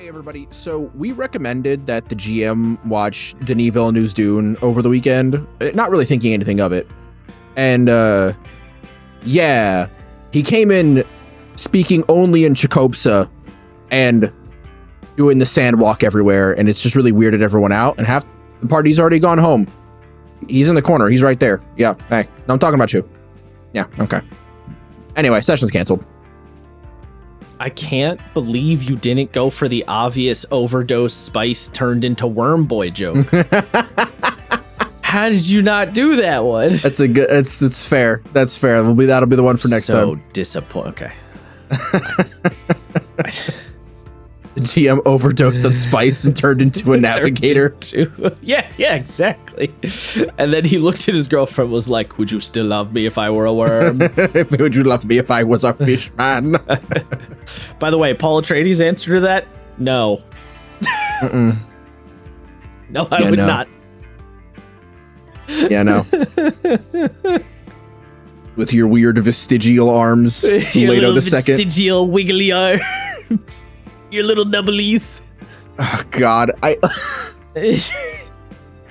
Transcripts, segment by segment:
Hey everybody, so we recommended that the GM watch Denis Villeneuve's Dune over the weekend, not really thinking anything of it. And yeah, he came in speaking only in Chicopsa and doing the sand walk everywhere, and it's just really weirded everyone out, and half the party's already gone home. He's in the corner, he's right there. Yeah, hey, no, I'm talking about you. Yeah, okay. Anyway, session's canceled. I can't believe you didn't go for the obvious overdose spice turned into worm boy joke. How did you not do that one? That's a good. It's fair. That's fair. That'll be the one for next time. So disappointed. Okay. The GM overdosed on spice and turned into a navigator. Yeah, exactly. And then he looked at his girlfriend and was like, would you still love me if I were a worm? Would you love me if I was a fish man? By the way, Paul Atreides' answer to that? No. No, I would not. Yeah, no. With your weird vestigial arms, later the second. Vestigial wiggly arms. Your little doublies. Oh God,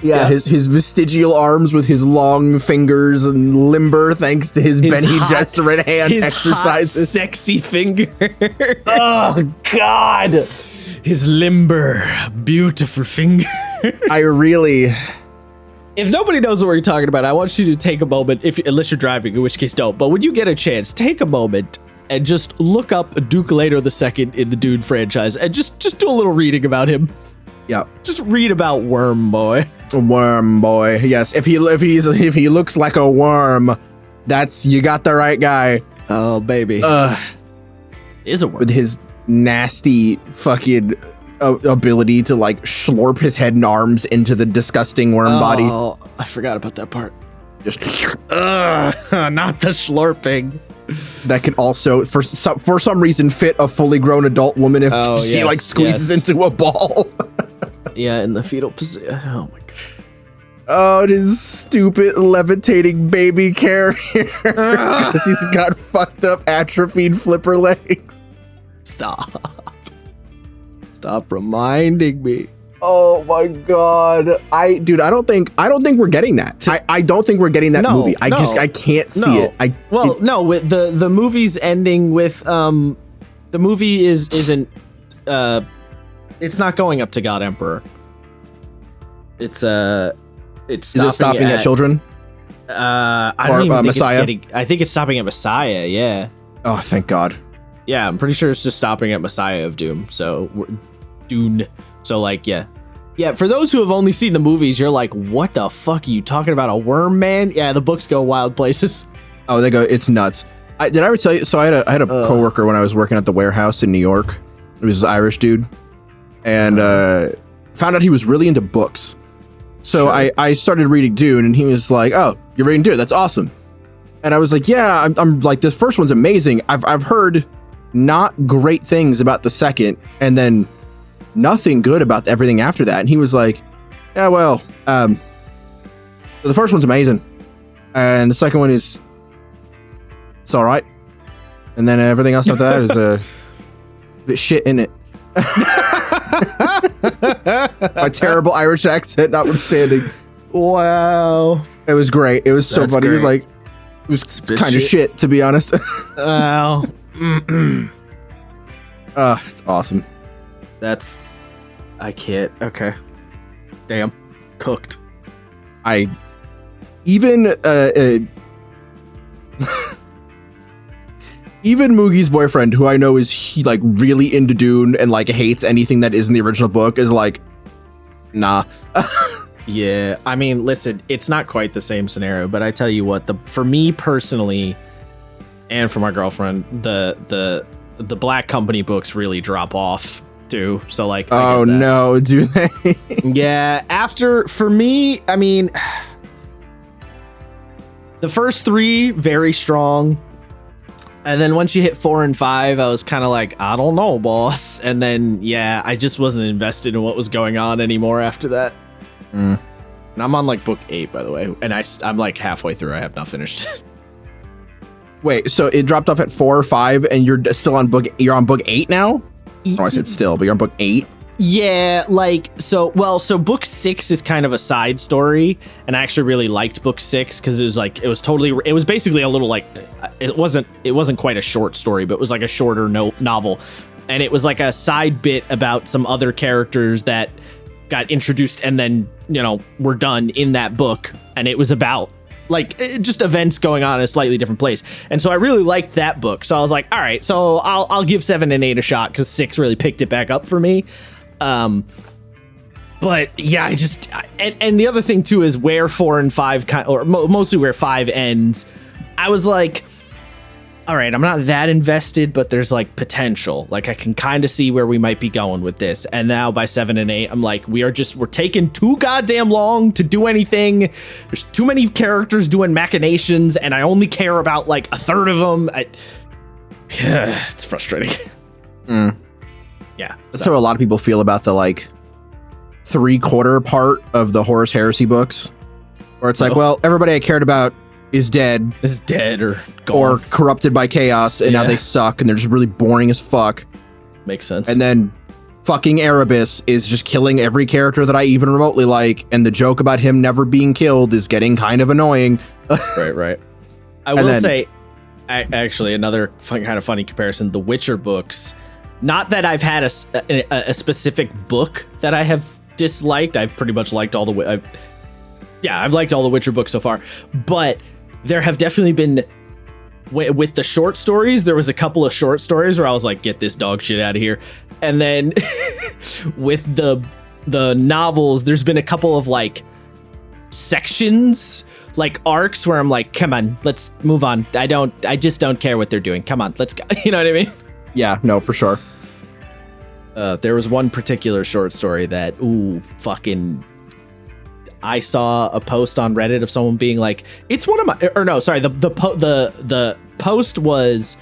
yeah, his vestigial arms with his long fingers and limber thanks to his Bene Gesserit hand exercises. Hot, sexy fingers. Oh God, his limber, beautiful fingers. If nobody knows what we're talking about, I want you to take a moment, unless you're driving, in which case don't. But when you get a chance, take a moment and just look up Duke Leto II in the Dune franchise and just do a little reading about him. Yeah. Just read about Worm Boy. Worm Boy. Yes. If he looks like a worm, you got the right guy. Oh baby. Is a worm. With his nasty fucking ability to like slurp his head and arms into the disgusting worm body. Oh, I forgot about that part. Just not the slurping. That can also, for some reason, fit a fully grown adult woman if she like squeezes into a ball. Yeah, in the fetal position. Oh my God. Oh, his stupid levitating baby carrier because he's got fucked up atrophied flipper legs. Stop reminding me. Oh my God. I don't think we're getting that. I don't think we're getting that movie. I can't see it. With the movie's ending with the movie isn't it's not going up to God Emperor. It's stopping at children? I don't even think Messiah? I think it's stopping at Messiah, yeah. Oh, thank God. Yeah, I'm pretty sure it's just stopping at Messiah of Doom. Dune. So like, yeah, for those who have only seen the movies, you're like, what the fuck are you talking about, a worm man? Yeah, the books go wild places. Oh, they go, it's nuts. Did I ever tell you? So I had a coworker when I was working at the warehouse in New York. He was an Irish dude, and found out he was really into books. So sure. I started reading Dune, and he was like, oh, you're reading Dune, that's awesome. And I was like, yeah, I'm like, this first one's amazing. I've heard not great things about the second, and then nothing good about everything after that. And he was like, yeah, well, the first one's amazing, and the second one it's all right, and then everything else after that is a bit shit in it. My terrible Irish accent notwithstanding. Wow, it was great. It was so funny. Great. He was like, it was kind of shit, to be honest. Wow. It's awesome. I can't. Okay. Damn. Cooked. Even Moogie's boyfriend, who I know is like really into Dune and like hates anything that is in the original book, is like, nah. Yeah. I mean, listen, it's not quite the same scenario, but I tell you what, for me personally, and for my girlfriend, the Black Company books really drop off too. So like, oh no, do they? Yeah. For me, I mean, the first three very strong, and then once you hit 4 and 5, I was kind of like, I don't know, boss. And then yeah, I just wasn't invested in what was going on anymore after that. And I'm on like book 8, by the way, and I'm like halfway through. I have not finished it. Wait, so it dropped off at 4 or 5, and you're still on book? You're on book 8 now? Oh, I said still, but you're on book 8. Yeah, like so book 6 is kind of a side story, and I actually really liked book 6 because it was basically a little like it wasn't quite a short story, but it was like a shorter novel, and it was like a side bit about some other characters that got introduced and then were done in that book, and it was about like just events going on in a slightly different place. And so I really liked that book, so I was like, all right, so I'll give 7 and 8 a shot because 6 really picked it back up for me. But yeah, and the other thing too is where 4 and 5 mostly where 5 ends. I was like, all right, I'm not that invested, but there's like potential. Like I can kind of see where we might be going with this. And now by 7 and 8, I'm like, we're taking too goddamn long to do anything. There's too many characters doing machinations, and I only care about like a third of them. It's frustrating. Yeah, that's how a lot of people feel about the like 3/4 part of the Horus Heresy books, where it's like, well, everybody I cared about is dead or gone. Or corrupted by chaos, and now they suck and they're just really boring as fuck. Makes sense. And then fucking Erebus is just killing every character that I even remotely like, and the joke about him never being killed is getting kind of annoying. Right. I will say, actually, another kind of funny comparison: the Witcher books. Not that I've had a specific book that I have disliked. I've pretty much liked all the I've liked all the Witcher books so far, but there have definitely been with the short stories. There was a couple of short stories where I was like, get this dog shit out of here. And then with the novels, there's been a couple of like sections, like arcs where I'm like, come on, let's move on. I just don't care what they're doing. Come on, let's go. You know what I mean? Yeah, no, for sure. There was one particular short story that, I saw a post on Reddit of someone being like, it's one of my, or no, sorry, the post was,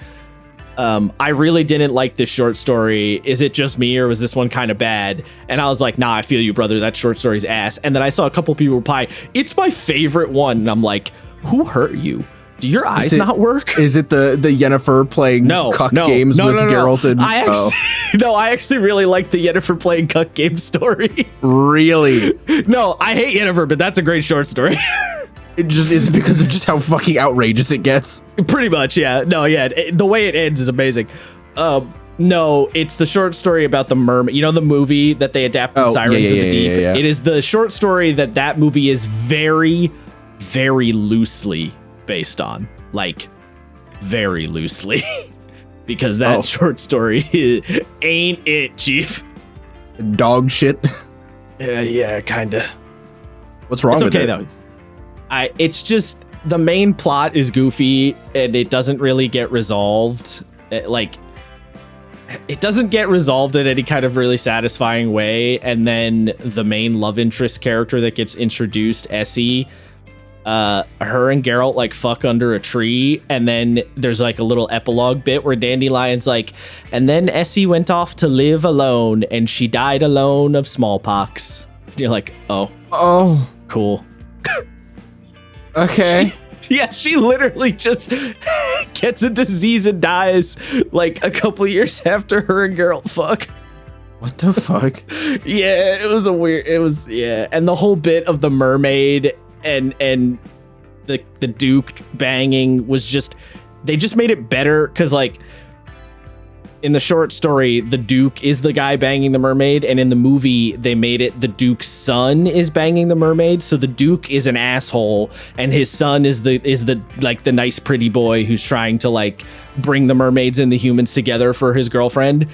I really didn't like this short story. Is it just me, or was this one kind of bad? And I was like, nah, I feel you, brother. That short story's ass. And then I saw a couple people reply, it's my favorite one. And I'm like, who hurt you? Do your eyes not work? Is it the Yennefer playing cuck games with Geralt? And I actually really like the Yennefer playing cuck game story. Really? No, I hate Yennefer, but that's a great short story. It just is because of just how fucking outrageous it gets. Pretty much, yeah. No, yeah. The way it ends is amazing. No, it's the short story about the mermaid. You know the movie that they adapted, Sirens of the Deep? Yeah. It is the short story that movie is very, very loosely based on, like very loosely, because that short story ain't it, Chief. Dog shit. Yeah, kinda. What's wrong with it? Though. It's just the main plot is goofy and it doesn't really get resolved. It doesn't get resolved in any kind of really satisfying way. And then the main love interest character that gets introduced, Essie, her and Geralt like fuck under a tree, and then there's like a little epilogue bit where Dandelion's like, and then Essie went off to live alone and she died alone of smallpox. And you're like, oh cool. Okay. She literally just gets a disease and dies like a couple years after her and Geralt fuck. What the fuck? Yeah, it was and the whole bit of the mermaid and the Duke banging was just, they just made it better because like in the short story the Duke is the guy banging the mermaid, and in the movie they made it the Duke's son is banging the mermaid. So the Duke is an asshole and his son is the like the nice pretty boy who's trying to like bring the mermaids and the humans together for his girlfriend.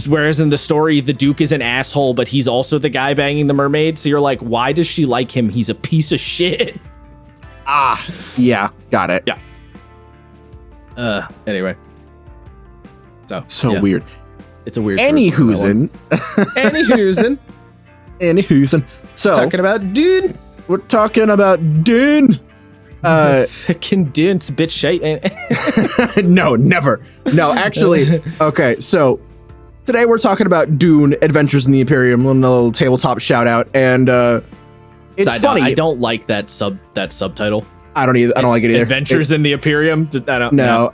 Whereas in the story the Duke is an asshole, but he's also the guy banging the mermaid. So you're like, why does she like him? He's a piece of shit. Yeah, got it. Yeah. Anyway. So yeah. weird. It's a weird. Anywhoozin. So talking about Dune. We're talking about Dune. Fucking Dune's bitch shite. No, never. No, actually. Okay, so today we're talking about Dune: Adventures in the Imperium. A little tabletop shout out, and it's funny. I don't like that subtitle. I don't either. I don't like it either. Adventures in the Imperium. I don't. No,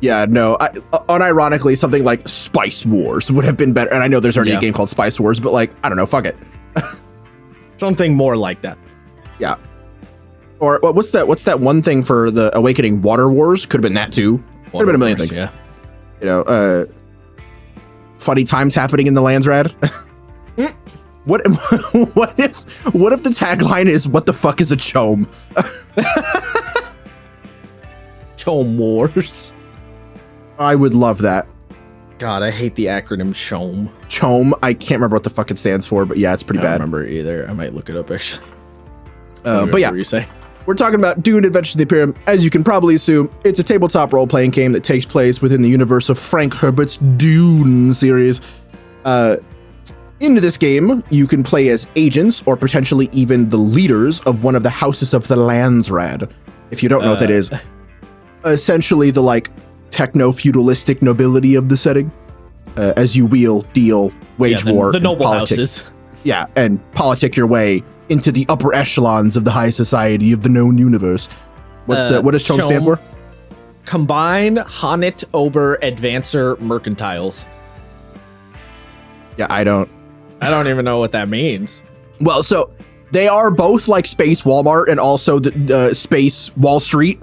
Yeah, no. Unironically, something like Spice Wars would have been better. And I know there's already a game called Spice Wars, but like, I don't know, fuck it. Something more like that. Yeah. Or what's that one thing for the Awakening? Water Wars? Could have been that too. Could have been a million things. Yeah. You know, funny times happening in the Landsrad. What if the tagline is "What the fuck is a chome"? Chome Wars. I would love that. God, I hate the acronym CHOME. Chome. I can't remember what the fuck it stands for, but yeah, it's pretty bad. I don't remember it either. I might look it up actually. But yeah, what were you saying? We're talking about Dune: Adventures of the Imperium. As you can probably assume, it's a tabletop role-playing game that takes place within the universe of Frank Herbert's Dune series. Into this game, you can play as agents or potentially even the leaders of one of the houses of the Landsrad. If you don't know what that is, essentially the like techno-feudalistic nobility of the setting. As you wheel, deal, wage war, the noble politic. houses. Yeah, and politic your way into the upper echelons of the high society of the known universe. What does CHOME stand for? Combine Honnet Ober Advancer Mercantiles. Yeah, I don't even know what that means. Well, so they are both like Space Walmart and also the Space Wall Street.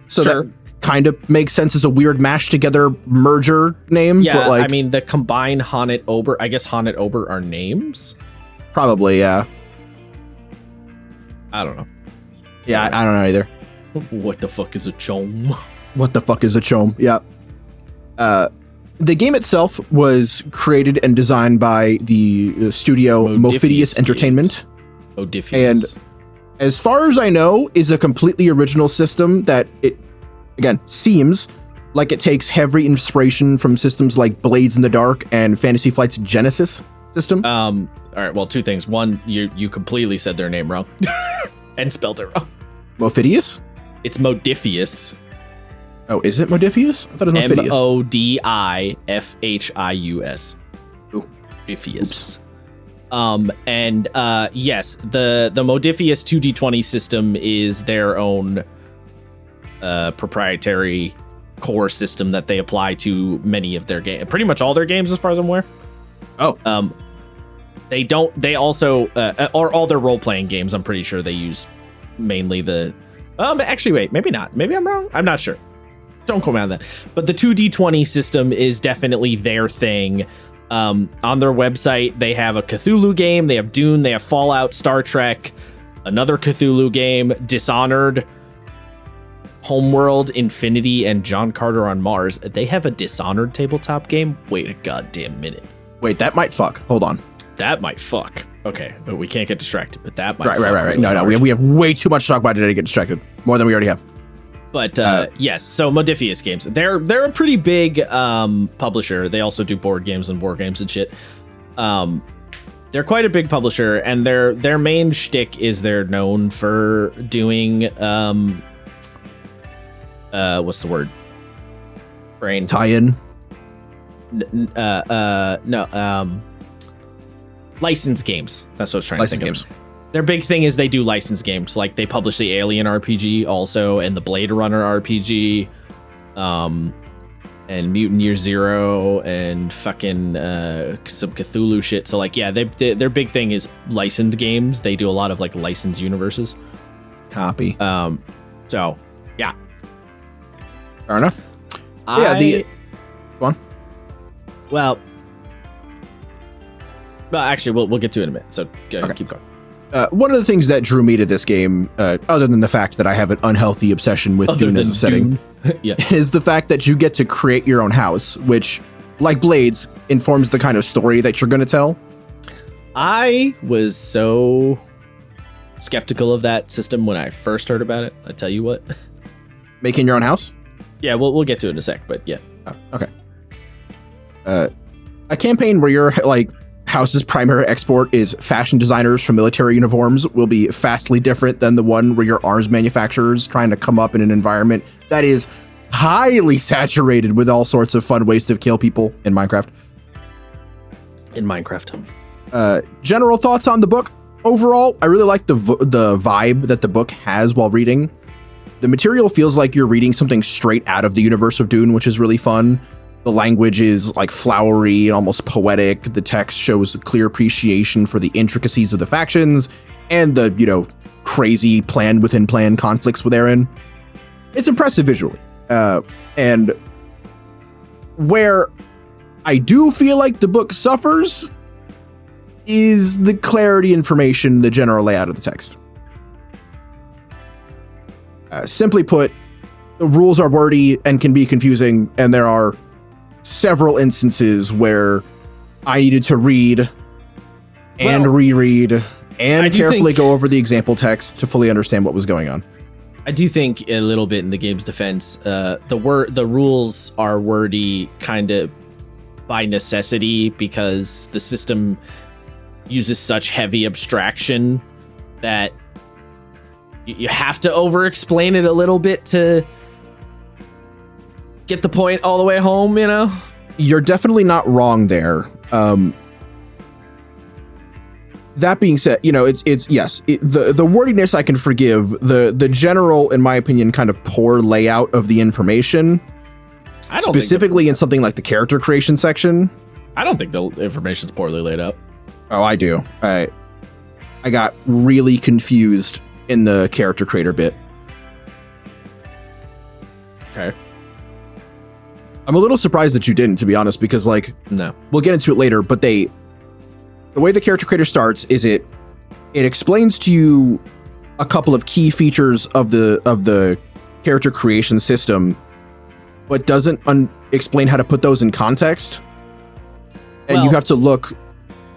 So that kind of makes sense as a weird mashed together merger name. Yeah, but like, I mean, the combined Honnet Ober, I guess Honnet Ober are names? Probably, yeah. I don't know. Yeah, I don't know either. What the fuck is a chome? What the fuck is a chome? Yeah. The game itself was created and designed by the studio Modiphius Entertainment. Modiphius. And as far as I know, is a completely original system that it, again, seems like it takes heavy inspiration from systems like Blades in the Dark and Fantasy Flight's Genesis system. All right, well, two things. One, you completely said their name wrong and spelled it wrong. Modiphius? It's Modiphius. Oh, is it Modiphius? I thought it was Modiphius. Modiphius. Modiphius. And yes, the Modiphius 2D20 system is their own proprietary core system that they apply to many of their games, pretty much all their games as far as I'm aware. Oh. They also or all their role-playing games, I'm pretty sure they use mainly the actually wait, maybe not. Maybe I'm wrong. I'm not sure. Don't quote me on that. But the 2D20 system is definitely their thing. On their website, they have a Cthulhu game, they have Dune, they have Fallout, Star Trek, another Cthulhu game, Dishonored, Homeworld, Infinity, and John Carter on Mars. They have a Dishonored tabletop game? Wait a goddamn minute. Wait, that might fuck. Hold on. That might fuck. Okay, but we can't get distracted, but that might fuck. Right. No, we have way too much to talk about today to get distracted. More than we already have. But yes, so Modiphius games. They're a pretty big publisher. They also do board games and war games and shit. They're quite a big publisher, and their main shtick is they're known for doing what's the word? Brain tie-in. No. Licensed games. That's what I was trying to think games. of. Their big thing is they do licensed games. Like they publish the Alien RPG also, and the Blade Runner RPG, and Mutant Year Zero, and fucking some Cthulhu shit. So like, yeah, their big thing is licensed games. They do a lot of like licensed universes. Copy. So yeah. Fair enough. Go on. Well, actually, we'll get to it in a minute. So keep going. One of the things that drew me to this game, other than the fact that I have an unhealthy obsession with Dune as a setting, is the fact that you get to create your own house, which, like Blades, informs the kind of story that you're going to tell. I was so skeptical of that system when I first heard about it. I tell you what. Making your own house? Yeah, we'll get to it in a sec, but yeah. Oh, okay. A campaign where your house's primary export is fashion designers for military uniforms will be vastly different than the one where your arms manufacturers trying to come up in an environment that is highly saturated with all sorts of fun ways to kill people in Minecraft. General thoughts on the book. Overall, I really like the vibe that the book has while reading. the material feels like you're reading something straight out of the universe of Dune, which is really fun. The language is like flowery and almost poetic. The text shows a clear appreciation for the intricacies of the factions and the, crazy plan within plan conflicts therein. It's impressive visually. And where I do feel like the book suffers is the clarity, information, the general layout of the text. Simply put, the rules are wordy and can be confusing, and there are several instances where I needed to read and reread and carefully go over the example text to fully understand what was going on. I do think a little bit in the game's defense, the rules are wordy kind of by necessity because the system uses such heavy abstraction that you have to over-explain it a little bit to get the point all the way home, You're definitely not wrong there. That being said, the wordiness I can forgive. The general, in my opinion, kind of poor layout of the information, specifically in something like the character creation section. I don't think the information's poorly laid out. Oh, I do. I got really confused in the character creator bit. Okay. I'm a little surprised that you didn't, to be honest, because no, we'll get into it later, but the way the character creator starts is it explains to you a couple of key features of the character creation system, but doesn't explain how to put those in context. And you have to look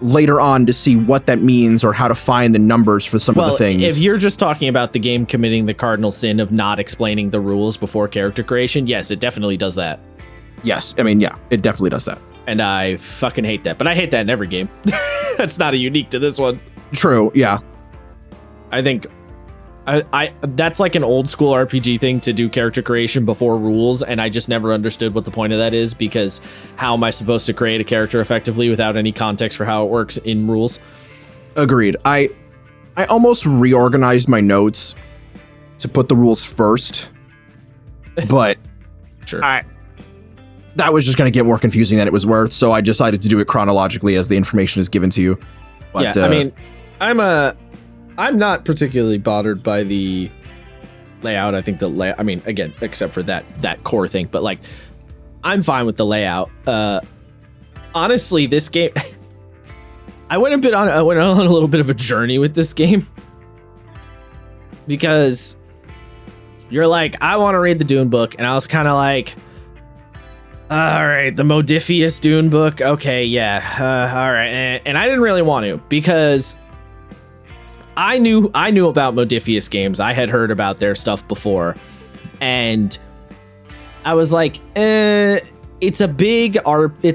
later on to see what that means or how to find the numbers for some of the things. If you're just talking about the game committing the cardinal sin of not explaining the rules before character creation, yes, it definitely does that. Yes, I mean, yeah, it definitely does that. And I fucking hate that. But I hate that in every game. That's not unique to this one. True, yeah. I think I that's like an old school RPG thing to do character creation before rules, and I just never understood what the point of that is, because how am I supposed to create a character effectively without any context for how it works in rules? Agreed. I almost reorganized my notes to put the rules first, but sure. That was just going to get more confusing than it was worth, so I decided to do it chronologically as the information is given to you. But, yeah, I mean, I'm not particularly bothered by the layout. I think the layout, I mean, again, except for that core thing, but I'm fine with the layout. Honestly, this game, I went on a little bit of a journey with this game, because you're like, I want to read the Dune book, and I was kind of like, all right, the Modiphius Dune book. Okay, yeah. All right. And I didn't really want to, because I knew about Modiphius games. I had heard about their stuff before. And I was like, it's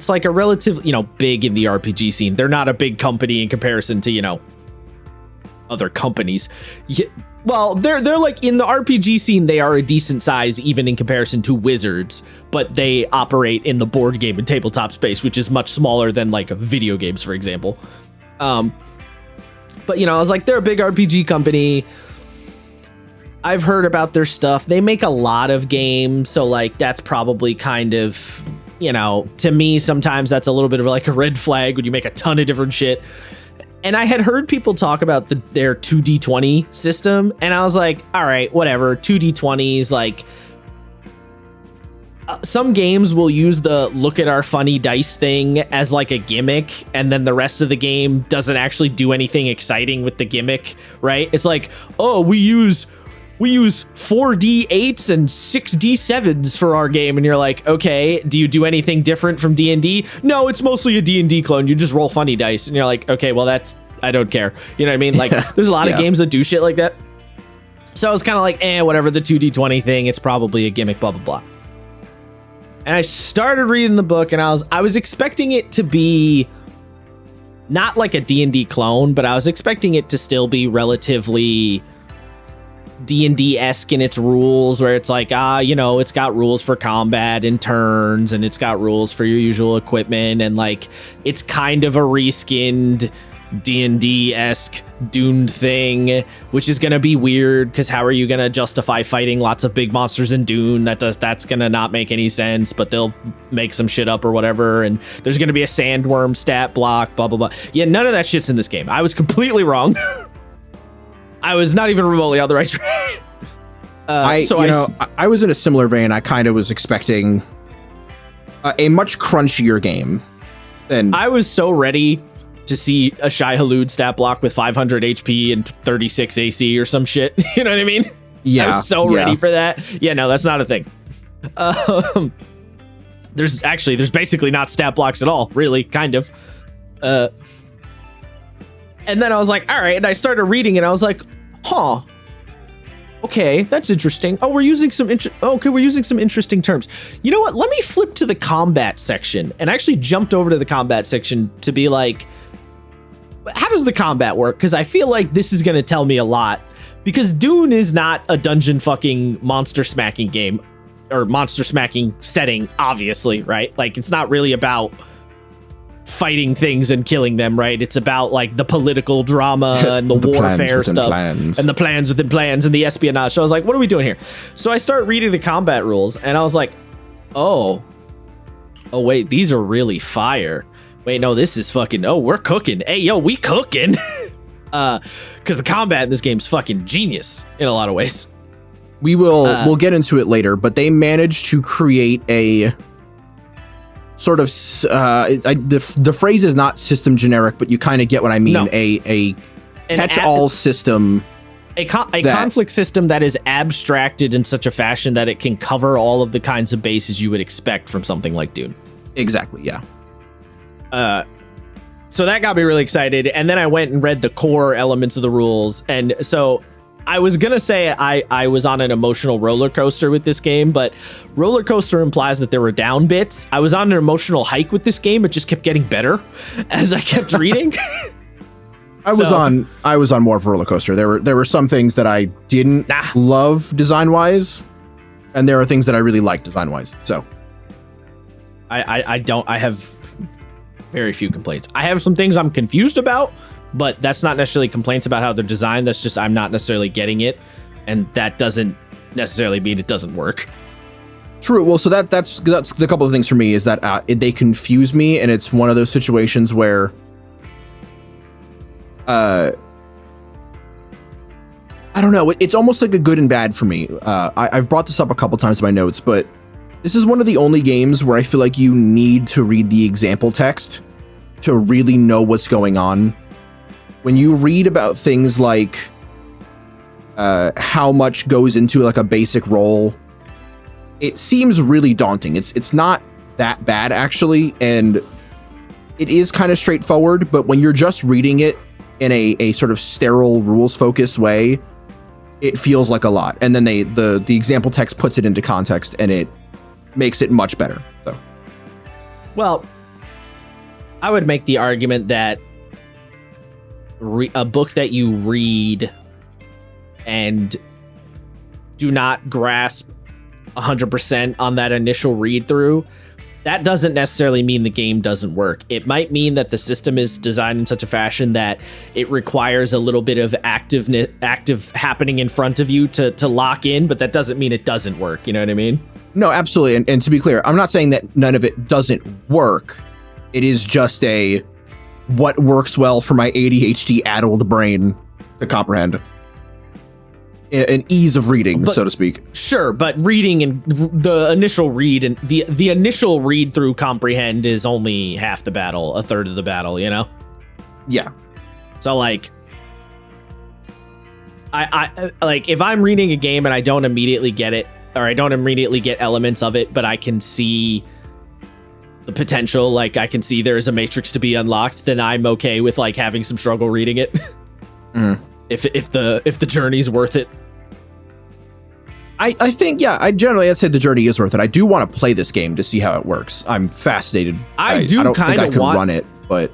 like a relative, big in the RPG scene. They're not a big company in comparison to, other companies. Well, they're like in the RPG scene, they are a decent size even in comparison to Wizards, but they operate in the board game and tabletop space, which is much smaller than video games, for example. But I was like, they're a big RPG company. I've heard about their stuff. They make a lot of games, so that's probably kind of, to me, sometimes that's a little bit of a red flag when you make a ton of different shit. And I had heard people talk about their 2D20 system, and I was like, all right, whatever, 2D20s, some games will use the look at our funny dice thing as a gimmick, and then the rest of the game doesn't actually do anything exciting with the gimmick, right? It's oh, we use 4D8s and 6D7s for our game, and you're like, okay, do you do anything different from D&D? No, it's mostly a D&D clone. You just roll funny dice, and you're like, okay, well, I don't care. You know what I mean? There's a lot of games that do shit like that. So I was kind of like, whatever, the 2D20 thing, it's probably a gimmick, blah, blah, blah. And I started reading the book, and I was expecting it to be not like a D&D clone, but I was expecting it to still be relatively D&D-esque in its rules, where it's it's got rules for combat and turns, and it's got rules for your usual equipment, and it's kind of a reskinned D&D-esque Dune thing, which is gonna be weird because how are you gonna justify fighting lots of big monsters in Dune? That's gonna not make any sense, but they'll make some shit up or whatever, and there's gonna be a sandworm stat block, blah blah blah. Yeah, none of that shit's in this game. I was completely wrong. I was not even remotely on the right track. I was in a similar vein. I kind of was expecting a much crunchier game. And I was so ready to see a Shai Hulud stat block with 500 HP and 36 AC or some shit. You know what I mean? Yeah. I was so ready for that. Yeah, no, that's not a thing. There's basically not stat blocks at all, really, kind of. And then I was like, all right, and I started reading and I was like, huh. Okay, that's interesting. Oh, we're using some interesting terms. You know what? Let me flip to the combat section. And I actually jumped over to the combat section to be like, how does the combat work? Because I feel like this is going to tell me a lot. Because Dune is not a dungeon fucking monster smacking game or monster smacking setting, obviously, right? Like, it's not really about fighting things and killing them, right? It's about like the political drama and the warfare stuff and the plans within plans and the espionage. So I was like, what are we doing here? So I start reading the combat rules and I was like, oh wait, these are really fire. Wait, no, this is fucking, we're cooking. Hey, yo, we cooking. Because the combat in this game is fucking genius in a lot of ways. We'll get into it later, but they managed to create a sort of the phrase is not system generic, but you kind of get what I mean. No. A catch-all system. A conflict system that is abstracted in such a fashion that it can cover all of the kinds of bases you would expect from something like Dune. Exactly, yeah. So that got me really excited, and then I went and read the core elements of the rules, and so I was gonna say I was on an emotional roller coaster with this game, but roller coaster implies that there were down bits. I was on an emotional hike with this game. It just kept getting better as I kept reading. I was on more of a roller coaster. There were some things that I didn't love design wise, and there are things that I really like design wise. So I have very few complaints. I have some things I'm confused about, but that's not necessarily complaints about how they're designed. That's just I'm not necessarily getting it, and that doesn't necessarily mean it doesn't work. True. Well, so that's the couple of things for me is that they confuse me, and it's one of those situations where I don't know. It's almost like a good and bad for me. I've brought this up a couple times in my notes, but this is one of the only games where I feel like you need to read the example text to really know what's going on. When you read about things like how much goes into like a basic roll, it seems really daunting. It's not that bad actually, and it is kind of straightforward, but when you're just reading it in a sort of sterile rules focused way, it feels like a lot. And then the example text puts it into context and it makes it much better. So, well, I would make the argument that a book that you read and do not grasp 100% on that initial read through, that doesn't necessarily mean the game doesn't work. It might mean that the system is designed in such a fashion that it requires a little bit of active happening in front of you to lock in, but that doesn't mean it doesn't work. You know what I mean? No, absolutely. And to be clear, I'm not saying that none of it doesn't work. It is just what works well for my ADHD addled brain to comprehend. An ease of reading, so to speak. Sure, but reading and the initial read and the initial read through comprehend is only half the battle, a third of the battle, you know? Yeah. So like I like if I'm reading a game and I don't immediately get it, or I don't immediately get elements of it, but I can see the potential, like I can see there's a matrix to be unlocked, then I'm okay with like having some struggle reading it. If the journey's worth it. I think, yeah, I'd say the journey is worth it. I do want to play this game to see how it works. I'm fascinated. I don't think I could run it, but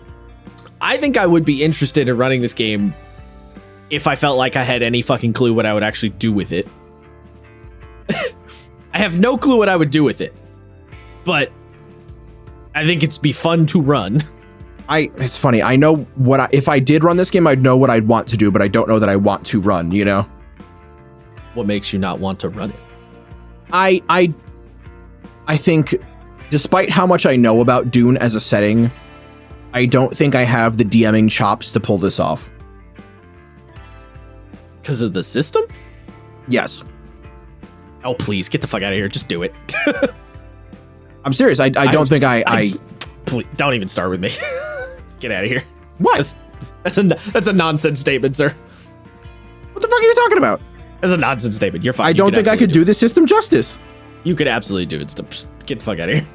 I think I would be interested in running this game if I felt like I had any fucking clue what I would actually do with it. I have no clue what I would do with it, but I think it'd be fun to run. It's funny. I know if I did run this game, I'd know what I'd want to do, but I don't know that I want to run, you know? What makes you not want to run it? I think, despite how much I know about Dune as a setting, I don't think I have the DMing chops to pull this off. Because of the system? Yes. Oh, please, get the fuck out of here. Just do it. I'm serious. I don't think please, don't even start with me. Get out of here. What? That's a nonsense statement, sir. What the fuck are you talking about? That's a nonsense statement. You're fine. I don't think I could do this system justice. You could absolutely do it. Get the fuck out of here.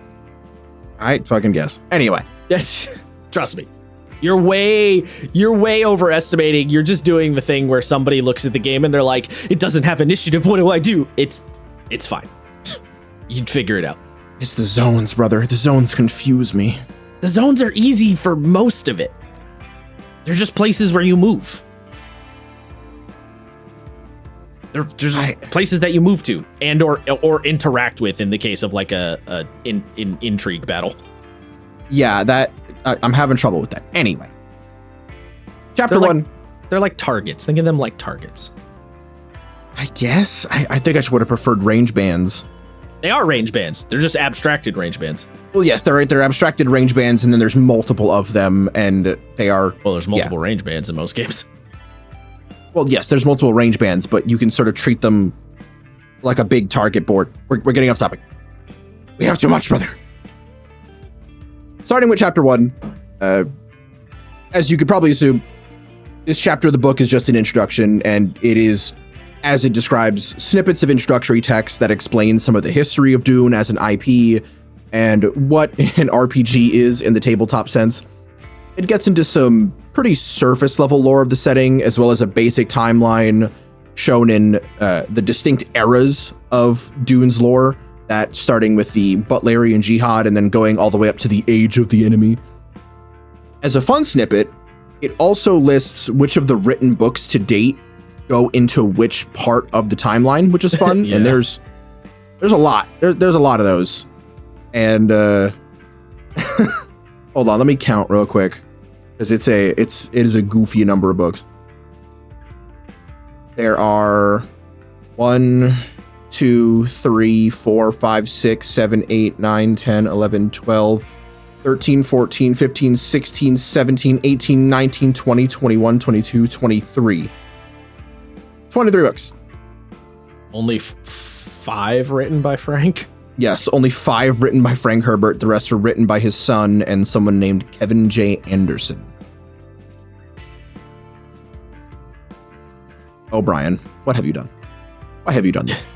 I fucking guess. Anyway. Yes. Trust me. You're way overestimating. You're just doing the thing where somebody looks at the game and they're like, it doesn't have initiative. What do I do? It's fine. You'd figure it out. It's the zones, brother. The zones confuse me. The zones are easy for most of it. They're just places where you move. They're just places that you move to and or interact with in the case of like a intrigue battle. Yeah, that I'm having trouble with that. Anyway. Chapter 1. They're like targets. Think of them like targets. I guess. I think I would have preferred range bands. They are range bands. They're just abstracted range bands. Well, yes, they're abstracted range bands, and then there's multiple of them, and they are... Well, there's multiple range bands in most games. Well, yes, there's multiple range bands, but you can sort of treat them like a big target board. We're getting off topic. We have too much, brother. Starting with chapter 1, as you could probably assume, this chapter of the book is just an introduction, and it is, as it describes, snippets of introductory text that explain some of the history of Dune as an IP and what an RPG is in the tabletop sense. It gets into some pretty surface level lore of the setting, as well as a basic timeline shown in the distinct eras of Dune's lore, that starting with the Butlerian Jihad and then going all the way up to the Age of the Enemy. As a fun snippet, it also lists which of the written books to date go into which part of the timeline, which is fun. Yeah. And there's a lot. There's a lot of those. And hold on, let me count real quick, because it is a goofy number of books. There are 1, 2, 3, 4, 5, 6, 7, 8, 9, 10, 11, 12, 13, 14, 15, 16, 17, 18, 19, 20, 21, 22, 23. 23 books. Only 5 written by Frank? Yes, only 5 written by Frank Herbert. The rest are written by his son and someone named Kevin J. Anderson. Oh, Brian, what have you done? Why have you done this?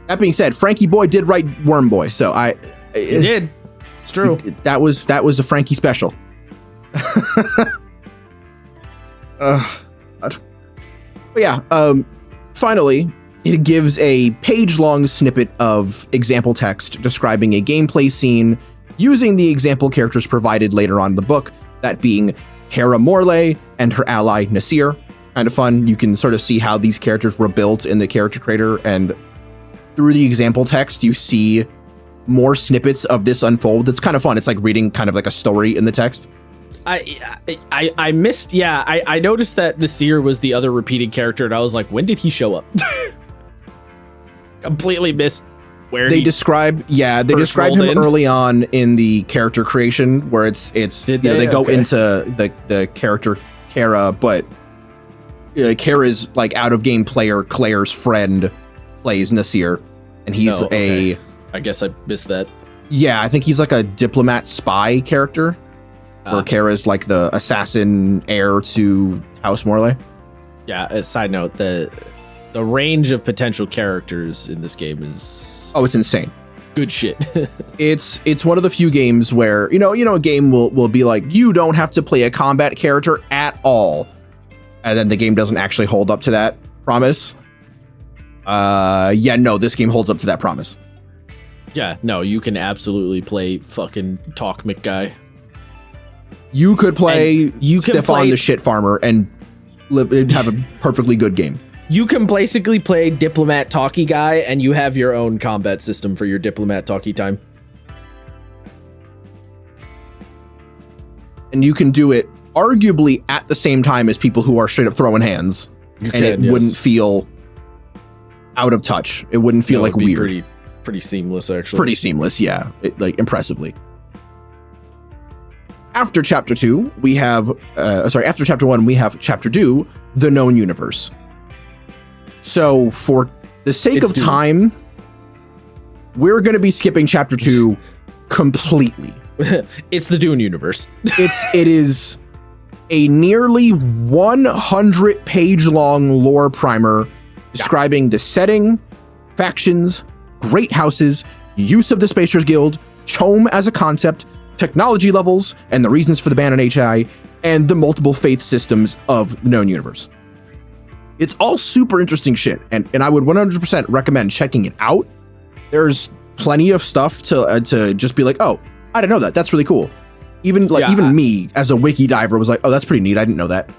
That being said, Frankie Boy did write Worm Boy, so He did. It's true. That was a Frankie special. But yeah, finally, it gives a page-long snippet of example text describing a gameplay scene using the example characters provided later on in the book, that being Cara Morley and her ally Nasir. Kind of fun. You can sort of see how these characters were built in the character creator, and through the example text, you see more snippets of this unfold. It's kind of fun. It's like reading kind of like a story in the text. I missed. Yeah, I noticed that Nasir was the other repeated character, and I was like, when did he show up? Completely missed where they describe. Yeah, they describe him early on in the character creation, where it's they go into the character Cara, but Kara's like out of game player Claire's friend plays Nasir, and he's I guess I missed that. Yeah, I think he's like a diplomat spy character. Where Kara's like the assassin heir to House Morley. Yeah, a side note, the range of potential characters in this game is... Oh, it's insane. Good shit. It's one of the few games where, a game will be like, you don't have to play a combat character at all. And then the game doesn't actually hold up to that promise. This game holds up to that promise. Yeah, no, you can absolutely play fucking Talk McGuy. You could play Stefan the Shit Farmer and have a perfectly good game. You can basically play Diplomat Talkie Guy, and you have your own combat system for your Diplomat Talkie time. and you can do it arguably at the same time as people who are straight up throwing hands, it wouldn't feel out of touch. It wouldn't feel like weird. Pretty seamless, actually. Pretty seamless, yeah. Like impressively. After chapter 2, we have after chapter 1, we have chapter 2, the known universe. So for the sake of time, we're going to be skipping chapter 2 completely. It's the Dune universe. It is a nearly 100-page long lore primer describing the setting, factions, great houses, use of the Spacers Guild, Chom as a concept, technology levels, and the reasons for the ban on HI, and the multiple faith systems of the known universe. It's all super interesting shit, and I would 100% recommend checking it out. There's plenty of stuff to just be like, oh, I didn't know that. That's really cool. Even me as a wiki diver was like, oh, that's pretty neat. I didn't know that.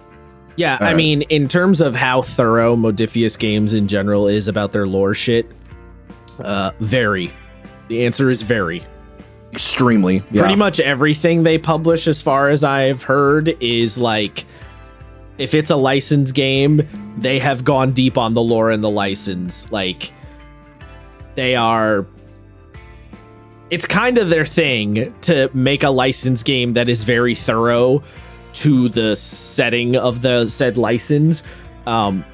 Yeah, I mean, in terms of how thorough Modiphius games in general is about their lore shit, very. The answer is very. Extremely. Yeah. Pretty much everything they publish, as far as I've heard, is like, if it's a licensed game, they have gone deep on the lore and the license. Like, it's kind of their thing to make a licensed game that is very thorough to the setting of the said license. And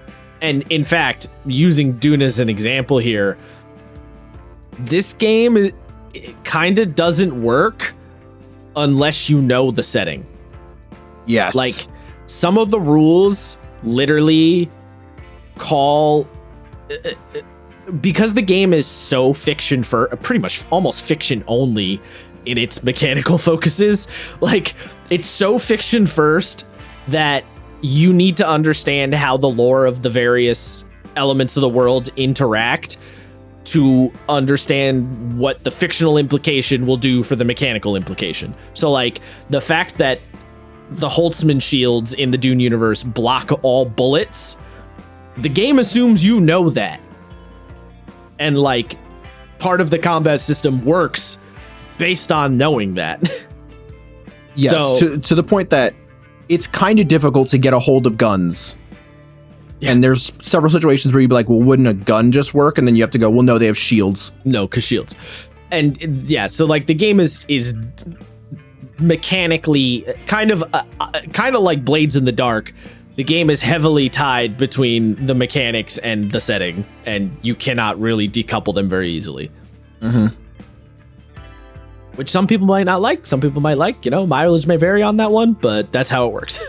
in fact, using Dune as an example here, this game kind of doesn't work unless you know the setting. Yes. Like, some of the rules literally call... because the game is so fiction for pretty much almost fiction only in its mechanical focuses, like, it's so fiction first that you need to understand how the lore of the various elements of the world interact to understand what the fictional implication will do for the mechanical implication. So, like, the fact that the Holtzman shields in the Dune universe block all bullets, the game assumes you know that. And, like, part of the combat system works based on knowing that. Yes, so, to the point that it's kind of difficult to get a hold of guns. Yeah. And there's several situations where you'd be like, well, wouldn't a gun just work? And then you have to go, well, no, they have shields. No, because shields. And, yeah, so, like, the game is mechanically kind of like Blades in the Dark. The game is heavily tied between the mechanics and the setting, and you cannot really decouple them very easily. Mm-hmm. Which some people might not like. Some people might like. Mileage may vary on that one, but that's how it works.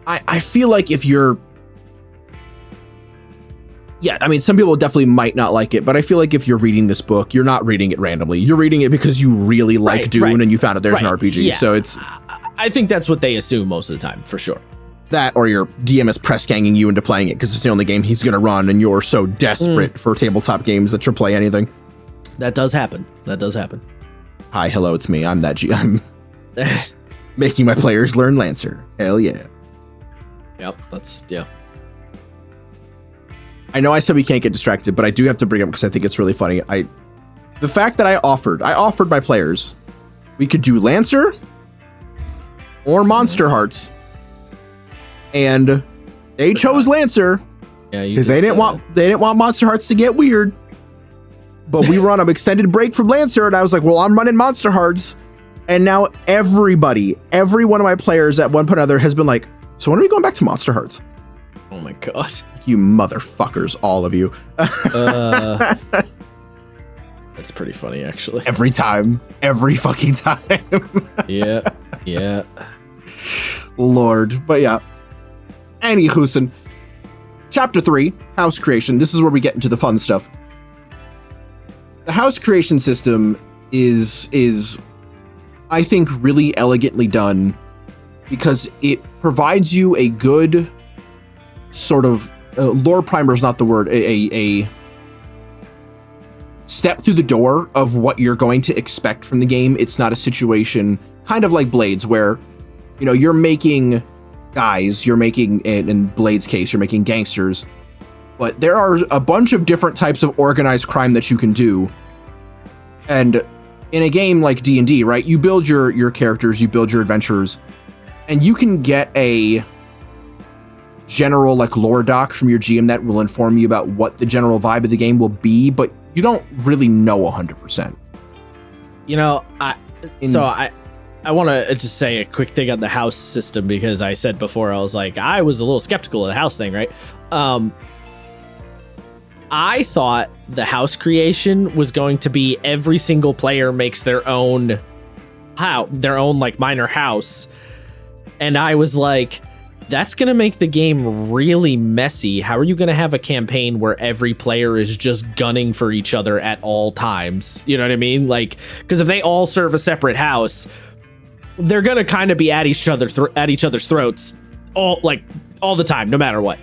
I feel like if you're... Yeah, I mean, some people definitely might not like it, but I feel like if you're reading this book, you're not reading it randomly. You're reading it because you really like Dune and you found out there's an RPG. Yeah. So it's... I think that's what they assume most of the time, for sure. That, or your DM is press ganging you into playing it because it's the only game he's going to run and you're so desperate for tabletop games that you'll play anything. That does happen. Hi, hello, it's me. I'm that G. I'm making my players learn Lancer. Hell yeah. Yep, yeah. I know I said we can't get distracted, but I do have to bring up because I think it's really funny. The fact that I offered my players, we could do Lancer or Monster Hearts. And they chose Lancer because they didn't want Monster Hearts to get weird. But we were on an extended break from Lancer, and I was like, well, I'm running Monster Hearts. And now every one of my players at one point or another has been like, so when are we going back to Monster Hearts? Oh my god. You motherfuckers, all of you. That's pretty funny, actually. Every fucking time. Yeah. Lord. But yeah. Anywho, chapter 3, house creation. This is where we get into the fun stuff. The house creation system is I think really elegantly done because it provides you a good sort of lore primer is not the word, a step through the door of what you're going to expect from the game. It's not a situation kind of like Blades where you're making guys, you're making, in Blade's case, you're making gangsters, but there are a bunch of different types of organized crime that you can do. And in a game like D&D, right, you build your characters, you build your adventurers, and you can get a general like lore doc from your GM that will inform you about what the general vibe of the game will be, but you don't really know 100%. You know, I want to just say a quick thing on the house system, because I said before, I was like, I was a little skeptical of the house thing, right? I thought the house creation was going to be every single player makes their own like minor house. And I was like, that's going to make the game really messy. How are you going to have a campaign where every player is just gunning for each other at all times? You know what I mean? Like, because if they all serve a separate house, they're going to kind of be at each other's throats all the time, no matter what.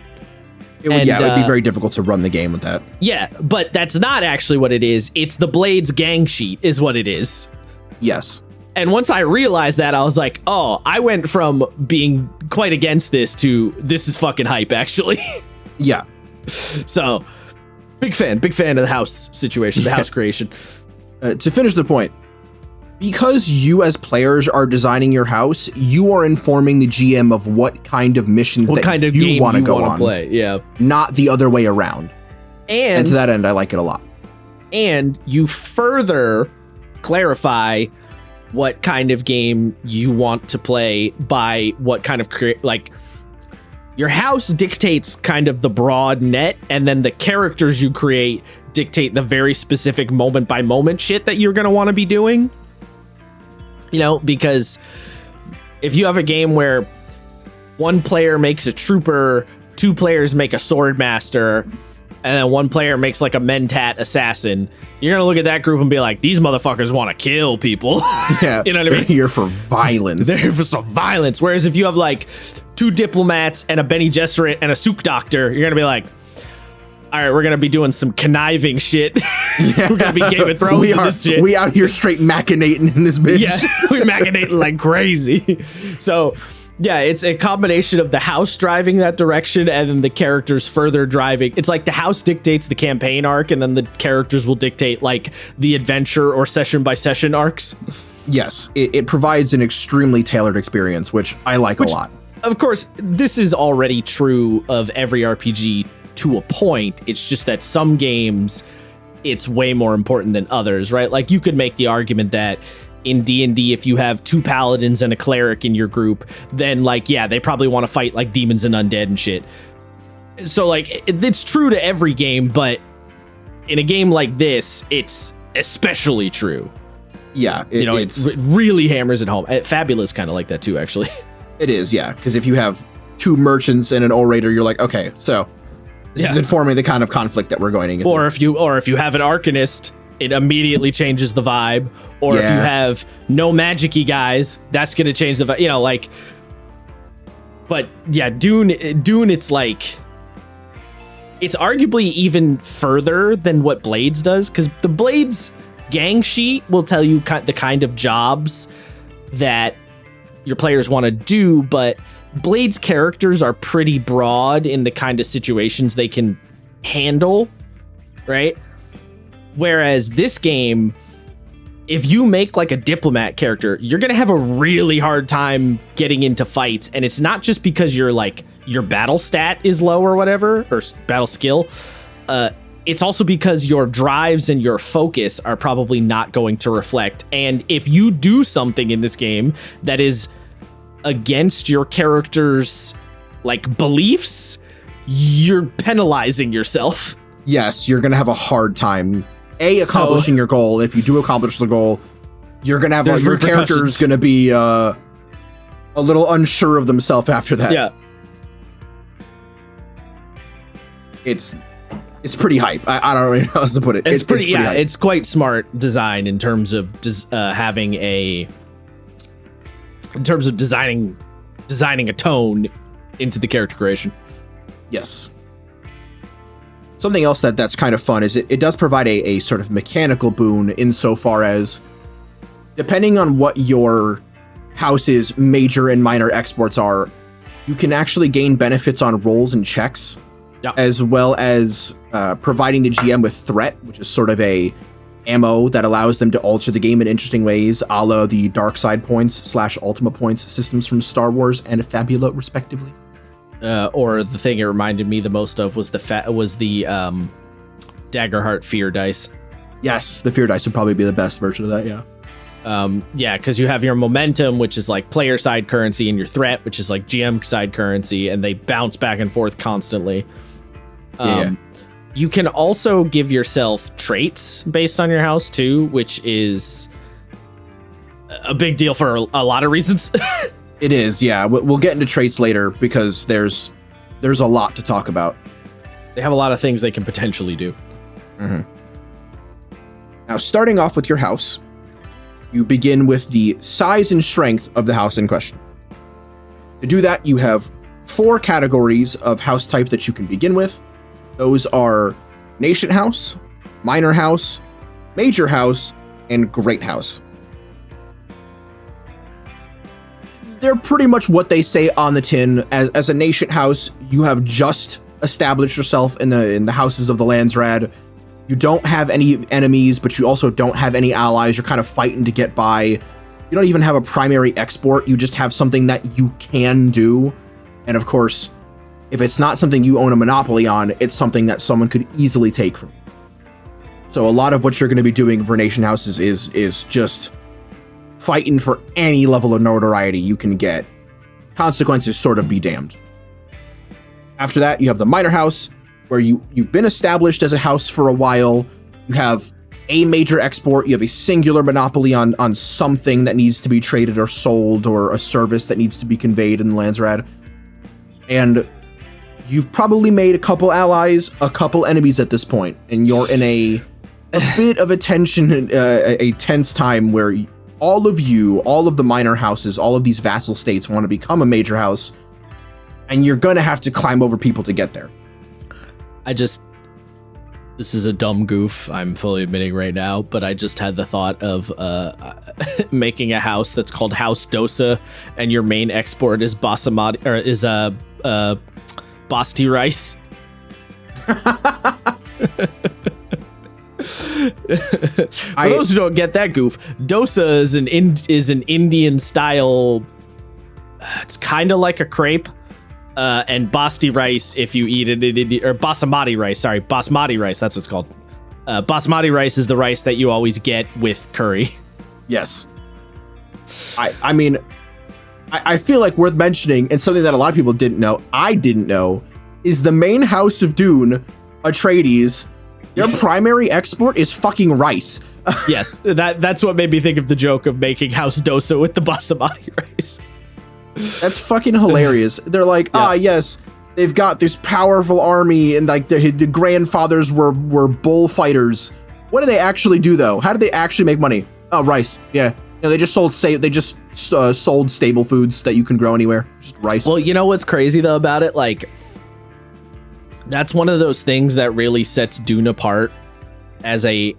It would be very difficult to run the game with that. Yeah, but that's not actually what it is. It's the Blades gang sheet is what it is. Yes. And once I realized that, I was like, oh, I went from being quite against this to this is fucking hype, actually. Yeah. So, big fan of the house situation, the house creation. To finish the point, because you as players are designing your house, you are informing the GM of what kind of missions you want to go on. Play. Yeah. Not the other way around. And to that end, I like it a lot. And you further clarify what kind of game you want to play by what kind of your house dictates kind of the broad net, and then the characters you create dictate the very specific moment by moment shit that you're going to want to be doing. You know, because if you have a game where one player makes a trooper, two players make a sword master, and then one player makes like a mentat assassin, you're going to look at that group and be like, these motherfuckers want to kill people. Yeah. You know what I mean? They're here for violence. They're here for some violence. Whereas if you have like two diplomats and a Bene Gesserit and a Sook Doctor, you're going to be like, all right, we're going to be doing some conniving shit. Yeah. We're going to be Game of Thrones in this shit. We out here straight machinating in this bitch. Yeah, we're machinating like crazy. So, yeah, it's a combination of the house driving that direction and then the characters further driving. It's like the house dictates the campaign arc, and then the characters will dictate like the adventure or session by session arcs. Yes, it provides an extremely tailored experience, which I like a lot. Of course, this is already true of every RPG to a point. It's just that some games, it's way more important than others, right? Like you could make the argument that in D&D, if you have two paladins and a cleric in your group, then like, yeah, they probably want to fight like demons and undead and shit. So like, it's true to every game, but in a game like this, it's especially true. Yeah. It really hammers it home. Fabulous kind of like that too, actually. It is, yeah. Because if you have two merchants and an orator, you're like, okay, so this is informing the kind of conflict that we're going to get through. Or if you have an arcanist, it immediately changes the vibe. Or if you have no magic-y guys, that's going to change the vibe. You know, like, but yeah, Dune, it's like, it's arguably even further than what Blades does, because the Blades gang sheet will tell you the kind of jobs that your players want to do, but Blades characters are pretty broad in the kind of situations they can handle, right? Whereas this game, if you make like a diplomat character, you're going to have a really hard time getting into fights. And it's not just because your battle stat is low or whatever, or battle skill. It's also because your drives and your focus are probably not going to reflect. And if you do something in this game that is against your character's like beliefs, you're penalizing yourself. Yes, you're going to have a hard time accomplishing your goal. If you do accomplish the goal, you're going to have your character's going to be a little unsure of themselves after that. Yeah. It's pretty hype. I don't really know how else to put it. It's pretty hype. It's quite smart design in terms of designing a tone into the character creation. Yes. Something else that's kind of fun is it does provide a sort of mechanical boon insofar as, depending on what your house's major and minor exports are, you can actually gain benefits on rolls and checks, as well as providing the GM with threat, which is sort of a ammo that allows them to alter the game in interesting ways, a la the dark side points / Ultima points systems from Star Wars and Fabula, respectively. Or the thing it reminded me the most of was the Daggerheart Fear dice. Yes, the Fear dice would probably be the best version of that, yeah. Yeah, because you have your momentum, which is like player side currency, and your threat, which is like GM side currency, and they bounce back and forth constantly. Yeah. You can also give yourself traits based on your house too, which is a big deal for a lot of reasons. It is, yeah. We'll get into traits later because there's a lot to talk about. They have a lot of things they can potentially do. Mm-hmm. Now, starting off with your house, you begin with the size and strength of the house in question. To do that, you have 4 categories of house type that you can begin with. Those are Nation House, Minor House, Major House, and Great House. They're pretty much what they say on the tin. As a Nation House, you have just established yourself in the houses of the Landsrad. You don't have any enemies, but you also don't have any allies. You're kind of fighting to get by. You don't even have a primary export. You just have something that you can do. And of course, if it's not something you own a monopoly on, it's something that someone could easily take from you. So a lot of what you're going to be doing for Nation Houses is just fighting for any level of notoriety you can get. Consequences sort of be damned. After that, you have the Minor House, where you've been established as a house for a while. You have a major export. You have a singular monopoly on something that needs to be traded or sold, or a service that needs to be conveyed in the Landsrad. And you've probably made a couple allies, a couple enemies at this point, and you're in a bit of a tense time where all of the minor houses, all of these vassal states want to become a major house, and you're gonna have to climb over people to get there. This is a dumb goof, I'm fully admitting right now, but I just had the thought of making a house that's called House Dosa, and your main export is Basamati, or is Basti rice. For those who don't get that goof, dosa is an Indian style. It's kind of like a crepe. And basti rice, if you eat it in India, or basmati rice, basmati rice, that's what it's called. Basmati rice is the rice that you always get with curry. Yes. I mean, I feel like worth mentioning, and something that a lot of people didn't know, I didn't know, is the main house of Dune, Atreides, their primary export is fucking rice. Yes, that's what made me think of the joke of making House Dosa with the basmati rice. That's fucking hilarious. They're like, yes, they've got this powerful army, and like the grandfathers were bullfighters. What do they actually do though? How did they actually make money? Oh, rice. Yeah, they just sold sold stable foods that you can grow anywhere. Just rice. Well, you know what's crazy though about it? Like, that's one of those things that really sets Dune apart as a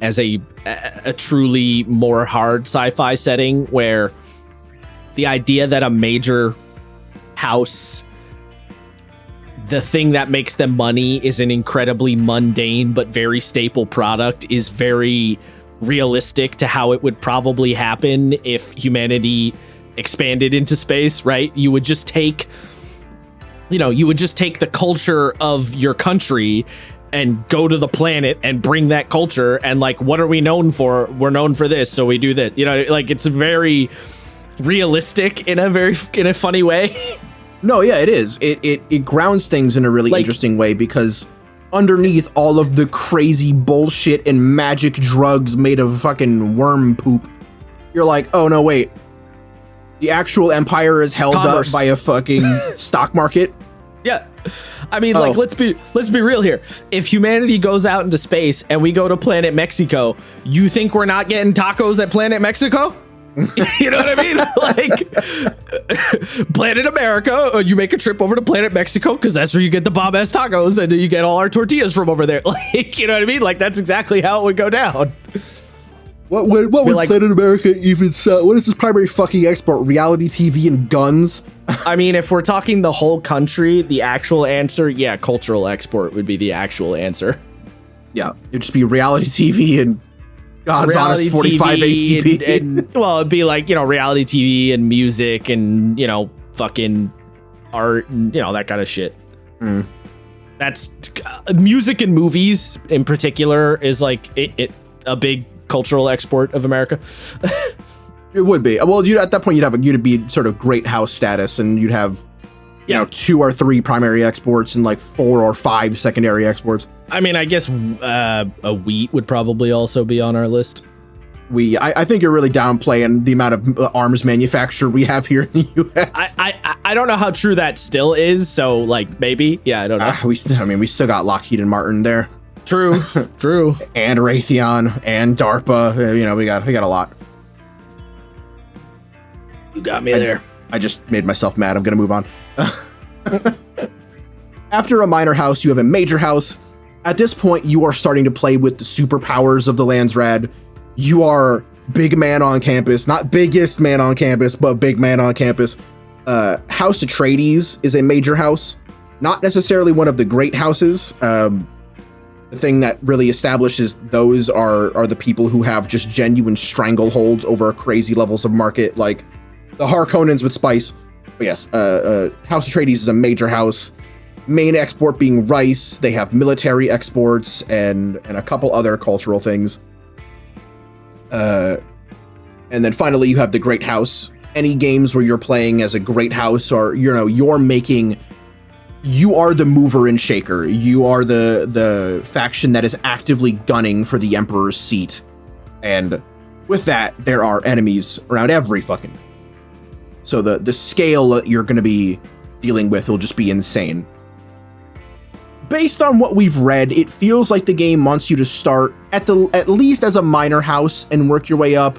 truly more hard sci-fi setting, where the idea that a major house, the thing that makes them money is an incredibly mundane but very staple product, is very realistic to how it would probably happen if humanity expanded into space, right? You would just take the culture of your country and go to the planet and bring that culture, and like, what are we known for? We're known for this, so we do that. Like, it's very realistic in a funny way. No, yeah, it is. It grounds things in a really interesting way, because underneath all of the crazy bullshit and magic drugs made of fucking worm poop, you're like, oh no, wait. The actual empire is held up by a fucking stock market. Yeah. I mean, like, let's be real here. If humanity goes out into space and we go to Planet Mexico, you think we're not getting tacos at Planet Mexico? You know what I mean? Like, Planet America, you make a trip over to Planet Mexico because that's where you get the bomb-ass tacos, and you get all our tortillas from over there. Like, you know what I mean? Like, that's exactly how it would go down. What would Planet America even sell? What is this primary fucking export? Reality TV and guns? I mean, if we're talking the whole country, the actual answer, yeah, cultural export would be the actual answer. Yeah, it'd just be reality TV and God's honest 45 ACP. And, well, it'd be like, reality TV and music and, fucking art and, that kind of shit. That's music and movies in particular is like a big cultural export of America. It would be. Well, at that point you'd be sort of great house status, and you'd have 2 or 3 primary exports and like 4 or 5 secondary exports. I mean, I guess a wheat would probably also be on our list. I think you're really downplaying the amount of arms manufacture we have here in the U.S. I don't know how true that still is. So like maybe, I don't know. We still got Lockheed and Martin there. True, true. And Raytheon and DARPA. We got a lot. You got me there. I just made myself mad. I'm gonna move on. After a minor house, you have a major house. At this point, you are starting to play with the superpowers of the Landsrad. You are big man on campus, not biggest man on campus, but big man on campus. House Atreides is a major house, not necessarily one of the great houses. The thing that really establishes those are the people who have just genuine strangleholds over crazy levels of market, like the Harkonnens with spice. But yes, House Atreides is a major house. Main export being rice. They have military exports and a couple other cultural things. And then finally, you have the Great House. Any games where you're playing as a Great House, or you are the mover and shaker. You are the faction that is actively gunning for the Emperor's seat. And with that, there are enemies around every fucking. So the scale that you're going to be dealing with will just be insane. Based on what we've read, it feels like the game wants you to start at least as a minor house and work your way up.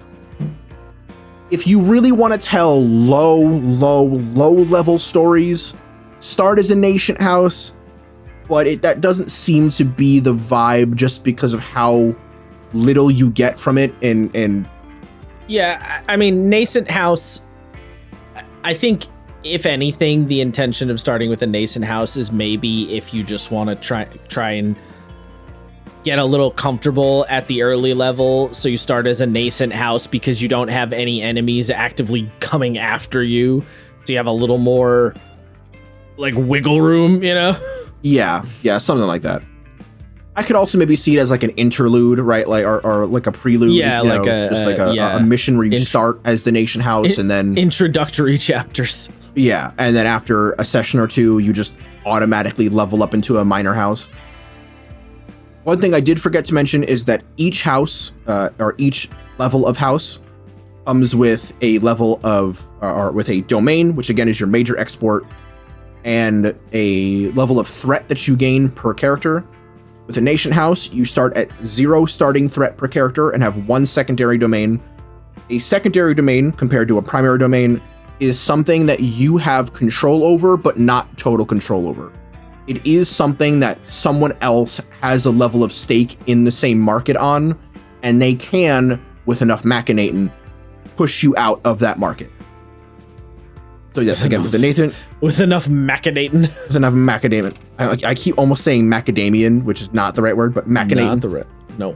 If you really want to tell low level stories, start as a nation house, but that doesn't seem to be the vibe just because of how little you get from it. And yeah, I mean, nascent house, I think, if anything, the intention of starting with a nascent house is maybe if you just want to try and get a little comfortable at the early level. So you start as a nascent house because you don't have any enemies actively coming after you. So you have a little more like wiggle room, Yeah, something like that. I could also maybe see it as like an interlude, right? Like or like a prelude. Yeah, a mission where you start as the nation house and then introductory chapters. Yeah, and then after a session or two, you just automatically level up into a minor house. One thing I did forget to mention is that each house, or each level of house, comes with a level of, or with a domain, which again is your major export, and a level of threat that you gain per character. With a nation house, you start at 0 starting threat per character and have 1 secondary domain. A secondary domain, compared to a primary domain, is something that you have control over, but not total control over. It is something that someone else has a level of stake in the same market on, and they can, with enough machinating, push you out of that market. So yes, again, with enough machinating. With enough macadamia. I keep almost saying macadamian, which is not the right word, but machinating. Not the right. No.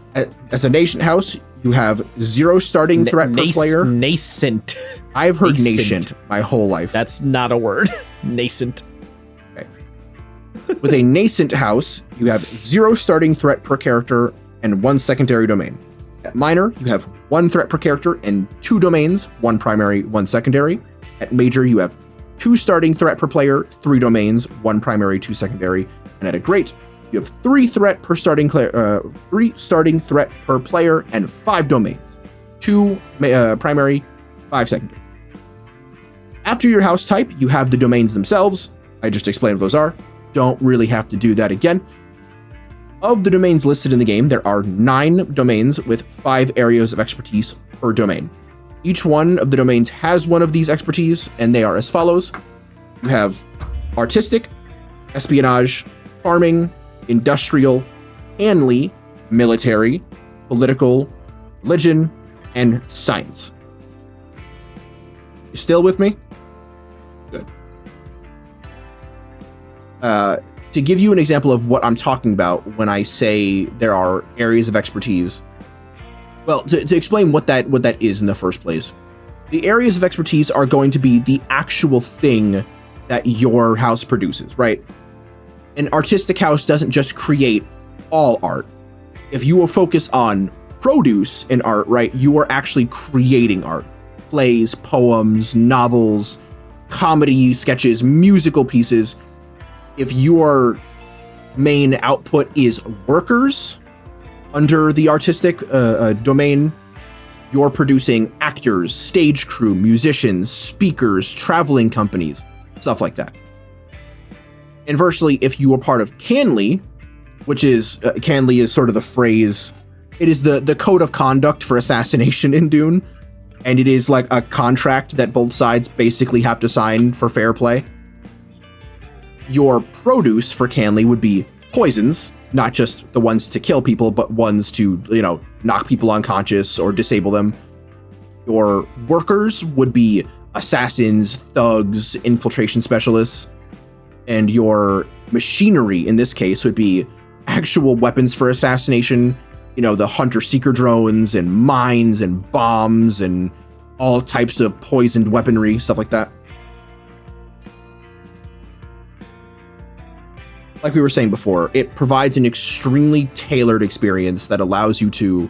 As a nation house, you have 0 starting threat per player. Nascent. I've heard nascent my whole life. That's not a word. Nascent. Okay. With a nascent house, you have 0 starting threat per character and 1 secondary domain. At minor, you have 1 threat per character and 2 domains, 1 primary, 1 secondary. At major, you have 2 starting threat per player, 3 domains, 1 primary, 2 secondary. And at a great, you have 3 threat per starting threat per player and 5 domains, 2 primary, 5 secondary. After your house type, you have the domains themselves. I just explained what those are. Don't really have to do that again. Of the domains listed in the game, there are 9 domains with 5 areas of expertise per domain. Each one of the domains has one of these expertise, and they are as follows. You have artistic, espionage, farming, industrial, handly, military, political, religion, and science. You still with me? Good. To give you an example of what I'm talking about when I say there are areas of expertise, Well, to explain what that is in the first place, the areas of expertise are going to be the actual thing that your house produces, right? An artistic house doesn't just create all art. If you will focus on produce in art, right, you are actually creating art. Plays, poems, novels, comedy sketches, musical pieces. If your main output is workers under the artistic domain, you're producing actors, stage crew, musicians, speakers, traveling companies, stuff like that. Inversely, if you are part of Canly, which is, Canly is sort of the phrase, it is the code of conduct for assassination in Dune, and it is like a contract that both sides basically have to sign for fair play. Your produce for Canly would be poisons, not just the ones to kill people, but ones to, knock people unconscious or disable them. Your workers would be assassins, thugs, infiltration specialists, and your machinery in this case would be actual weapons for assassination, the hunter-seeker drones and mines and bombs and all types of poisoned weaponry, stuff like that. Like we were saying before, it provides an extremely tailored experience that allows you to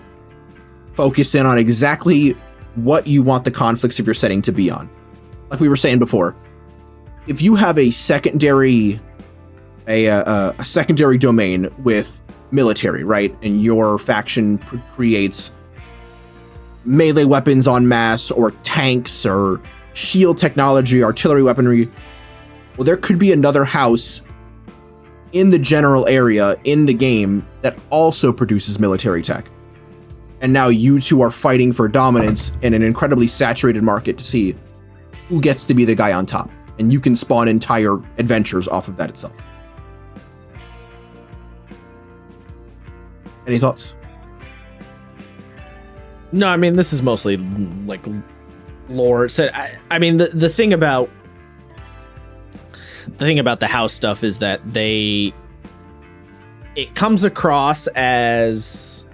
focus in on exactly what you want the conflicts of your setting to be on. Like we were saying before, if you have a secondary domain with military, right, and your faction creates melee weapons en masse or tanks or shield technology, artillery weaponry, well, there could be another house in the general area in the game that also produces military tech. And now you two are fighting for dominance in an incredibly saturated market to see who gets to be the guy on top. And you can spawn entire adventures off of that itself. Any thoughts? No, I mean, this is mostly like lore. So, I mean, the thing about the house stuff is that it comes across as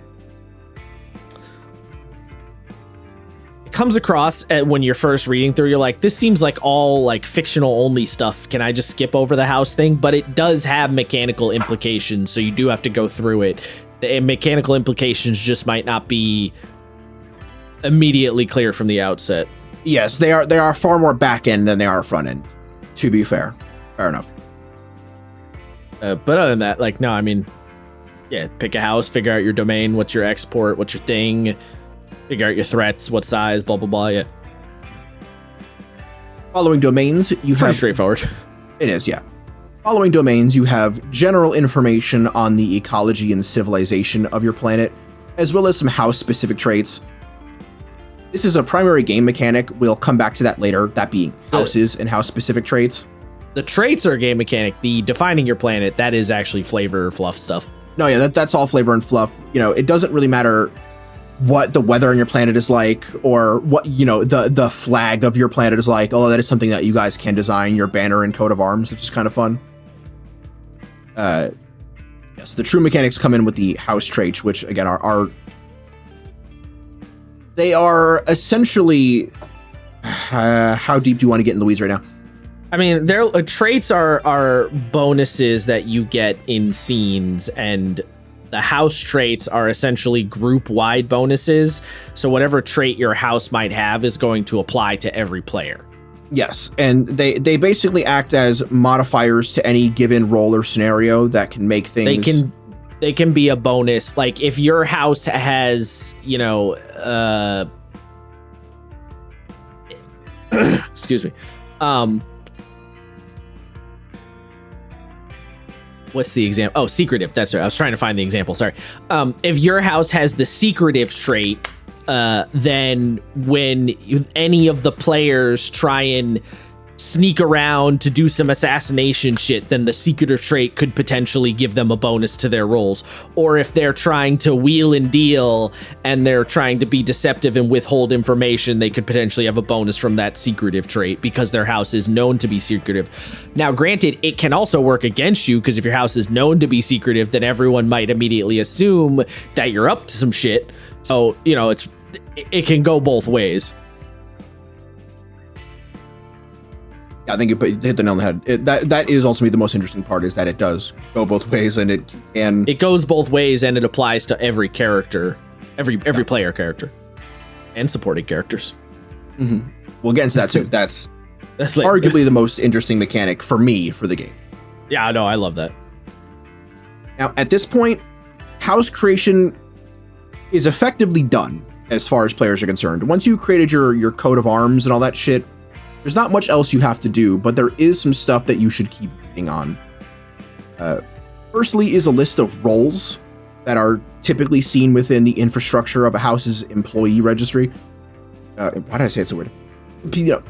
when you're first reading through, you're like, this seems like all like fictional only stuff. Can I just skip over the house thing? But it does have mechanical implications, so you do have to go through it. The mechanical implications just might not be immediately clear from the outset. Yes, they are far more back end than they are front end, to be fair. Fair enough. But other than that, like, no, I mean, yeah, pick a house, figure out your domain, what's your export, what's your thing, figure out your threats, what size, blah, blah, blah, yeah. Following domains, you have... Pretty straightforward. It is, yeah. Following domains, you have general information on the ecology and civilization of your planet, as well as some house-specific traits. This is a primary game mechanic. We'll come back to that later, that being houses and house-specific traits. The traits are a game mechanic. The defining your planet, that is actually flavor, fluff stuff. No, yeah, that's all flavor and fluff. It doesn't really matter what the weather on your planet is like, or what, the flag of your planet is like. Although that is something that you guys can design, your banner and coat of arms, which is kind of fun. Yes, the true mechanics come in with the house traits, which again they are essentially, how deep do you want to get in the weeds right now? I mean, their traits are bonuses that you get in scenes, and the house traits are essentially group-wide bonuses. So whatever trait your house might have is going to apply to every player. Yes, and they basically act as modifiers to any given role or scenario that can make things... They can be a bonus. Like, if your house has, excuse me. What's the example? Oh, secretive. That's right. I was trying to find the example. Sorry. If your house has the secretive trait, then when any of the players try and sneak around to do some assassination shit, then the secretive trait could potentially give them a bonus to their rolls. Or if they're trying to wheel and deal and they're trying to be deceptive and withhold information, they could potentially have a bonus from that secretive trait because their house is known to be secretive. Now, granted, it can also work against you, because if your house is known to be secretive, then everyone might immediately assume that you're up to some shit. So, it can go both ways. I think you hit the nail on the head. That is ultimately the most interesting part, is that it does go both ways, and it goes both ways, and it applies to every character, every player character, and supporting characters. Mm-hmm. We'll get into that too. That's later. Arguably the most interesting mechanic for me for the game. Yeah, no, I love that. Now, at this point, house creation is effectively done as far as players are concerned. Once you created your coat of arms and all that shit, there's not much else you have to do, but there is some stuff that you should keep reading on. Firstly is a list of roles that are typically seen within the infrastructure of a house's employee registry. Why did I say it's a word? The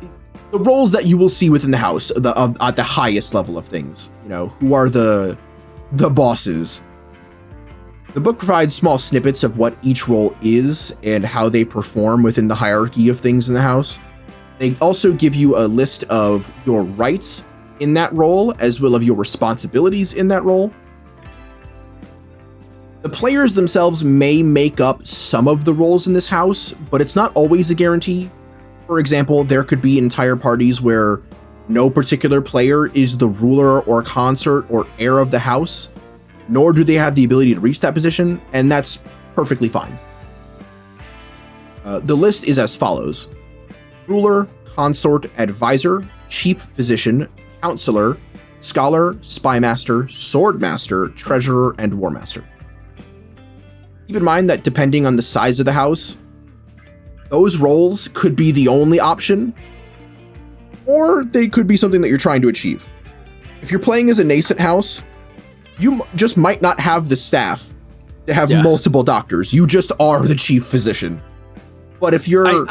roles that you will see within the house at the highest level of things. Who are the bosses. The book provides small snippets of what each role is and how they perform within the hierarchy of things in the house. They also give you a list of your rights in that role, as well as your responsibilities in that role. The players themselves may make up some of the roles in this house, but it's not always a guarantee. For example, there could be entire parties where no particular player is the ruler or consort or heir of the house, nor do they have the ability to reach that position, and that's perfectly fine. The list is as follows: ruler, consort, advisor, chief physician, counselor, scholar, spymaster, swordmaster, treasurer, and warmaster. Keep in mind that depending on the size of the house, those roles could be the only option, or they could be something that you're trying to achieve. If you're playing as a nascent house, you just might not have the staff to have multiple doctors. You just are the chief physician. But if you're...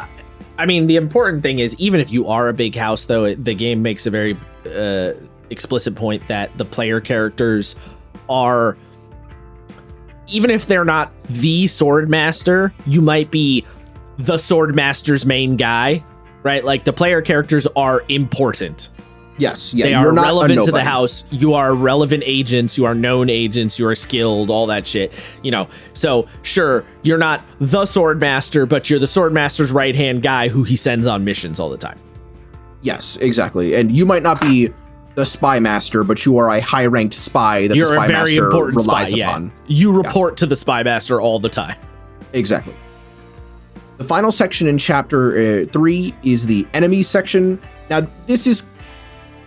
I mean, the important thing is, even if you are a big house, though, the game makes a very explicit point that the player characters are... Even if they're not the sword master, you might be the sword master's main guy, right? Like, the player characters are important. Yes, yeah, they are relevant to the house. You are relevant agents. You are known agents. You are skilled. All that shit. So sure, you're not the sword master, but you're the sword master's right hand guy who he sends on missions all the time. Yes, exactly. And you might not be the spy master, but you are a high ranked spy that you're the spy a very master important relies spy, upon. You report to the spy master all the time. Exactly. The final section in chapter 3 is the enemies section. Now, this is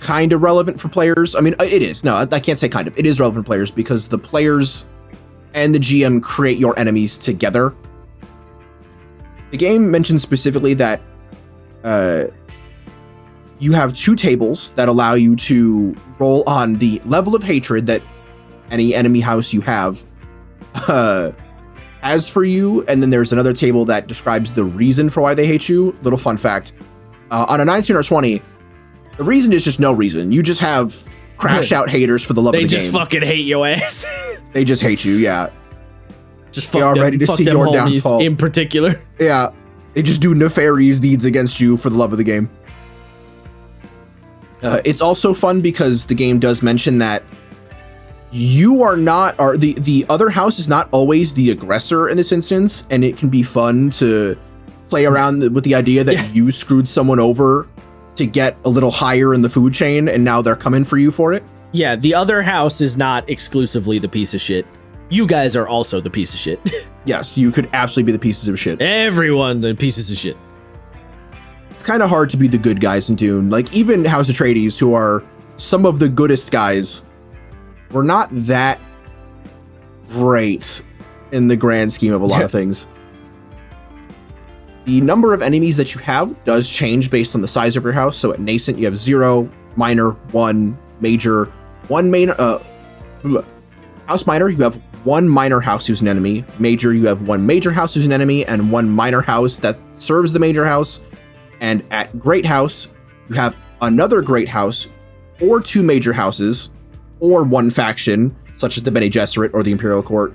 kind of relevant for players. I mean, it is. No, I can't say kind of. It is relevant for players because the players and the GM create your enemies together. The game mentions specifically that you have 2 tables that allow you to roll on the level of hatred that any enemy house you have has for you, and then there's another table that describes the reason for why they hate you. Little fun fact, on a 19 or 20, the reason is just no reason. You just have crash out haters for the love of the game. They just fucking hate your ass. They just hate you, yeah. Just fuck them, ready to see your downfall. In particular. Yeah, they just do nefarious deeds against you for the love of the game. It's also fun because the game does mention that you are not, or the other house is not always the aggressor in this instance, and it can be fun to play around with the idea that you screwed someone over to get a little higher in the food chain, and now they're coming for you for it. Yeah, the other house is not exclusively the piece of shit. You guys are also the piece of shit. Yes, you could absolutely be the pieces of shit. Everyone the pieces of shit. It's kind of hard to be the good guys in Dune. Like, even House Atreides, who are some of the goodest guys, were not that great in the grand scheme of a lot of things. The number of enemies that you have does change based on the size of your house. So at Nascent, you have 0, Minor, 1, Major, 1 main. House Minor, you have 1 minor house who's an enemy. Major, you have 1 major house who's an enemy, and 1 minor house that serves the major house. And at Great House, you have another Great House, or 2 major houses, or 1 faction, such as the Bene Gesserit or the Imperial Court,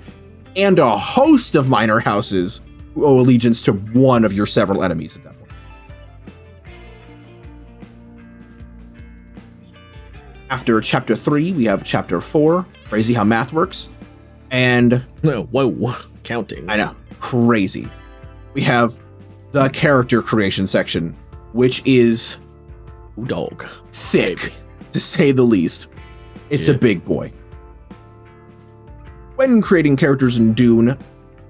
and a host of minor houses who owe allegiance to one of your several enemies at that point. After chapter 3, we have chapter 4, crazy how math works. And whoa, counting. I know. crazy. We have the character creation section, which is thick, baby, to say the least. It's a big boy. When creating characters in Dune,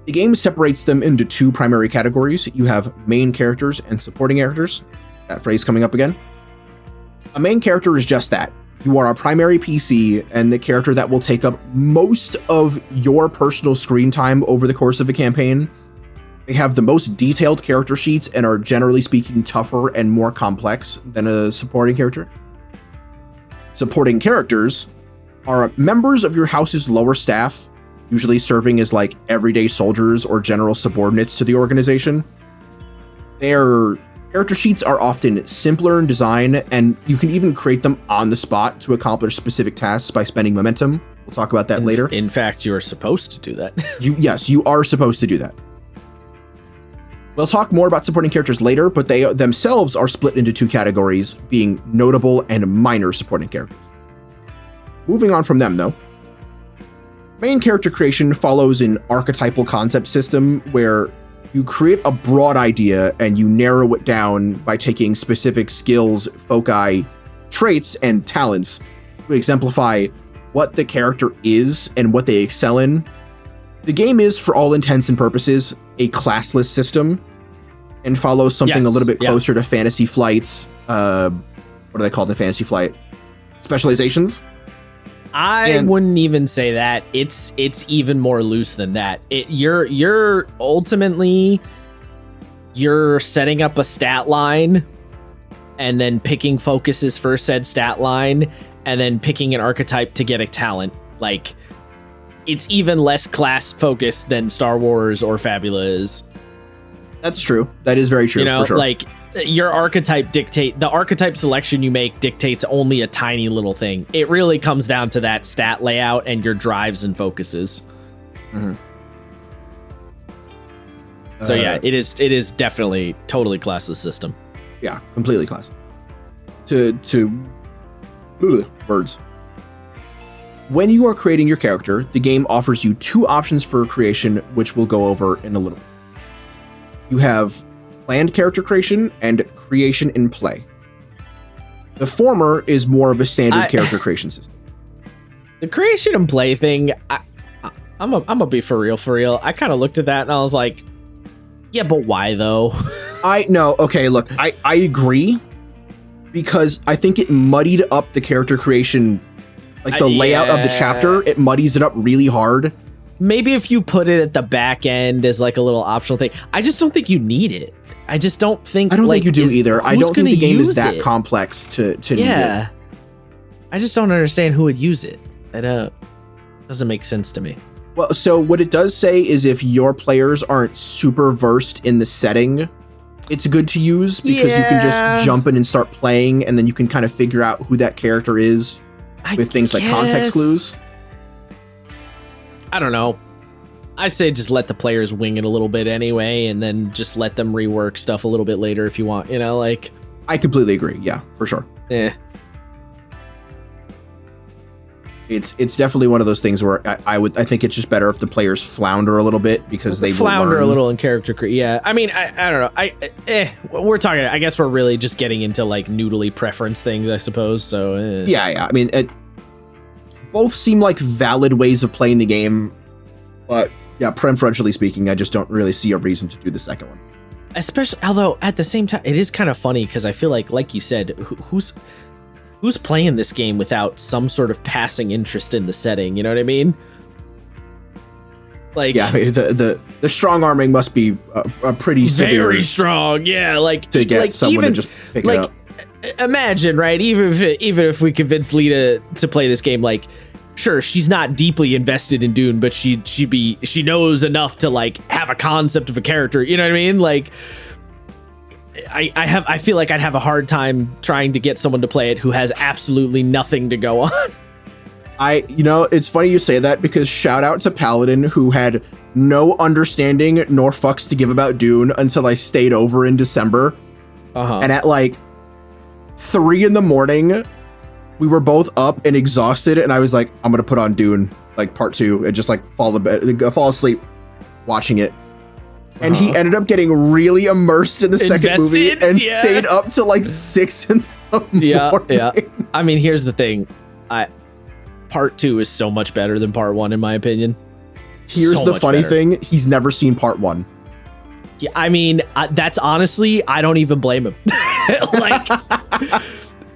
the game separates them into two primary categories. You have main characters and supporting characters. That phrase coming up again. A main character is just that. You are a primary PC and the character that will take up most of your personal screen time over the course of a campaign. They have the most detailed character sheets and are generally speaking tougher and more complex than a supporting character. Supporting characters are members of your house's lower staff, usually serving as like everyday soldiers or general subordinates to the organization. Their character sheets are often simpler in design, and you can even create them on the spot to accomplish specific tasks by spending momentum. We'll talk about that later. In fact, you are supposed to do that. Yes, you are supposed to do that. We'll talk more about supporting characters later, but they themselves are split into two categories, being notable and minor supporting characters. Moving on from them, though. Main character creation follows an archetypal concept system where you create a broad idea and you narrow it down by taking specific skills, foci, traits, and talents to exemplify what the character is and what they excel in. The game is, for all intents and purposes, a classless system and follows something a little bit closer to Fantasy Flight's, what are they called in Fantasy Flight? Specializations? I wouldn't even say that. It's even more loose than that. You're ultimately setting up a stat line and then picking focuses for said stat line and then picking an archetype to get a talent. Like, it's even less class focused than Star Wars or Fabula is. That's true. That is very true. You know, for sure. like your archetype the archetype selection you make dictates only a tiny little thing. It really comes down to that stat layout and your drives and focuses. Mm-hmm. So yeah, it is definitely totally classless system. Yeah, completely classless. Words. When you are creating your character, the game offers you two options for creation, which we'll go over in a little bit. You have planned character creation and creation in play. The former is more of a standard character creation system. The creation and play thing, I'm gonna be for real. I kind of looked at that and I was like, yeah, but why though? Okay, look, I agree, because I think it muddied up the character creation, like the layout of the chapter. It muddies it up really hard. Maybe if you put it at the back end as like a little optional thing. I just don't think you need it. I just don't think. I don't think you do either. I don't think the game is that complex to need it. I just don't understand who would use it. Doesn't make sense to me. Well, so what it does say is if your players aren't super versed in the setting, it's good to use because you can just jump in and start playing, and then you can kind of figure out who that character is with things like context clues. I don't know. I say just let the players wing it a little bit anyway, and then just let them rework stuff a little bit later if you want, you know, like. I completely agree. Yeah, for sure. Yeah. It's definitely one of those things where I think it's just better if the players flounder a little bit because they flounder a little in character. Yeah. I mean, I don't know. We're talking, I guess we're really just getting into like noodly preference things, I suppose. So yeah. I mean, both seem like valid ways of playing the game, but yeah, preferentially speaking, I just don't really see a reason to do the second one. Especially, although at the same time, it is kind of funny because I feel like you said, who's playing this game without some sort of passing interest in the setting? You know what I mean? Like, yeah, the strong arming must be a pretty severe, very strong. Yeah, like to get someone to just pick it up. Imagine, right? Even if we convince Lita to play this game, like, sure, she's not deeply invested in Dune, but she knows enough to like have a concept of a character. You know what I mean? Like, I feel like I'd have a hard time trying to get someone to play it who has absolutely nothing to go on. It's funny you say that because shout out to Paladin, who had no understanding nor fucks to give about Dune until I stayed over in December. And at like 3 a.m, we were both up and exhausted, and I was like, I'm gonna put on Dune, like part 2, and just like fall asleep watching it. and he ended up getting really immersed in the second movie and stayed up till like 6 in the morning. Yeah. I mean, here's the thing. Part 2 is so much better than part 1, in my opinion. Here's the funny thing. He's never seen part 1. Yeah, I mean, that's honestly, I don't even blame him. Like,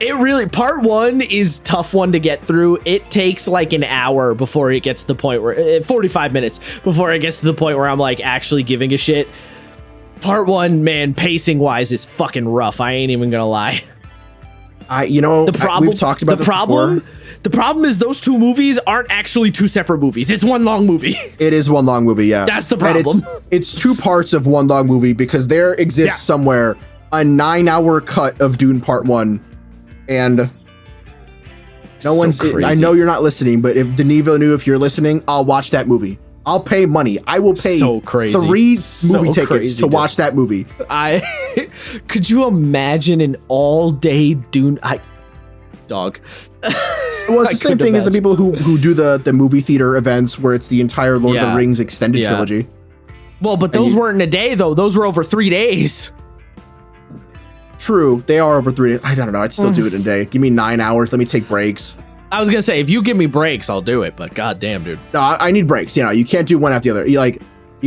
it really, part 1 is tough one to get through. It takes like an hour before it gets to the point where, 45 minutes before it gets to the point where I'm like actually giving a shit. Part 1, man, pacing wise is fucking rough. I ain't even gonna lie. We've talked about the problem is those two movies aren't actually two separate movies. It's one long movie. It is one long movie, yeah. That's the problem. It's two parts of one long movie because there exists somewhere a 9-hour cut of Dune Part 1, and no one's. I know you're not listening, but if Denis Villeneuve, if you're listening, I'll watch that movie. I'll pay money. I will pay 3 movie tickets to watch that movie. Could you imagine an all-day Dune? Dog. Well, it's the same thing as the people who do the movie theater events where it's the entire Lord of the Rings extended trilogy. Well, but those weren't in a day, though. Those were over 3 days. True. They are over 3 days. I don't know. I'd still do it in a day. Give me 9 hours. Let me take breaks. I was going to say, if you give me breaks, I'll do it. But goddamn, dude. No, I need breaks. You know, you can't do one after the other. You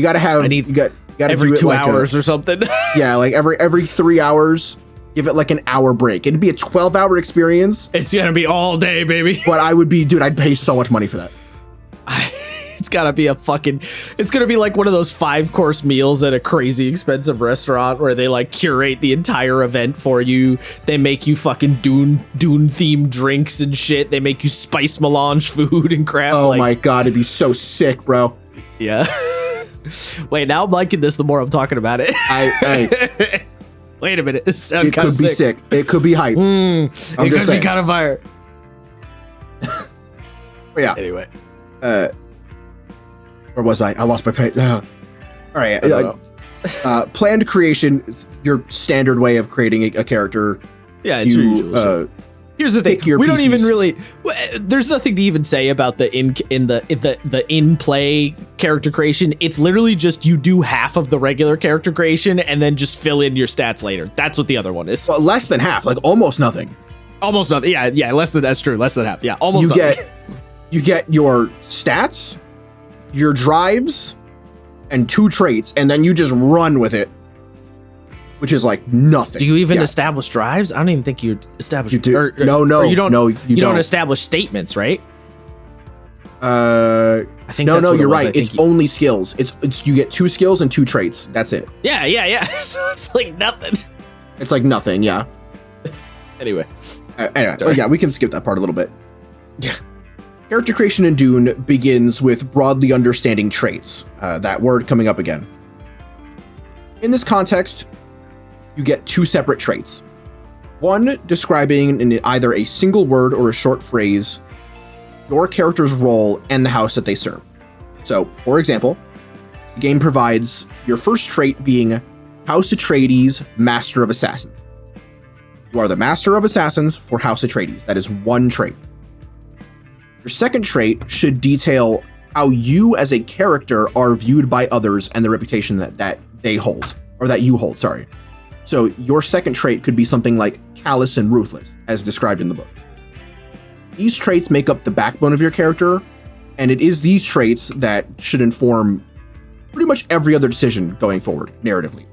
got to have. You got every 2 hours or something. Yeah, like every 3 hours. Give it like an hour break. It'd be a 12-hour experience. It's gonna be all day, baby. But I'd pay so much money for that. It's gotta be it's gonna be like one of those 5-course meals at a crazy expensive restaurant where they like curate the entire event for you. They make you fucking Dune themed drinks and shit. They make you spice melange food and crap. Oh my God, it'd be so sick, bro. Yeah. Wait, now I'm liking this the more I'm talking about it. Wait a minute. It could be sick. It could be hype. It could be kind of fire. Yeah. Anyway. Where was I? I lost my page. All right. Planned creation is your standard way of creating a character. Yeah, it's usual. Here's the thing. We don't even really. There's nothing to even say about the in play character creation. It's literally just you do half of the regular character creation and then just fill in your stats later. That's what the other one is. Well, less than half, like almost nothing. Almost nothing. Yeah. That's true. Less than half. Yeah, almost nothing. You get your stats, your drives, and 2 traits, and then you just run with it. Which is like nothing. Do you even establish drives? I don't even think you establish. You do. No, you don't. No, you don't establish statements, right? I think no. You're right. It's only skills. It's you get 2 skills and 2 traits. That's it. Yeah. So it's like nothing. It's like nothing. Yeah. Anyway. Yeah, we can skip that part a little bit. Yeah. Character creation in Dune begins with broadly understanding traits. That word coming up again. In this context, you get 2 separate traits. One describing in either a single word or a short phrase your character's role and the house that they serve. So, for example, the game provides your first trait being House Atreides, Master of Assassins. You are the Master of Assassins for House Atreides. That is 1 trait. Your second trait should detail how you as a character are viewed by others and the reputation that they hold, or that you hold, sorry. So your second trait could be something like callous and ruthless, as described in the book. These traits make up the backbone of your character, and it is these traits that should inform pretty much every other decision going forward, narratively.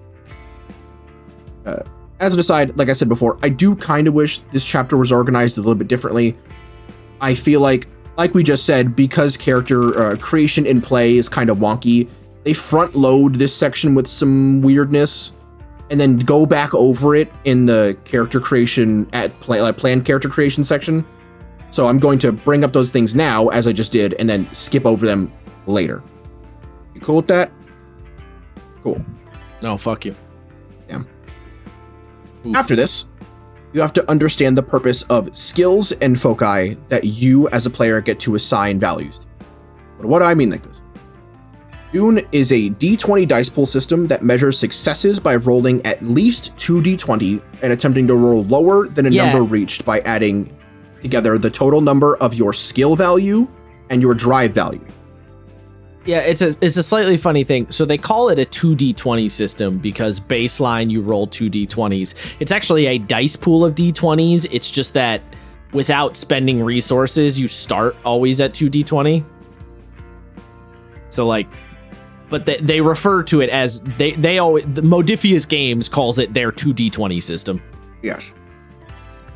As an aside, like I said before, I do kind of wish this chapter was organized a little bit differently. I feel like we just said, because character creation in play is kind of wonky, they front load this section with some weirdness and then go back over it in the character creation planned character creation section. So I'm going to bring up those things now, as I just did, and then skip over them later. You cool with that? Cool. No, fuck you. Yeah. Oof. After this, you have to understand the purpose of skills and foci that you as a player get to assign values to. But what do I mean like this? Dune is a D20 dice pool system that measures successes by rolling at least 2 D20 and attempting to roll lower than a number reached by adding together the total number of your skill value and your drive value. Yeah, it's a slightly funny thing. So they call it a 2d20 system because baseline you roll 2d20s. It's actually a dice pool of d20s. It's just that without spending resources, you start always at 2d20. So like, but they refer to it as they always, the Modiphius Games calls it their 2d20 system. Yes.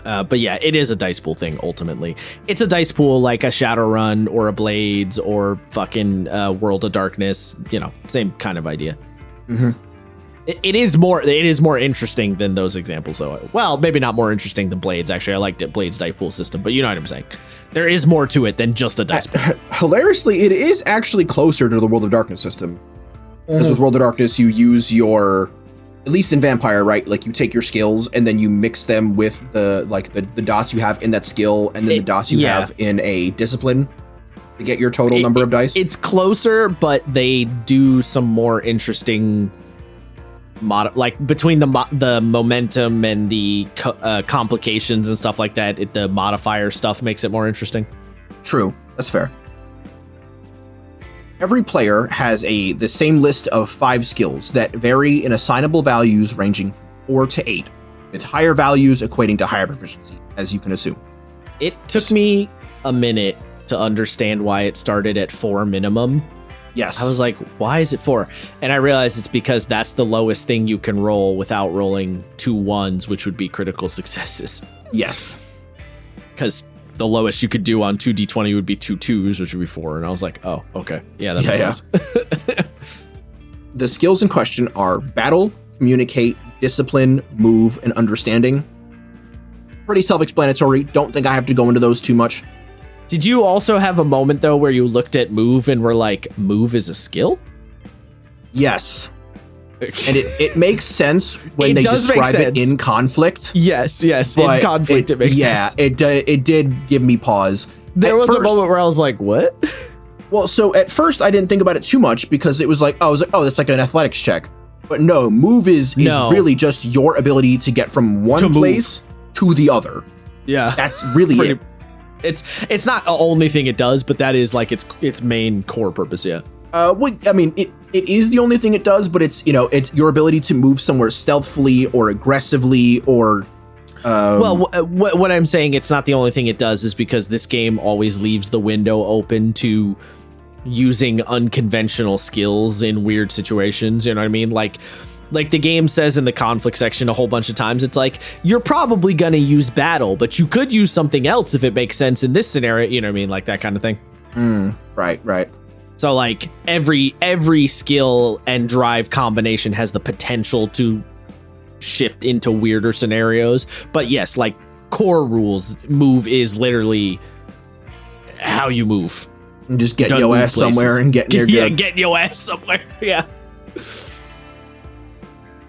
But yeah, it is a dice pool thing, ultimately. It's a dice pool like a Shadowrun or a Blades or fucking World of Darkness, same kind of idea. Mm-hmm. It is more interesting than those examples, though. Well, maybe not more interesting than Blades, actually. I liked Blades dice pool system, but you know what I'm saying. There is more to it than just a dice pool. Hilariously, it is actually closer to the World of Darkness system. Because with World of Darkness, you use your... At least in Vampire, right? Like you take your skills and then you mix them with the dots you have in that skill and then the dots you have in a discipline to get your total number of dice. It's closer, but they do some more interesting like between the momentum and the complications and stuff like that. The modifier stuff makes it more interesting. True, that's fair. Every player has the same list of 5 skills that vary in assignable values ranging from 4 to 8, with higher values equating to higher proficiency, as you can assume. It took me a minute to understand why it started at 4 minimum. Yes. I was like, why is it 4? And I realized it's because that's the lowest thing you can roll without rolling 2 1s, which would be critical successes. Yes. Because the lowest you could do on 2d20 would be 2 2s, which would be 4. And I was like, oh, okay. Yeah, that makes sense. The skills in question are Battle, Communicate, Discipline, Move, and Understanding. Pretty self-explanatory. Don't think I have to go into those too much. Did you also have a moment, though, where you looked at Move and were like, Move is a skill? Yes. And it makes sense when they describe it in conflict. Yes, in conflict it makes sense. Yeah, it did give me pause. There was a moment where I was like, what? Well, so at first I didn't think about it too much because it was like, oh, that's like an athletics check. But no, move is really just your ability to get from one place to the other. Yeah. That's really it. It's not the only thing it does, but that is like its main core purpose, yeah. Well, I mean, it is the only thing it does, but it's your ability to move somewhere stealthily or aggressively or... Well, what I'm saying it's not the only thing it does is because this game always leaves the window open to using unconventional skills in weird situations, you know what I mean? Like the game says in the conflict section a whole bunch of times, it's like, you're probably gonna use battle, but you could use something else if it makes sense in this scenario, you know what I mean? Like that kind of thing. Right. So like every skill and drive combination has the potential to shift into weirder scenarios. But yes, like core rules, move is literally how you move. And just get your ass somewhere and get near good. Yeah, get your ass somewhere. Yeah.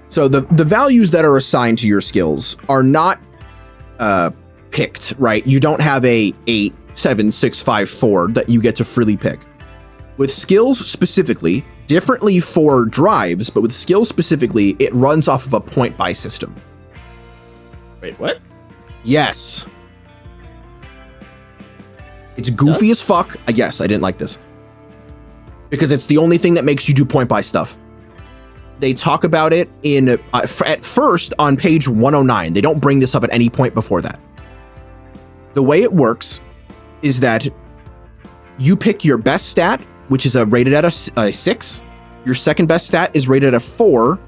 So the values that are assigned to your skills are not picked, right? You don't have a 8, 7, 6, 5, 4 that you get to freely pick. With skills specifically, differently for drives, but with skills specifically, it runs off of a point buy system. Wait, what? Yes. It's goofy as fuck. I guess I didn't like this. Because it's the only thing that makes you do point buy stuff. They talk about it at first on page 109. They don't bring this up at any point before that. The way it works is that you pick your best stat, which is rated at a 6. Your second best stat is rated at a 4.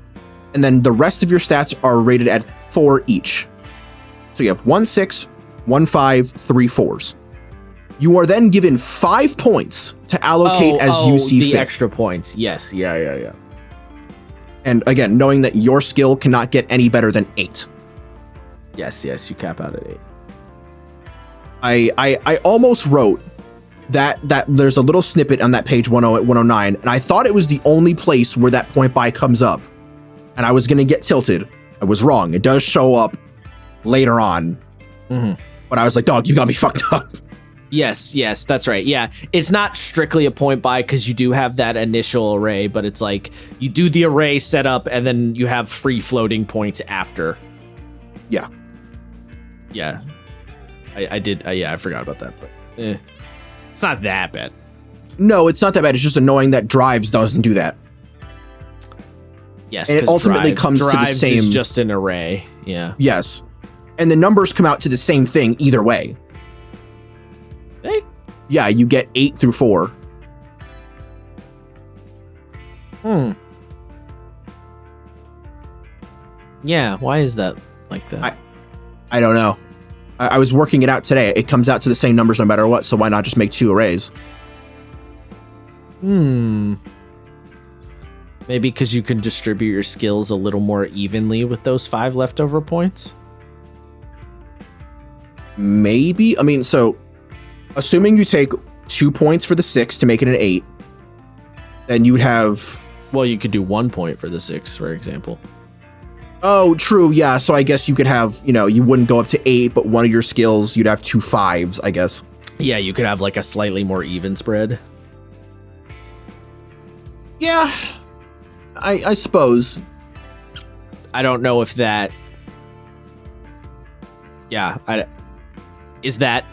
And then the rest of your stats are rated at 4 each. So you have 1 6, 1 5, 3 4s. You are then given 5 points to allocate as you see fit. The extra points. Yes. Yeah. And again, knowing that your skill cannot get any better than 8. Yes, you cap out at 8. I almost wrote that there's a little snippet on that page 109, and I thought it was the only place where that point buy comes up. And I was going to get tilted. I was wrong. It does show up later on. Mm-hmm. But I was like, dog, you got me fucked up. Yes, that's right. Yeah, it's not strictly a point buy because you do have that initial array, but it's like you do the array setup and then you have free floating points after. Yeah. I did. I forgot about that, but it's not that bad. No, it's not that bad. It's just annoying that drives doesn't do that. Yes, and it ultimately comes to the same. Is just an array. Yeah. Yes, and the numbers come out to the same thing either way. Hey. Yeah, you get 8 through 4. Yeah, why is that like that? I don't know. I was working it out today. It comes out to the same numbers no matter what, so why not just make 2 arrays? Maybe because you can distribute your skills a little more evenly with those 5 leftover points? Maybe. I mean, so assuming you take 2 points for the 6 to make it an 8, then you would have... Well, you could do 1 point for the 6, for example. Oh, true. Yeah. So I guess you could have, you wouldn't go up to 8, but one of your skills, you'd have 2 5s, I guess. Yeah, you could have like a slightly more even spread. Yeah, I suppose. I don't know if that. Yeah, is that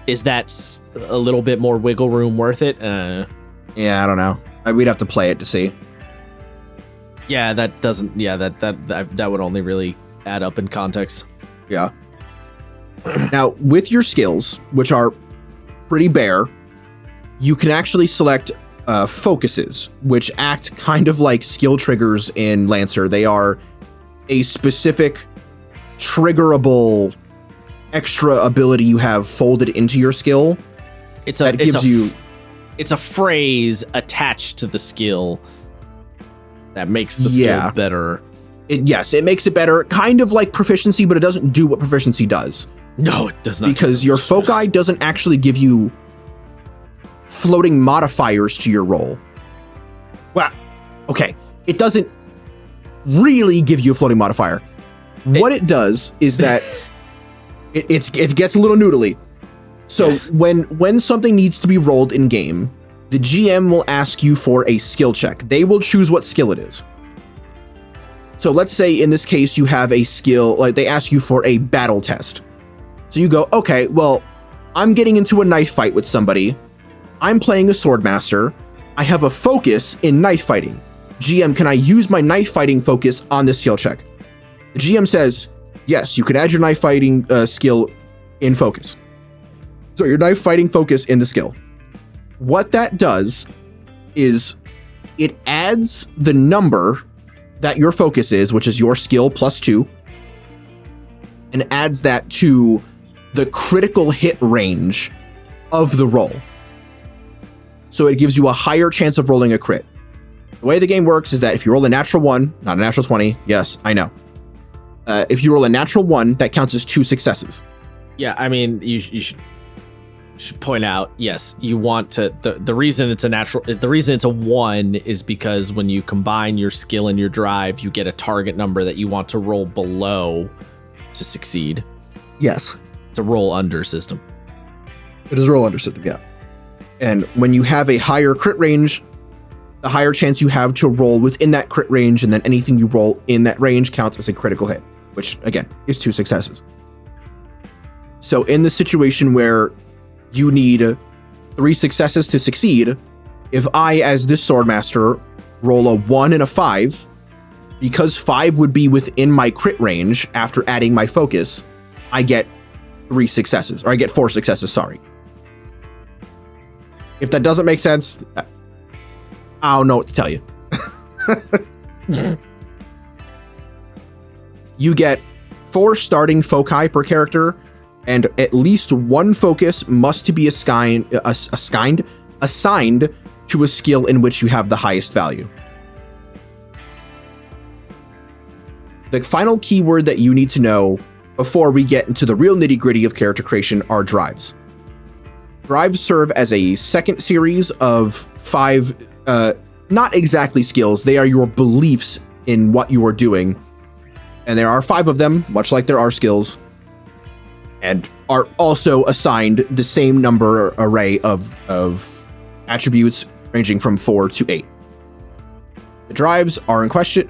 a little bit more wiggle room worth it? Yeah, I don't know. We'd have to play it to see. Yeah, that doesn't. Yeah, that would only really add up in context. Yeah. Now, with your skills, which are pretty bare, you can actually select focuses, which act kind of like skill triggers in Lancer. They are a specific triggerable extra ability you have folded into your skill. It's a phrase attached to the skill that makes the skill better. Yes, it makes it better, kind of like proficiency, but it doesn't do what proficiency does. No, it does not. Because your foci doesn't actually give you floating modifiers to your roll. Well, okay, it doesn't really give you a floating modifier. What it does is that it gets a little noodly. So when something needs to be rolled in game, the GM will ask you for a skill check. They will choose what skill it is. So let's say in this case you have a skill, like they ask you for a battle test. So you go, okay, well, I'm getting into a knife fight with somebody. I'm playing a swordmaster. I have a focus in knife fighting. GM, can I use my knife fighting focus on this skill check? The GM says, yes, you can add your knife fighting skill in focus. So your knife fighting focus in the skill. What that does is it adds the number that your focus is, which is your skill plus 2, and adds that to the critical hit range of the roll. So it gives you a higher chance of rolling a crit. The way the game works is that if you roll a natural 1, not a natural 20, yes, I know. If you roll a natural 1, that counts as 2 successes. Yeah, I mean, you should point out, yes, you want to, the reason it's a 1 is because when you combine your skill and your drive, you get a target number that you want to roll below to succeed. Yes. It's a roll under system. It is a roll under system, yeah. And when you have a higher crit range, the higher chance you have to roll within that crit range, and then anything you roll in that range counts as a critical hit, which again is 2 successes. So in the situation where you need 3 successes to succeed, if I, as this swordmaster, roll a 1 and a 5, because 5 would be within my crit range after adding my focus, I get 3 successes, or I get 4 successes, sorry. If that doesn't make sense, I don't know what to tell you. You get 4 starting foci per character, and at least 1 focus must be assigned to a skill in which you have the highest value. The final keyword that you need to know before we get into the real nitty-gritty of character creation are drives. Drives serve as a second series of 5, not exactly skills, they are your beliefs in what you are doing. And there are 5 of them, much like there are skills, and are also assigned the same number array of attributes ranging from 4 to 8. The drives are in question,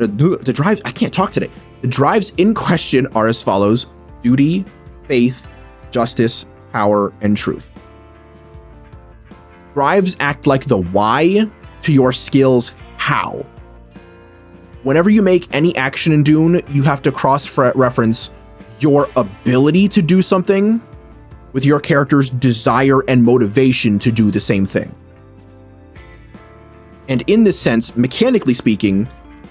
I can't talk today. The drives in question are as follows: duty, faith, justice, power, and truth. drives act like the why to your skills how. Whenever you make any action in Dune, you have to cross-reference your ability to do something with your character's desire and motivation to do the same thing. And in this sense, mechanically speaking,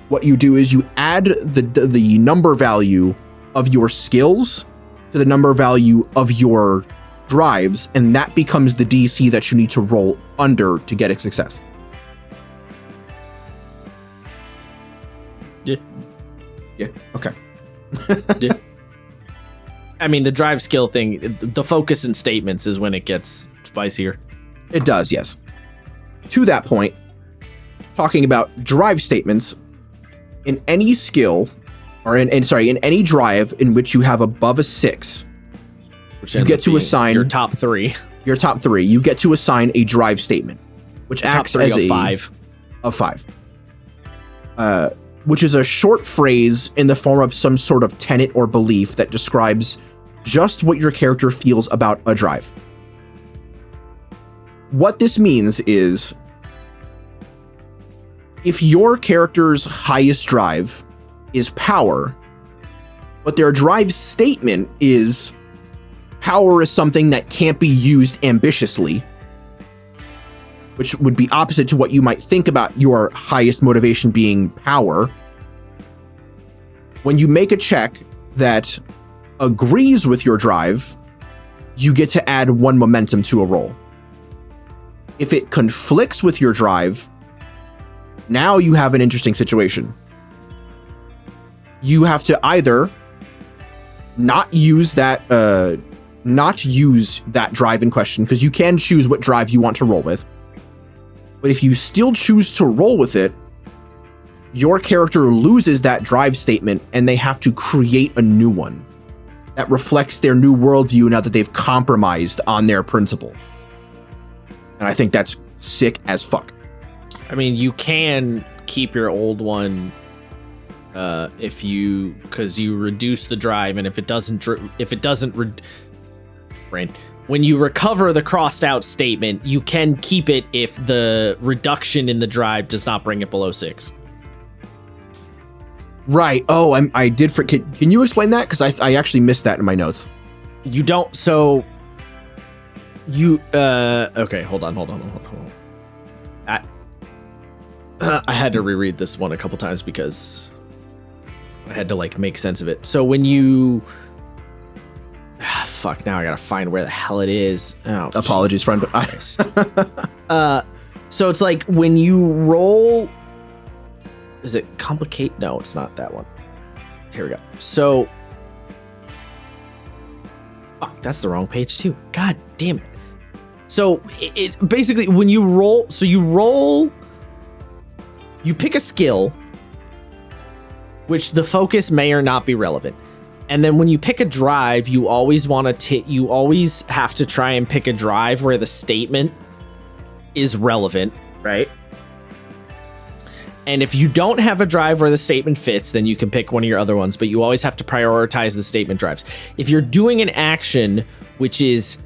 what you do is you add the number value of your skills to the number value of your drives, and that becomes the DC that you need to roll under to get a success. Yeah, okay. Yeah. I mean, the drive skill thing, the focus and statements is when it gets spicier. It does, yes. To that point, talking about drive statements, in any skill, or in any drive in which you have above a 6, which you get to assign your top 3. Your top 3. You get to assign a drive statement, which acts as a 5. Of 5. Which is a short phrase in the form of some sort of tenet or belief that describes just what your character feels about a drive. What this means is, if your character's highest drive is power, but their drive statement is power is something that can't be used ambitiously, which would be opposite to what you might think about your highest motivation being power. When you make a check that agrees with your drive, you get to add 1 momentum to a roll. If it conflicts with your drive, now you have an interesting situation. You have to either not use that drive in question, because you can choose what drive you want to roll with. But if you still choose to roll with it, your character loses that drive statement and they have to create a new one that reflects their new worldview now that they've compromised on their principle. And I think that's sick as fuck. I mean, you can keep your old one because you reduce the drive, and when you recover the crossed out statement, you can keep it if the reduction in the drive does not bring it below 6. Right. Oh, I did forget. Can you explain that? Because I actually missed that in my notes. You don't. So you. Okay. Hold on. I had to reread this one a couple times because I had to make sense of it. So when you. Fuck. Now I gotta find where the hell it is. Oh, apologies, friend. So it's like when you roll. Is it complicate? No, it's not that one. Here we go. So, fuck, that's the wrong page too. God damn it. So it's basically when you roll. So you pick a skill, which the focus may or not be relevant. And then when you pick a drive, you always you always have to try and pick a drive where the statement is relevant, right? And if you don't have a drive where the statement fits, then you can pick one of your other ones, but you always have to prioritize the statement drives. If you're doing an action which is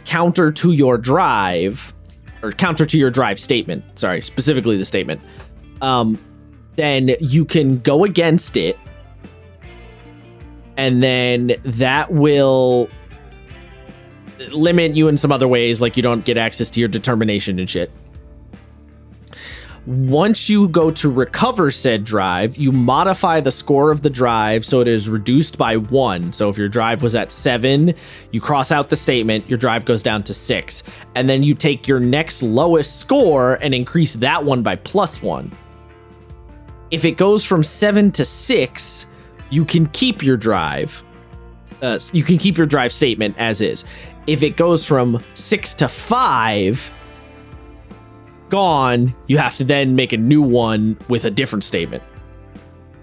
counter to your drive, or counter to your drive statement, sorry, specifically the statement, then you can go against it, and then that will limit you in some other ways, like you don't get access to your determination and shit. Once you go to recover said drive, you modify the score of the drive so it is reduced by 1. So if your drive was at 7, you cross out the statement, your drive goes down to 6. And then you take your next lowest score and increase that one by +1. If it goes from 7 to 6, you can keep your drive. You can keep your drive statement as is. If it goes from 6 to 5, gone, you have to then make a new one with a different statement.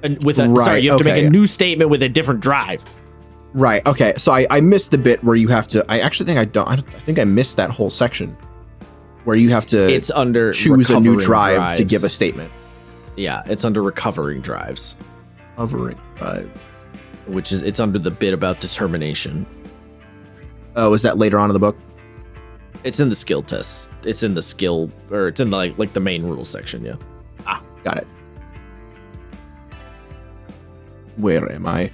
And you have to make a new statement with a different drive. Right. Okay. So I missed the bit where you have to. I actually think I think I missed that whole section where you have to. It's under choose a new drive to give a statement. Yeah, it's under recovering drives. Recovering drives, it's under the bit about determination. Oh, is that later on in the book? It's in the skill test. It's in the skill, or it's in the, like the main rules section. Yeah. Got it. Where am I?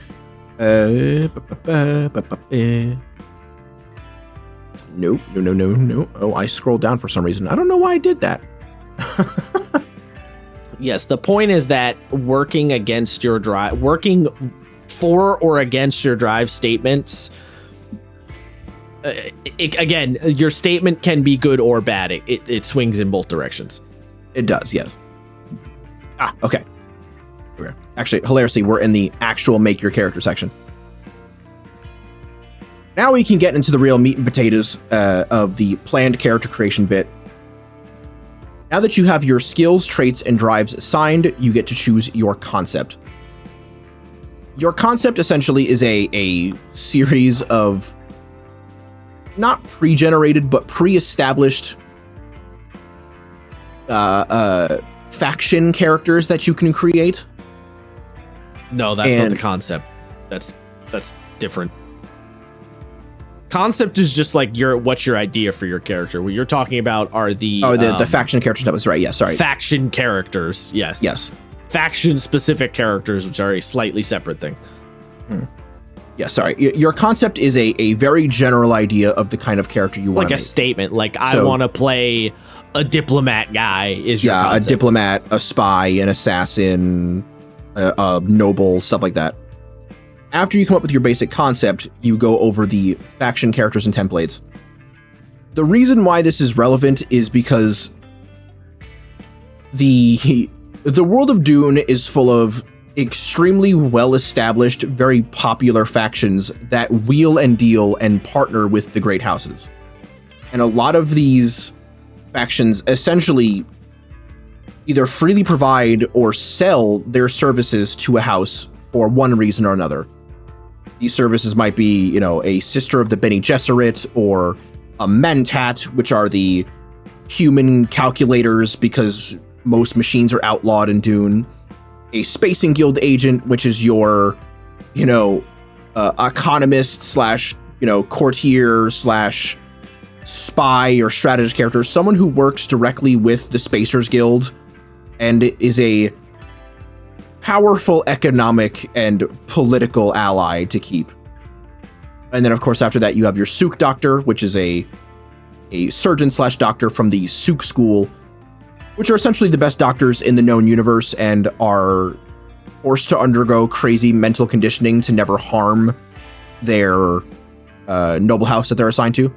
Nope. No. Oh, I scrolled down for some reason. I don't know why I did that. Yes, the point is that working for or against your drive statements, again, your statement can be good or bad. It swings in both directions. It does, yes. Okay. Actually, hilariously, we're in the actual make your character section. Now we can get into the real meat and potatoes of the planned character creation bit. Now that you have your skills, traits, and drives assigned, you get to choose your concept. Your concept essentially is a series of not pre-generated, but pre-established faction characters that you can create. No, that's not the concept. That's different. Concept is just like what's your idea for your character. What you're talking about are the faction characters. That was right. Yeah, sorry. Faction characters. Yes. Faction specific characters, which are a slightly separate thing. Yeah, sorry. Your concept is a very general idea of the kind of character you want. Like a statement. Like I want to play a diplomat guy. Is your concept. A diplomat, a spy, an assassin, a noble, stuff like that. After you come up with your basic concept, you go over the faction characters and templates. The reason why this is relevant is because the world of Dune is full of extremely well-established, very popular factions that wheel and deal and partner with the great houses. And a lot of these factions essentially either freely provide or sell their services to a house for one reason or another. These services might be, a Sister of the Bene Gesserit or a Mentat, which are the human calculators because most machines are outlawed in Dune. A Spacing Guild agent, which is your, economist / courtier / spy or strategist character, someone who works directly with the Spacers Guild and is a powerful economic and political ally to keep. And then, of course, after that, you have your Souk Doctor, which is a surgeon / doctor from the Souk School, which are essentially the best doctors in the known universe and are forced to undergo crazy mental conditioning to never harm their noble house that they're assigned to.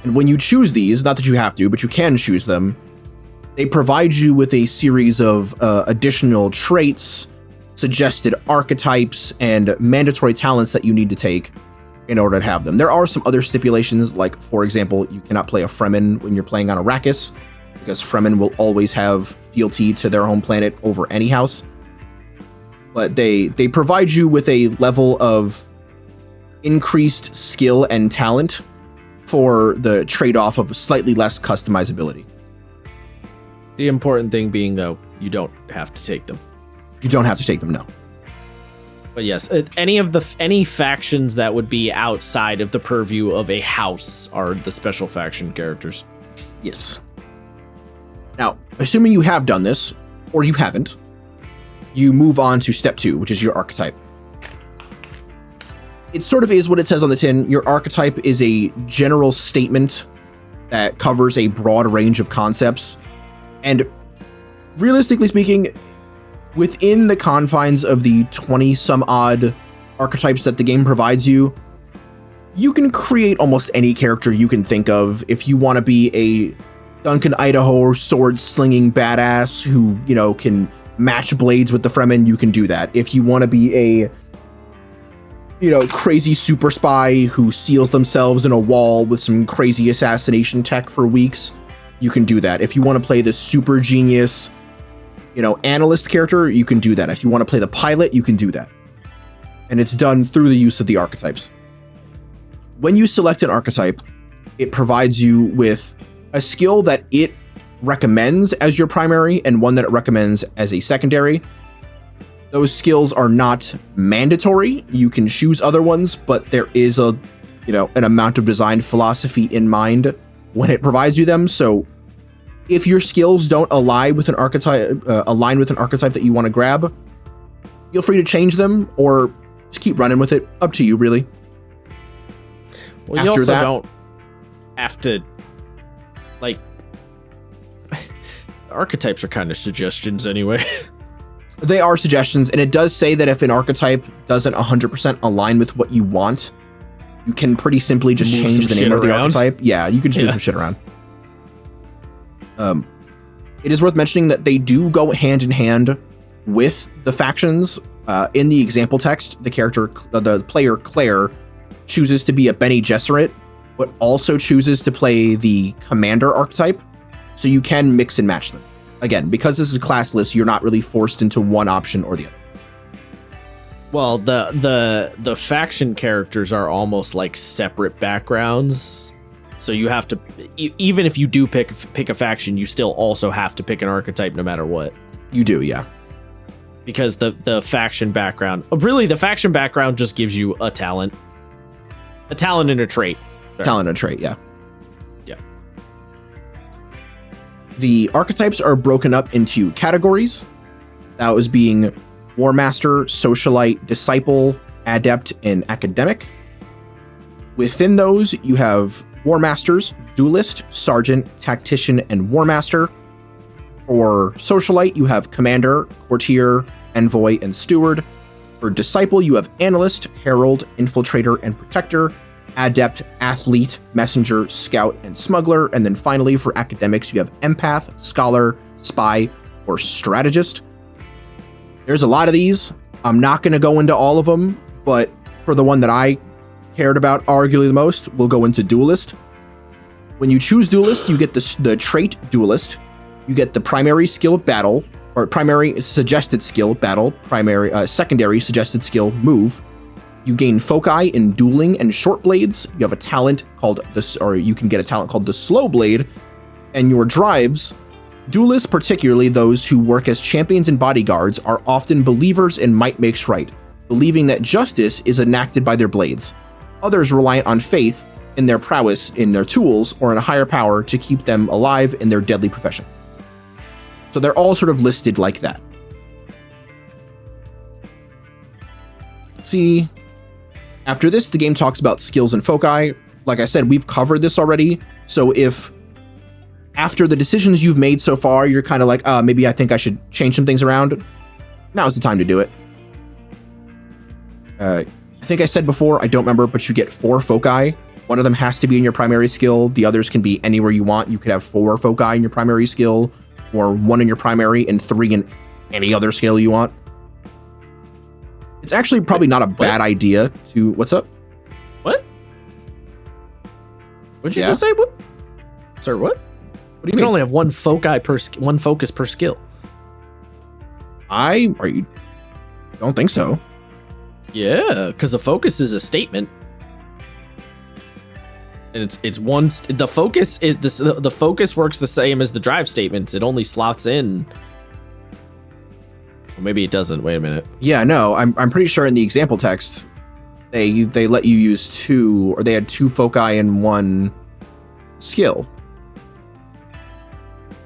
And when you choose these, not that you have to, but you can choose them, they provide you with a series of additional traits, suggested archetypes, and mandatory talents that you need to take in order to have them. There are some other stipulations, like, for example, you cannot play a Fremen when you're playing on Arrakis, because Fremen will always have fealty to their home planet over any house. But they provide you with a level of increased skill and talent for the trade-off of slightly less customizability. The important thing being, though, you don't have to take them. You don't have to take them, no. But yes, any factions that would be outside of the purview of a house are the special faction characters. Yes. Now, assuming you have done this, or you haven't, you move on to step 2, which is your archetype. It sort of is what it says on the tin. Your archetype is a general statement that covers a broad range of concepts. And realistically speaking, within the confines of the 20-some-odd archetypes that the game provides you, you can create almost any character you can think of. If you want to be a Duncan Idaho sword-slinging badass who, can match blades with the Fremen, you can do that. If you want to be a, crazy super spy who seals themselves in a wall with some crazy assassination tech for weeks, you can do that. If you want to play the super genius, analyst character, you can do that. If you want to play the pilot, you can do that. And it's done through the use of the archetypes. When you select an archetype, it provides you with a skill that it recommends as your primary and one that it recommends as a secondary. Those skills are not mandatory. You can choose other ones, but there is a an amount of design philosophy in mind when it provides you them. So if your skills don't align with an archetype that you want to grab, feel free to change them or just keep running with it. Up to you, really. Well, you also don't have to, like, archetypes are kind of suggestions anyway. They are suggestions, and it does say that if an archetype doesn't 100% align with what you want, you can pretty simply just change the name of the archetype. Yeah, you can just move some shit around. It is worth mentioning that they do go hand in hand with the factions. In the example text, the player Claire chooses to be a Bene Gesserit, but also chooses to play the commander archetype, so you can mix and match them. Again, because this is classless, you're not really forced into one option or the other. Well, the faction characters are almost like separate backgrounds. So you have to, even if you do pick a faction, you still also have to pick an archetype no matter what. You do, yeah. Because the faction background, really the faction background just gives you a talent and a trait. Sorry. Talent and a trait, yeah. Yeah. The archetypes are broken up into categories. That was being War Master, Socialite, Disciple, Adept, and Academic. Within those, you have War Masters, Duelist, Sergeant, Tactician, and War Master. For Socialite, you have Commander, Courtier, Envoy, and Steward. For Disciple, you have Analyst, Herald, Infiltrator, and Protector. Adept, Athlete, Messenger, Scout, and Smuggler. And then finally, for Academics, you have Empath, Scholar, Spy, or Strategist. There's a lot of these. I'm not going to go into all of them, but for the one that I cared about arguably the most, we'll go into Duelist. When you choose Duelist, you get the trait Duelist. You get the primary skill Battle, or primary suggested skill Battle, secondary suggested skill Move. You gain foci in dueling and short blades. You have a talent called you can get a talent called the Slow Blade. And your drives, duelists, particularly those who work as champions and bodyguards, are often believers in might makes right, believing that justice is enacted by their blades. Others reliant on faith in their prowess in their tools or in a higher power to keep them alive in their deadly profession. So they're all sort of listed like that. See, after this, the game talks about skills and foci. Like I said, we've covered this already. So if after the decisions you've made so far, you're kind of like, maybe I think I should change some things around, now's the time to do it. I think I said before, I don't remember, but you get 4 foci. One of them has to be in your primary skill. The others can be anywhere you want. You could have 4 foci in your primary skill, or 1 in your primary and 3 in any other skill you want. It's actually probably not a bad idea to... What's up? What? What'd you just say? What? Sir, what? What do you mean? You can only have 1 focus per skill. Don't think so. Yeah, because a focus is a statement. And it's one... The focus is... The focus works the same as the drive statements. It only slots in... Well, maybe it doesn't. Wait a minute. Yeah, no, I'm pretty sure in the example text, they let you use 2, or they had 2 foci in 1 skill.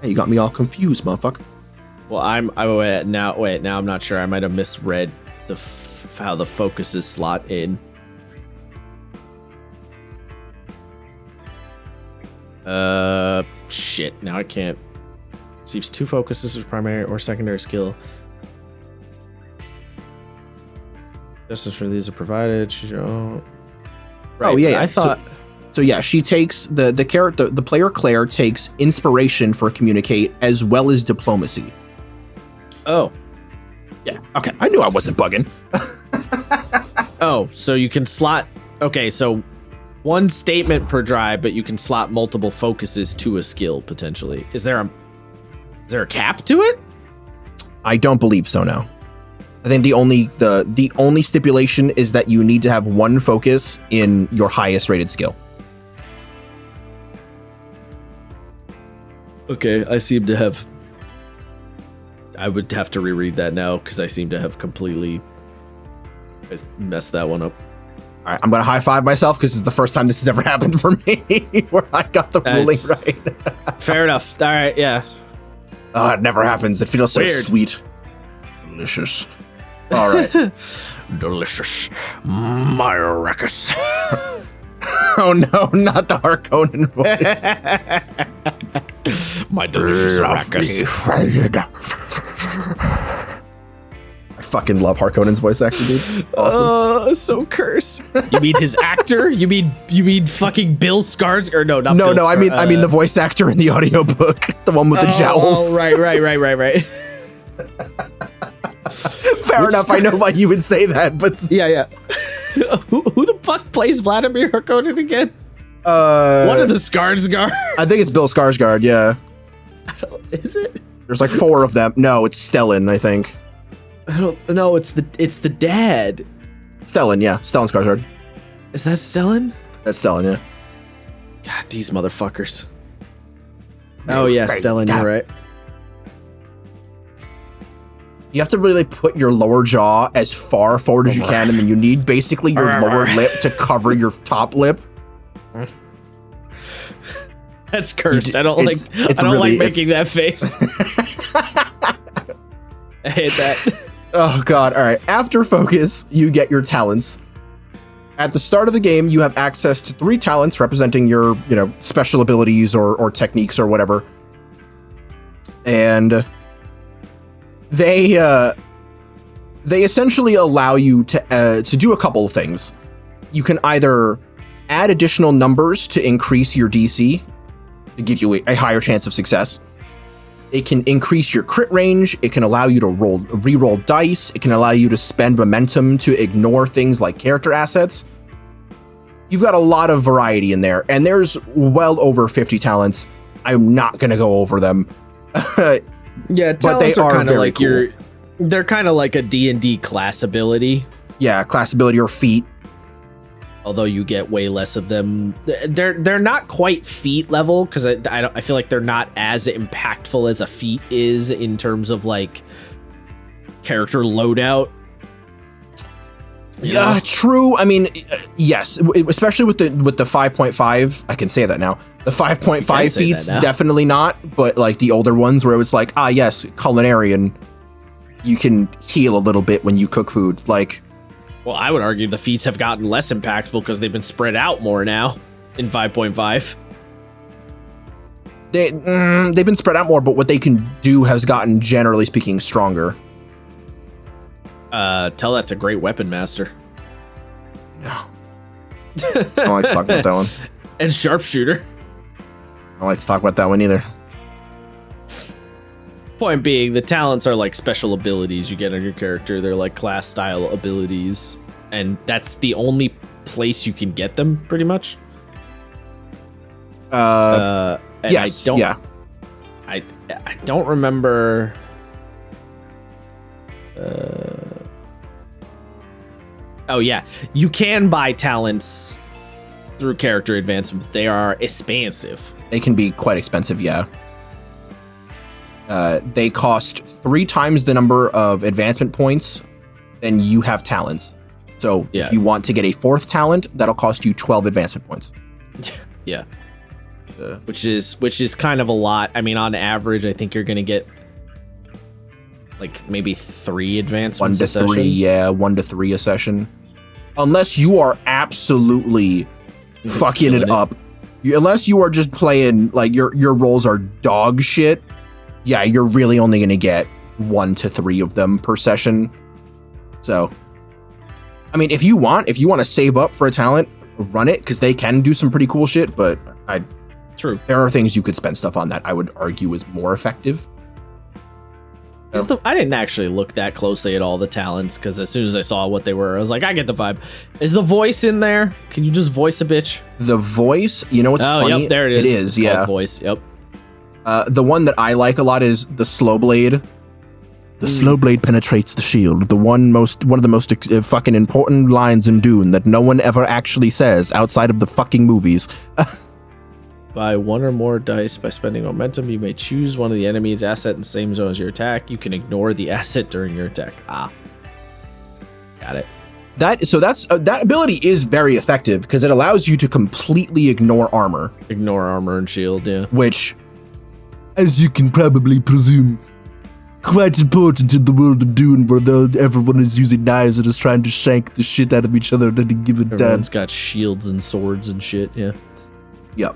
Hey, you got me all confused, motherfucker. Well, now I'm not sure. I might have misread how the focuses slot in. Shit. Now I can't. Receives 2 focuses as primary or secondary skill. Justice for these are provided. Right, oh yeah. I thought. So yeah, she takes the character. The player Claire takes inspiration for communicate as well as diplomacy. Oh. Yeah. Okay. I knew I wasn't bugging. Oh, so you can slot. Okay, so 1 statement per drive, but you can slot multiple focuses to a skill potentially. Is there a cap to it? I don't believe so. No. I think the only stipulation is that you need to have 1 focus in your highest rated skill. Okay, I seem to have... I would have to reread that now because I seem to have completely messed that one up. All right, I'm gonna high five myself because this is the first time this has ever happened for me, where I got the ruling right. Fair enough. All right, yeah. It never happens. It feels so Weird. sweet, delicious. All right, Delicious, Myracus. Oh no, not the Harkonnen voice. My delicious Arrakis. I fucking love Harkonnen's voice actor, dude. It's awesome. So cursed. You mean his actor? You mean fucking Bill Skarsgård? Or no, not No, Bill no, I mean the voice actor in the audiobook, the one with the jowls. Oh, right. Fair enough. I know why you would say that, but Yeah. who the fuck plays Vladimir Harkonnen again? One of the Skarsgård. I think it's Bill Skarsgård. Yeah. Is it? There's like 4 of them. No, it's Stellan, I think. I don't know. It's the dad. Stellan, yeah. Stellan Skarsgård. Is that Stellan? That's Stellan, yeah. God, these motherfuckers. Oh yeah, Stellan, you're right. You have to really put your lower jaw as far forward as you can, and then you need basically your lower lip to cover your top lip. That's cursed. I don't like making that face. I hate that. Oh god. All right. After focus, you get your talents. At the start of the game, you have access to 3 talents representing your, special abilities or techniques or whatever. And they essentially allow you to do a couple of things. You can either add additional numbers to increase your DC to give you a higher chance of success. It can increase your crit range. It can allow you to re-roll dice. It can allow you to spend momentum to ignore things like character assets. You've got a lot of variety in there, and there's well over 50 talents. I'm not going to go over them. Yeah, but talents they are kind of very like cool. They're kind of like a D&D class ability. Yeah, class ability or feat. Although you get way less of them. They're not quite feat level, because I feel like they're not as impactful as a feat is in terms of like character loadout. Yeah, true. I mean, yes, especially with the 5.5. I can say that now. The 5.5 feats, definitely not. But like the older ones where it's like, yes, culinarian, you can heal a little bit when you cook food. Like, well, I would argue the feats have gotten less impactful because they've been spread out more now in 5.5. They've been spread out more, but what they can do has gotten, generally speaking, stronger. Tell that to Great Weapon Master. No. I don't like to talk about that one. And Sharpshooter. I don't like to talk about that one either. Point being, the talents are like special abilities you get on your character. They're like class style abilities, and that's the only place you can get them, pretty much. Yes. I don't remember. Oh yeah, you can buy talents through character advancement. They are expensive. They can be quite expensive, yeah. They cost 3 times the number of advancement points than you have talents. So if you want to get a 4th talent, that'll cost you 12 advancement points. Yeah. Which is kind of a lot. I mean, on average, I think you're gonna get like maybe 3 advancements. 1 to 3, yeah, 1 to 3 a session. Unless you are absolutely fucking it up. Unless you are just playing like your rolls are dog shit. Yeah, you're really only gonna get 1 to 3 of them per session. So, I mean, if you want to save up for a talent, run it, because they can do some pretty cool shit. But True. There are things you could spend stuff on that I would argue is more effective. I didn't actually look that closely at all the talents, because as soon as I saw what they were, I was like, I get the vibe. Is the voice in there? Can you just voice a bitch? The voice, you know what's funny? Yep, there it is. It is, it's yeah. Voice, yep. The one that I like a lot is the slow blade. The slow blade penetrates the shield. One of the most fucking important lines in Dune that no one ever actually says outside of the fucking movies. Buy 1 or more dice by spending momentum. You may choose one of the enemy's asset in the same zone as your attack. You can ignore the asset during your attack. Got it. That ability is very effective because it allows you to completely ignore armor. Ignore armor and shield, yeah. Which, as you can probably presume, quite important in the world of Dune, where everyone is using knives and is trying to shank the shit out of each other at any given time. Everyone's got shields and swords and shit, yeah. Yep.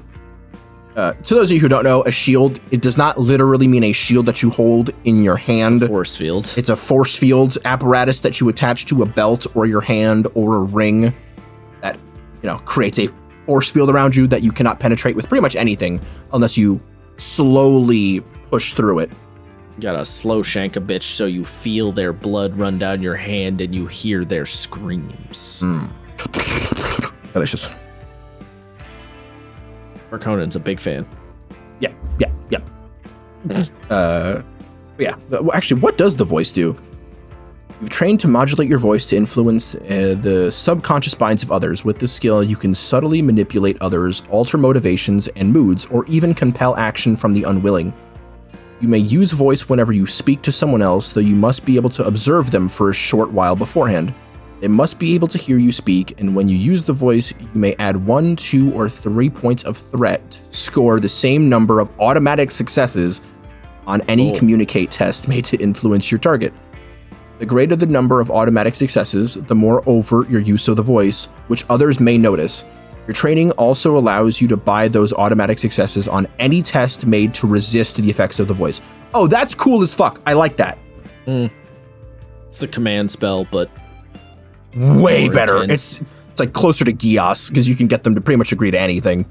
To those of you who don't know, a shield, it does not literally mean a shield that you hold in your hand. Force field. It's a force field apparatus that you attach to a belt or your hand or a ring that, creates a force field around you that you cannot penetrate with pretty much anything unless you slowly push through it. You gotta slow shank a bitch so you feel their blood run down your hand and you hear their screams. Delicious. Conan's a big fan. Yeah. Actually, what does the voice do? You've trained to modulate your voice to influence the subconscious minds of others. With this skill, you can subtly manipulate others, alter motivations and moods, or even compel action from the unwilling. You may use voice whenever you speak to someone else, though you must be able to observe them for a short while beforehand. They must be able to hear you speak, and when you use the voice, you may add 1, 2, or 3 points of threat, score the same number of automatic successes on any communicate test made to influence your target. The greater the number of automatic successes, the more overt your use of the voice, which others may notice. Your training also allows you to buy those automatic successes on any test made to resist the effects of the voice. Oh, that's cool as fuck. I like that. It's the command spell, but way better. It's like closer to Gios because you can get them to pretty much agree to anything.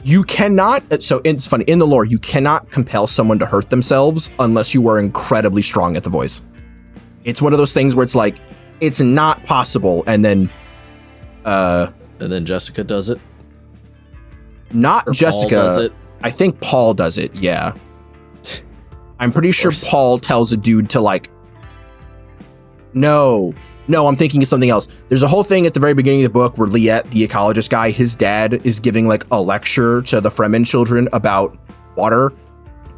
You cannot. So it's funny in the lore. You cannot compel someone to hurt themselves unless you are incredibly strong at the voice. It's one of those things where it's like it's not possible, and then Jessica does it. Not or Jessica. Paul does it. I think Paul does it. Yeah. I'm pretty sure Paul tells a dude to like. No, I'm thinking of something else. There's a whole thing at the very beginning of the book where Liet, the ecologist guy, his dad is giving like a lecture to the Fremen children about water.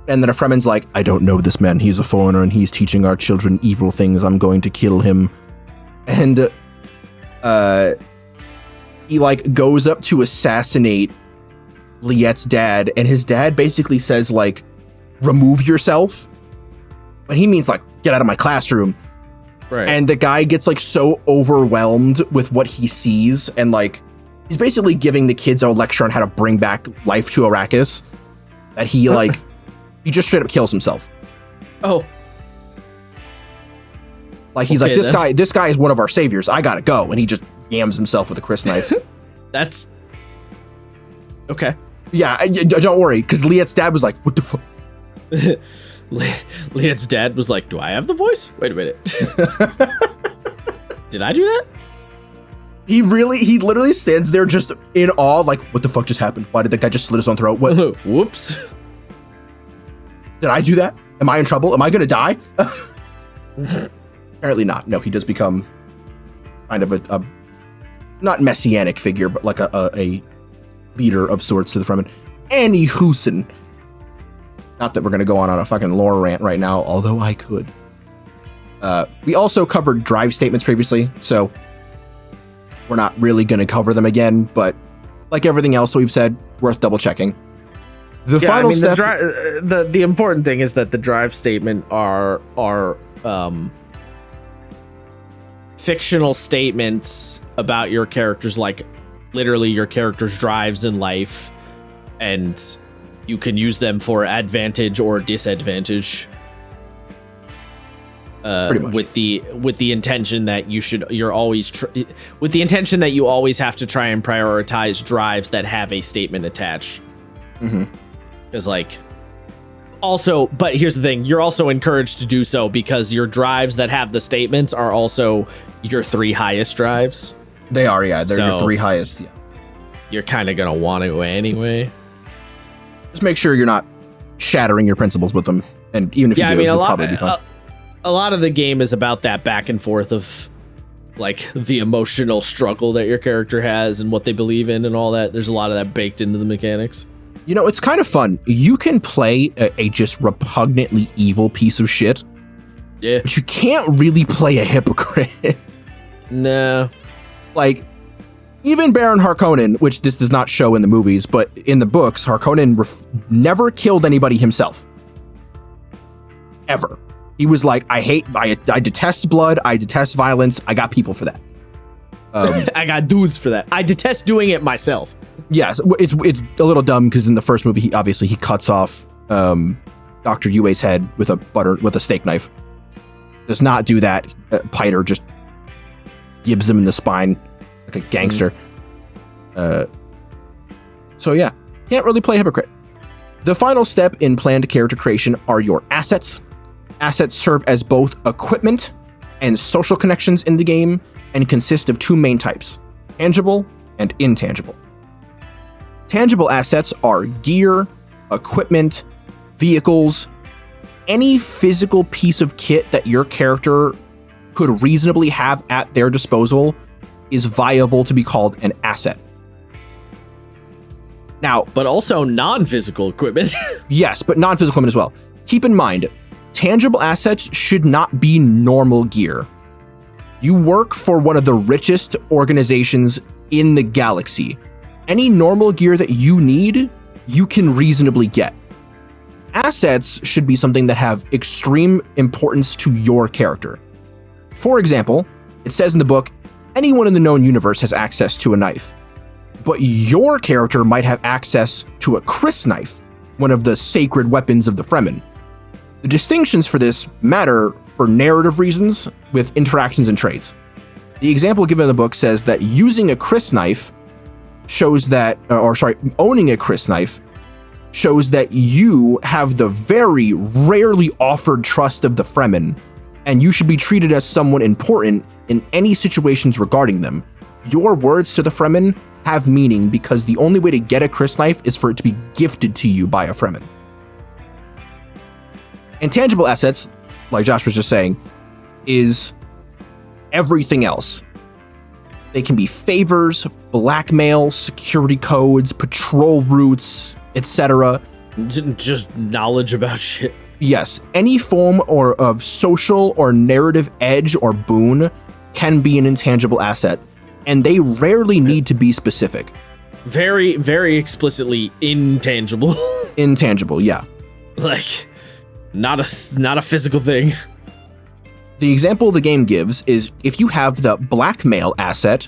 And then a Fremen's like, I don't know this man. He's a foreigner and he's teaching our children evil things. I'm going to kill him. And he like goes up to assassinate Liet's dad. And his dad basically says like, remove yourself. But he means like, get out of my classroom. Right. And the guy gets like so overwhelmed with what he sees, and like he's basically giving the kids a lecture on how to bring back life to Arrakis, that he like he just straight up kills himself. Oh. Like he's like, this guy is one of our saviors. I gotta go, and he just yams himself with a crisp knife. That's okay. Yeah, don't worry, because Liet's dad was like, what the fuck? Liet's dad was like, do I have the voice? Wait a minute. Did I do that? He literally stands there just in awe, like, what the fuck just happened? Why did that guy just slit his own throat? What? Whoops. Did I do that? Am I in trouble? Am I gonna die? Apparently not. No, he does become kind of a not messianic figure, but like a leader of sorts to the Fremen. Annie Hoosen. Not that we're going to go on a fucking lore rant right now, although I could. We also covered drive statements previously, so we're not really going to cover them again, but like everything else we've said, worth double checking. The final step... The important thing is that the drive statement are fictional statements about your characters, like literally your character's drives in life, and you can use them for advantage or disadvantage. With the intention that you always have to try and prioritize drives that have a statement attached. Because but here's the thing, you're also encouraged to do so because your drives that have the statements are also your 3 highest drives. They are, yeah. They're your 3 highest. Yeah. You're kind of gonna want to anyway. Just make sure you're not shattering your principles with them, and even if you do, it'll probably be fun. A lot of the game is about that back and forth of like the emotional struggle that your character has and what they believe in and all that. There's a lot of that baked into the mechanics. You know, it's kind of fun. You can play a just repugnantly evil piece of shit Yeah. But you can't really play a hypocrite. No. Like, even Baron Harkonnen, which this does not show in the movies, but in the books, Harkonnen never killed anybody himself. Ever. He was like, I detest blood, I detest violence, I got people for that. I got dudes for that. I detest doing it myself. Yes, it's a little dumb because in the first movie, he cuts off Dr. Yue's head with a steak knife. Does not do that. Piter just gibs him in the spine like a gangster. So yeah, can't really play hypocrite. The final step in planned character creation are your assets. Assets serve as both equipment and social connections in the game and consist of two main types, tangible and intangible. Tangible assets are gear, equipment, vehicles, any physical piece of kit that your character could reasonably have at their disposal is viable to be called an asset. Now, but also non-physical equipment. Yes, but non-physical equipment as well. Keep in mind, tangible assets should not be normal gear. You work for one of the richest organizations in the galaxy. Any normal gear that you need, you can reasonably get. Assets should be something that have extreme importance to your character. For example, it says in the book, anyone in the known universe has access to a knife. But your character might have access to a Chris knife, one of the sacred weapons of the Fremen. The distinctions for this matter for narrative reasons with interactions and traits. The example given in the book says that using a Chris knife shows that, owning a Chris knife shows that you have the very rarely offered trust of the Fremen, and you should be treated as someone important in any situations regarding them. Your words to the Fremen have meaning because the only way to get a Chris knife is for it to be gifted to you by a Fremen. Intangible assets, like Josh was just saying, is everything else. They can be favors, blackmail, security codes, patrol routes, etc. Just knowledge about shit. Yes, any form of social or narrative edge or boon can be an intangible asset, and they rarely need to be specific. Very, very explicitly intangible. Intangible, yeah. Like, not a physical thing. The example the game gives is if you have the blackmail asset,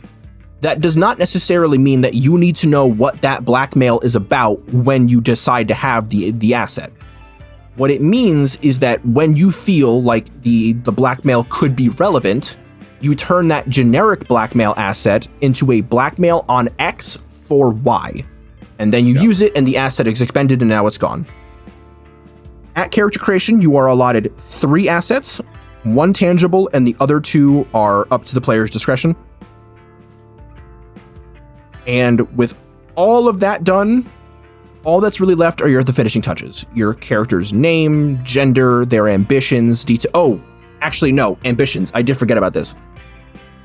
that does not necessarily mean that you need to know what that blackmail is about when you decide to have the asset. What it means is that when you feel like the blackmail could be relevant, you turn that generic blackmail asset into a blackmail on X for Y. And then you use it and the asset is expended and now it's gone. At character creation, you are allotted 3 assets, 1 tangible, and the other 2 are up to the player's discretion. And with all of that done, all that's really left are the finishing touches. Your character's name, gender, their ambitions, ambitions. I did forget about this.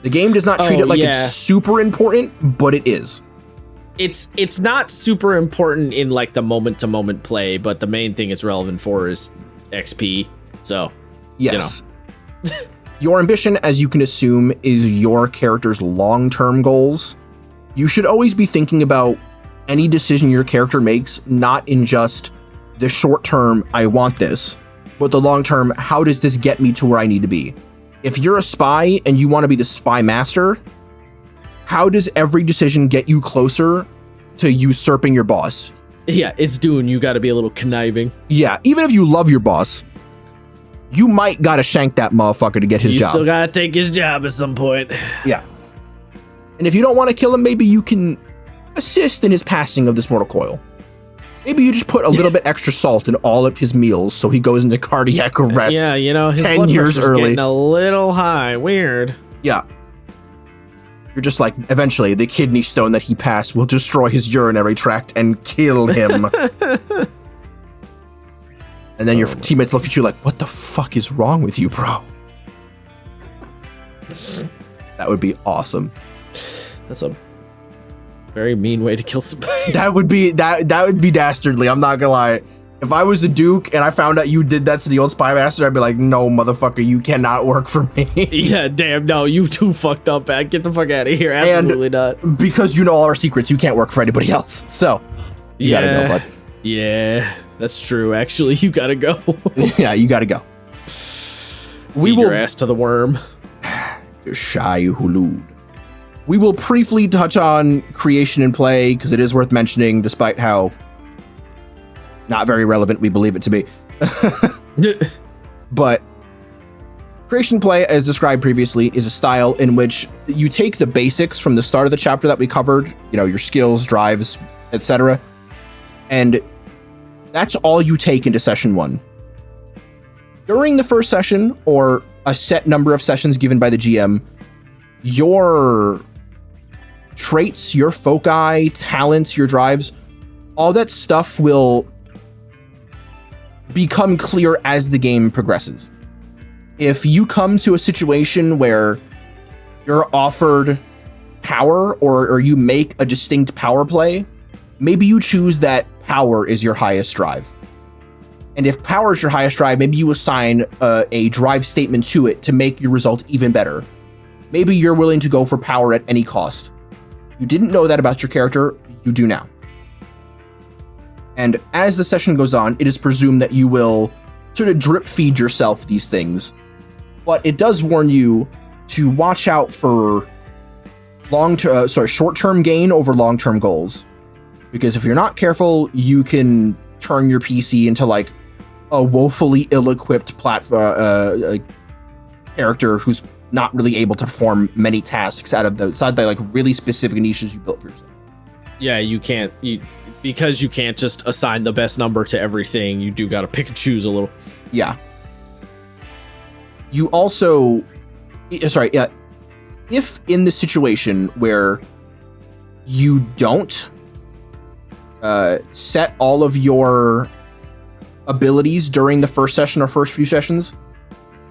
The game does not treat it like it's super important, but it is. It's not super important in like the moment-to-moment play, but the main thing it's relevant for is XP. So, yes. You know. Your ambition, as you can assume, is your character's long-term goals. You should always be thinking about any decision your character makes, not in just the short term, I want this, but the long term, how does this get me to where I need to be? If you're a spy and you want to be the spy master, how does every decision get you closer to usurping your boss? Yeah, it's Dune. You got to be a little conniving. Yeah, even if you love your boss, you might got to shank that motherfucker to get his job. You still got to take his job at some point. Yeah. And if you don't want to kill him, maybe you can assist in his passing of this mortal coil. Maybe you just put a little bit extra salt in all of his meals so he goes into cardiac arrest. Yeah, his 10 blood years early. Getting a little high. Weird. Yeah. You're just like, eventually, the kidney stone that he passed will destroy his urinary tract and kill him. And then your teammates look at you like, what the fuck is wrong with you, bro? That would be awesome. That's a very mean way to kill somebody. That would be dastardly. I'm not gonna lie. If I was a Duke and I found out you did that to the old spy master, I'd be like, no, motherfucker, you cannot work for me. Yeah, damn, no, you too fucked up, man. Get the fuck out of here. Absolutely not. Because you know all our secrets, you can't work for anybody else. So, you gotta go, bud. Yeah, that's true. Actually, you gotta go. Yeah, you gotta go. Feed your ass to the worm. Shy Hulud. We will briefly touch on creation and play, because it is worth mentioning, despite how not very relevant we believe it to be. But creation play, as described previously, is a style in which you take the basics from the start of the chapter that we covered, you know, your skills, drives, etc., and that's all you take into session 1. During the first session, or a set number of sessions given by the GM, your traits, your foci, talents, your drives, all that stuff will become clear as the game progresses. If you come to a situation where you're offered power or you make a distinct power play, maybe you choose that power is your highest drive. And if power is your highest drive, maybe you assign a drive statement to it to make your result even better. Maybe you're willing to go for power at any cost. You didn't know that about your character, you do now. And as the session goes on, it is presumed that you will sort of drip feed yourself these things. But it does warn you to watch out for short-term gain over long-term goals. Because if you're not careful, you can turn your PC into like a woefully ill-equipped character who's not really able to perform many tasks outside the like really specific niches you built for yourself. Yeah, because you can't just assign the best number to everything. You do got to pick and choose a little. Yeah. You also, if in the situation where you don't set all of your abilities during the first session or first few sessions,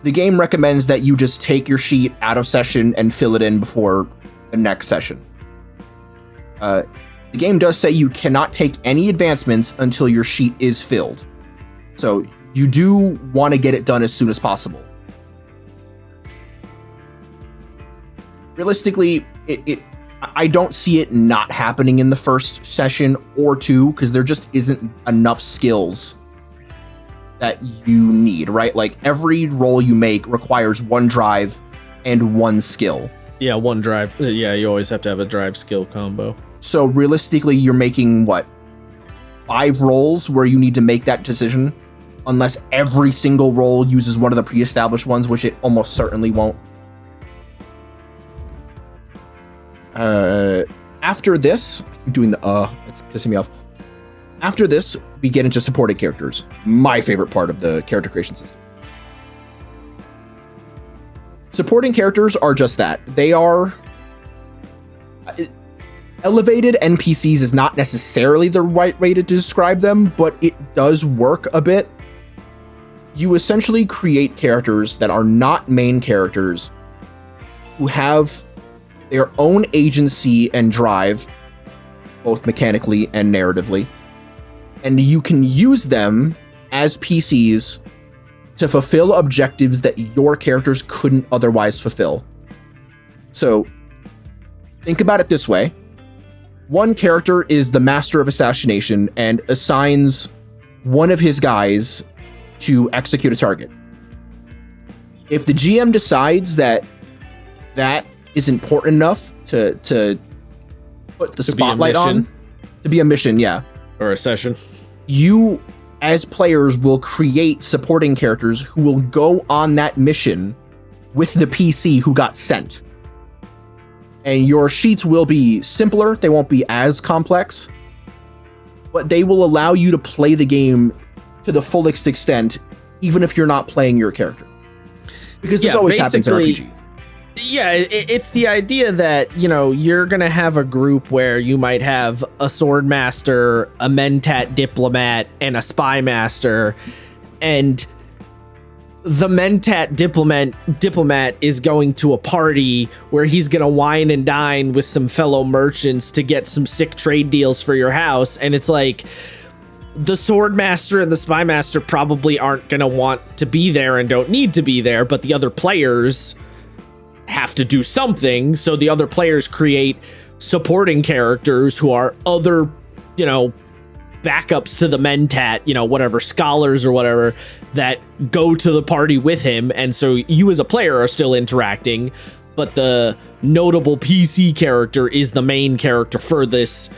the game recommends that you just take your sheet out of session and fill it in before the next session. The game does say you cannot take any advancements until your sheet is filled. So you do want to get it done as soon as possible. Realistically, I don't see it not happening in the first session or two, because there just isn't enough skills that you need, right? Like every roll you make requires one drive and one skill. Yeah, one drive. Yeah, you always have to have a drive skill combo. So realistically, you're making, 5 rolls where you need to make that decision, unless every single roll uses one of the pre-established ones, which it almost certainly won't. After this, I keep doing it's pissing me off. After this, we get into supporting characters. My favorite part of the character creation system. Supporting characters are just that. They are... elevated NPCs is not necessarily the right way to describe them, but it does work a bit. You essentially create characters that are not main characters, who have their own agency and drive, both mechanically and narratively, and you can use them as PCs to fulfill objectives that your characters couldn't otherwise fulfill. So, think about it this way. One character is the master of assassination and assigns one of his guys to execute a target. If the GM decides that is important enough to put the spotlight on, to be a mission, yeah. Or a session. You, as players, will create supporting characters who will go on that mission with the PC who got sent. And your sheets will be simpler, they won't be as complex, but they will allow you to play the game to the fullest extent, even if you're not playing your character. Because this always happens in RPGs. Yeah, it's the idea that, you're going to have a group where you might have a sword master, a mentat diplomat, and a spy master, and the mentat diplomat is going to a party where he's going to wine and dine with some fellow merchants to get some sick trade deals for your house. And it's like, the sword master and the spy master probably aren't going to want to be there and don't need to be there, but the other players have to do something. So the other players create supporting characters who are other, backups to the mentat, whatever, scholars or whatever, that go to the party with him. And so you as a player are still interacting, but the notable PC character is the main character for this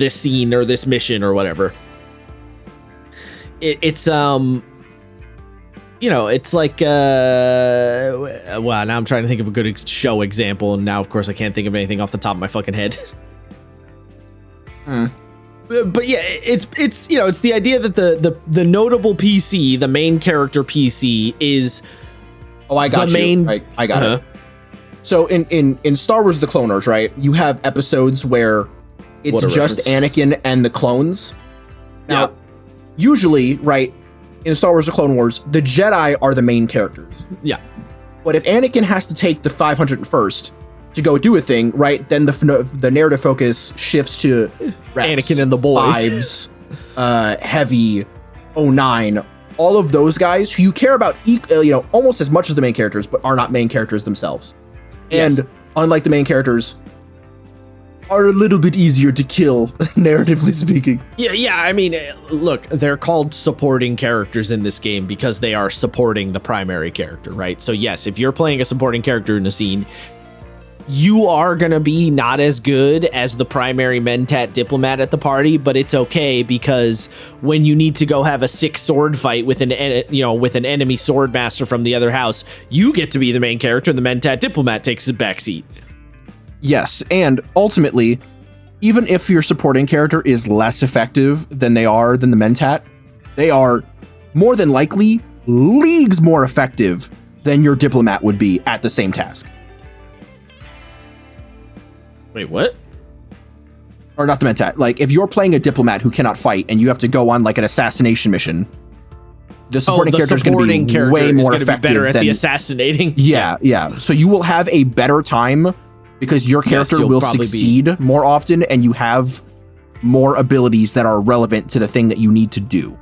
scene or this mission or whatever. It's like well, now I'm trying to think of a good show example, and now of course I can't think of anything off the top of my fucking head. But yeah, it's the idea that the notable PC, the main character PC, is I got it. So in Star Wars: The Clone Wars, right? You have episodes where it's just Anakin and the clones. Now, usually, right, in Star Wars: The Clone Wars, the Jedi are the main characters. Yeah. But if Anakin has to take the 501st to go do a thing, right, then the narrative focus shifts to Rex, Anakin and the boys. Fives, Heavy, 09, all of those guys who you care about, almost as much as the main characters, but are not main characters themselves. Yes. And unlike the main characters, are a little bit easier to kill, narratively speaking. Yeah. I mean, look, they're called supporting characters in this game because they are supporting the primary character, right? So yes, if you're playing a supporting character in a scene, you are going to be not as good as the primary mentat diplomat at the party, but it's okay because when you need to go have a 6 sword fight with an enemy sword master from the other house, you get to be the main character and the mentat diplomat takes a backseat. Yes, and ultimately, even if your supporting character is less effective than the mentat, they are more than likely leagues more effective than your diplomat would be at the same task. Wait, what? Or not the mentat. Like, if you're playing a diplomat who cannot fight and you have to go on like an assassination mission, the supporting character is going to be way more effective. Be better at the assassinating. Yeah. So you will have a better time because your character will succeed more often, and you have more abilities that are relevant to the thing that you need to do.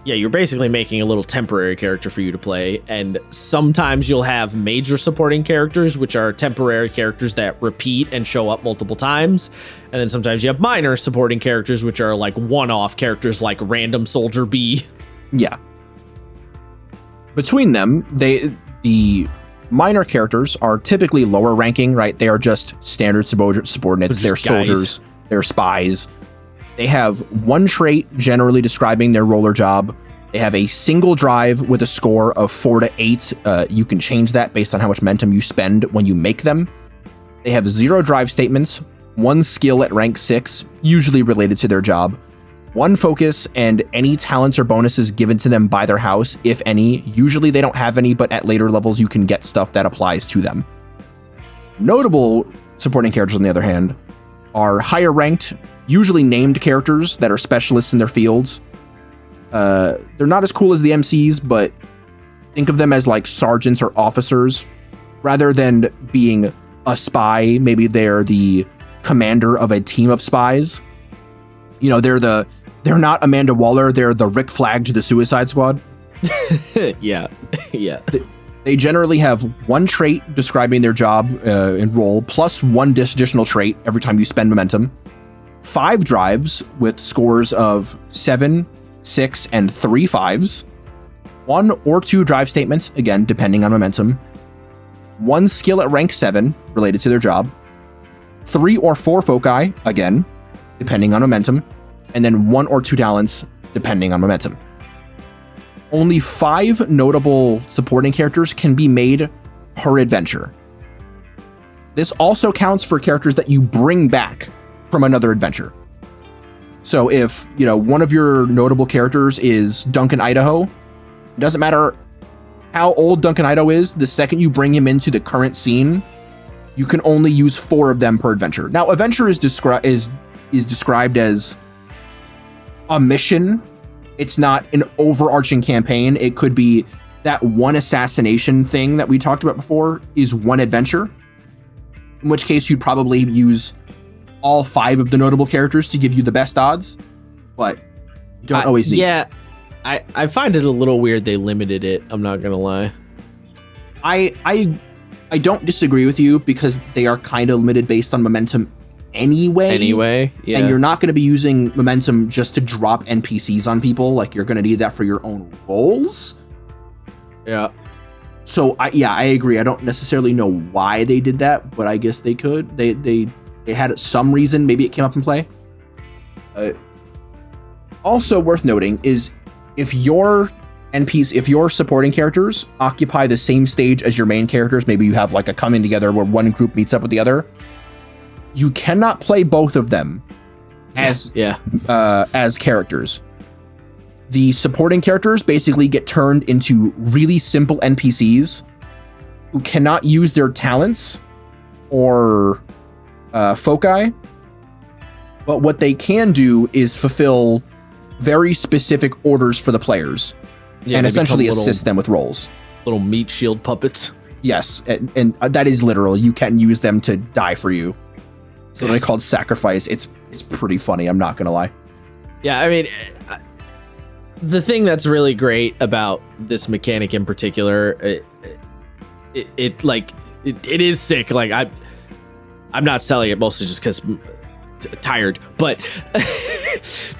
Yeah, you're basically making a little temporary character for you to play, and sometimes you'll have major supporting characters, which are temporary characters that repeat and show up multiple times, and then sometimes you have minor supporting characters, which are like one-off characters like Random Soldier B. Yeah. Between them, the minor characters are typically lower ranking, right? They are just standard subordinates. They're soldiers, they're spies. They have one trait generally describing their role or job. They have a single drive with a score of 4 to 8. You can change that based on how much momentum you spend when you make them. They have 0 drive statements, 1 skill at rank 6, usually related to their job, 1 focus, and any talents or bonuses given to them by their house, if any. Usually they don't have any, but at later levels you can get stuff that applies to them. Notable supporting characters, on the other hand, are higher ranked, usually named characters that are specialists in their fields. They're not as cool as the MCs, but think of them as like sergeants or officers. Rather than being a spy, maybe they're the commander of a team of spies. They're not Amanda Waller, they're the Rick Flag to the Suicide Squad. Yeah. They generally have 1 trait describing their job and role, plus 1 additional trait every time you spend momentum. 5 drives with scores of 7, 6, and 3 5s. 1 or 2 drive statements, again, depending on momentum. 1 skill at rank 7, related to their job. 3 or 4 foci, again, depending on momentum. And then 1 or 2 talents, depending on momentum. Only 5 notable supporting characters can be made per adventure. This also counts for characters that you bring back from another adventure. So if, one of your notable characters is Duncan Idaho, it doesn't matter how old Duncan Idaho is, the second you bring him into the current scene, you can only use 4 of them per adventure. Now, adventure is described as a mission. It's not an overarching campaign. It could be that one assassination thing that we talked about before is one adventure, in which case you'd probably use all 5 of the notable characters to give you the best odds. But, You don't always need to. I find it a little weird they limited it. I'm not gonna lie. I don't disagree with you because they are kind of limited based on momentum anyway. Yeah. And you're not going to be using momentum just to drop NPCs on people. Like, you're going to need that for your own roles. Yeah. So I agree. I don't necessarily know why they did that, but I guess they could. They had some reason. Maybe it came up in play. Also worth noting is if your supporting characters occupy the same stage as your main characters, maybe you have like a coming together where one group meets up with the other, you cannot play both of them as characters. The supporting characters basically get turned into really simple NPCs who cannot use their talents or foci, but what they can do is fulfill very specific orders for the players and essentially assist them with roles. Little meat shield puppets. Yes, and that is literal. You can use them to die for you. It's literally called sacrifice. It's pretty funny, I'm not gonna lie. Yeah, I mean, the thing that's really great about this mechanic in particular, it is sick. Like, I'm not selling it mostly just because I'm tired, but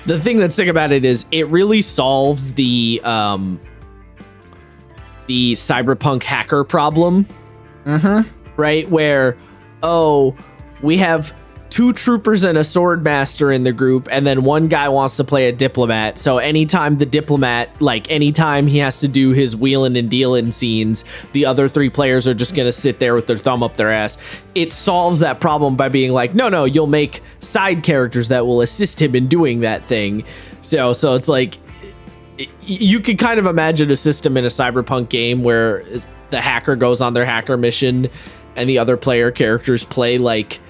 the thing that's sick about it is it really solves the cyberpunk hacker problem. Right, where we have 2 troopers and a sword master in the group, and then one guy wants to play a diplomat. So anytime he has to do his wheeling and dealing scenes, the other 3 players are just gonna sit there with their thumb up their ass. It solves that problem by being like, no, you'll make side characters that will assist him in doing that thing. So it's like, you could kind of imagine a system in a cyberpunk game where the hacker goes on their hacker mission and the other player characters play like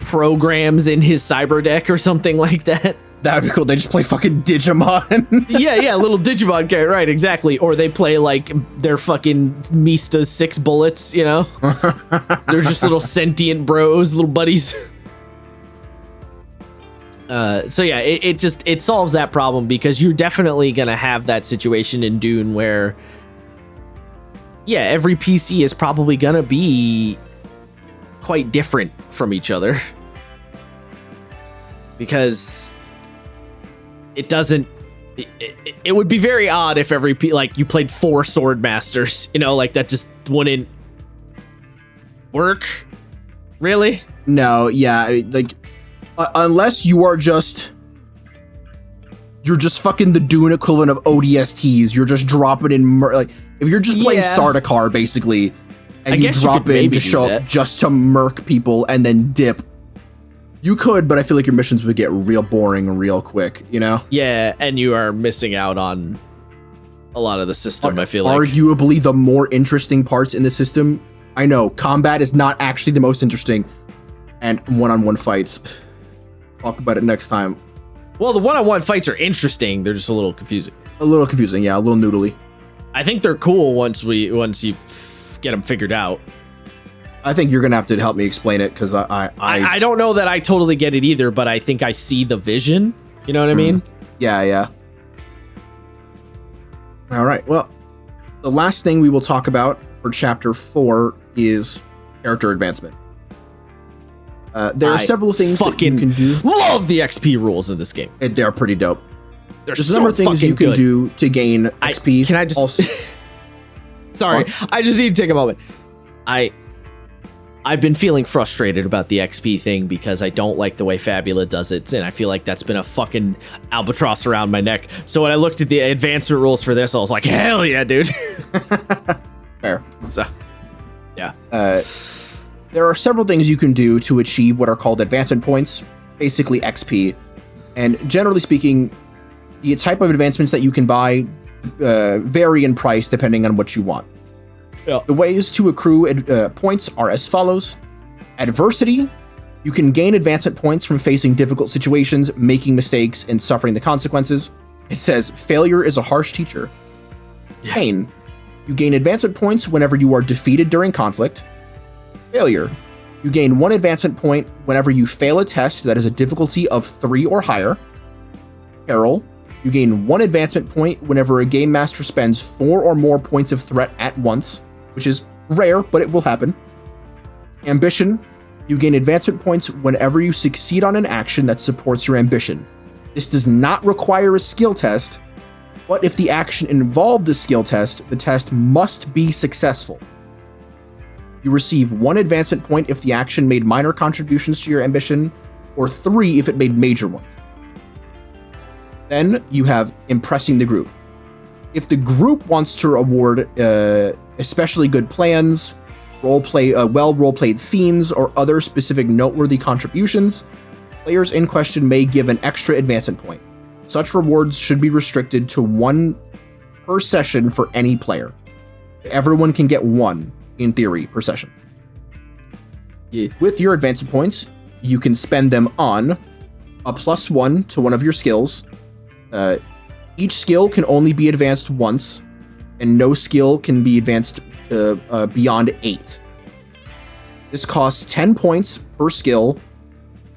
programs in his cyber deck or something like that. That would be cool. They just play fucking Digimon. yeah, little Digimon character, right, exactly. Or they play like their fucking Mista's 6 bullets, you know? They're just little sentient bros, little buddies. So yeah, it solves that problem because you're definitely gonna have that situation in Dune where, yeah, every PC is probably gonna be quite different from each other because it would be very odd if you played 4 sword masters, you know, like that just wouldn't work. Really? No, yeah, like unless you're just fucking the Dune equivalent of ODSTs, you're just dropping in like if you're just playing Sardaukar basically, and you drop in to show up just to murk people and then dip. You could, but I feel like your missions would get real boring real quick, you know? Yeah, and you are missing out on a lot of the system, I feel like. Arguably the more interesting parts in the system. I know, combat is not actually the most interesting, and one-on-one fights. Talk about it next time. Well, the one-on-one fights are interesting, they're just a little confusing. A little confusing, yeah, a little noodly. I think they're cool once you get them figured out. I think you're gonna have to help me explain it because I don't know that I totally get it either, but I think I see the vision. You know what I mean? Yeah. All right. Well, the last thing we will talk about for chapter 4 is character advancement. There are several things that you can do. Love the XP rules in this game. They're pretty dope. There's a number of things you can do to gain XP. Can I just? Sorry, I just need to take a moment. I've been feeling frustrated about the XP thing because I don't like the way Fabula does it, and I feel like that's been a fucking albatross around my neck. So when I looked at the advancement rules for this, I was like, hell yeah, dude. Fair. So, yeah. There are several things you can do to achieve what are called advancement points, basically XP. And generally speaking, the type of advancements that you can buy vary in price depending on what you want. Yeah. The ways to accrue points are as follows. Adversity. You can gain advancement points from facing difficult situations, making mistakes, and suffering the consequences. It says, failure is a harsh teacher. Yeah. Pain. You gain advancement points whenever you are defeated during conflict. Failure. You gain 1 advancement point whenever you fail a test that is a difficulty of 3 or higher. Peril. You gain 1 advancement point whenever a game master spends 4 or more points of threat at once, which is rare, but it will happen. Ambition. You gain advancement points whenever you succeed on an action that supports your ambition. This does not require a skill test, but if the action involved a skill test, the test must be successful. You receive 1 advancement point if the action made minor contributions to your ambition, or 3 if it made major ones. Then you have impressing the group. If the group wants to award especially good plans, role-played scenes, or other specific noteworthy contributions, players in question may give an extra advancement point. Such rewards should be restricted to 1 per session for any player. Everyone can get 1, in theory, per session. With your advancement points, you can spend them on a +1 to one of your skills. Each skill can only be advanced once, and no skill can be advanced beyond 8. This costs 10 points per skill,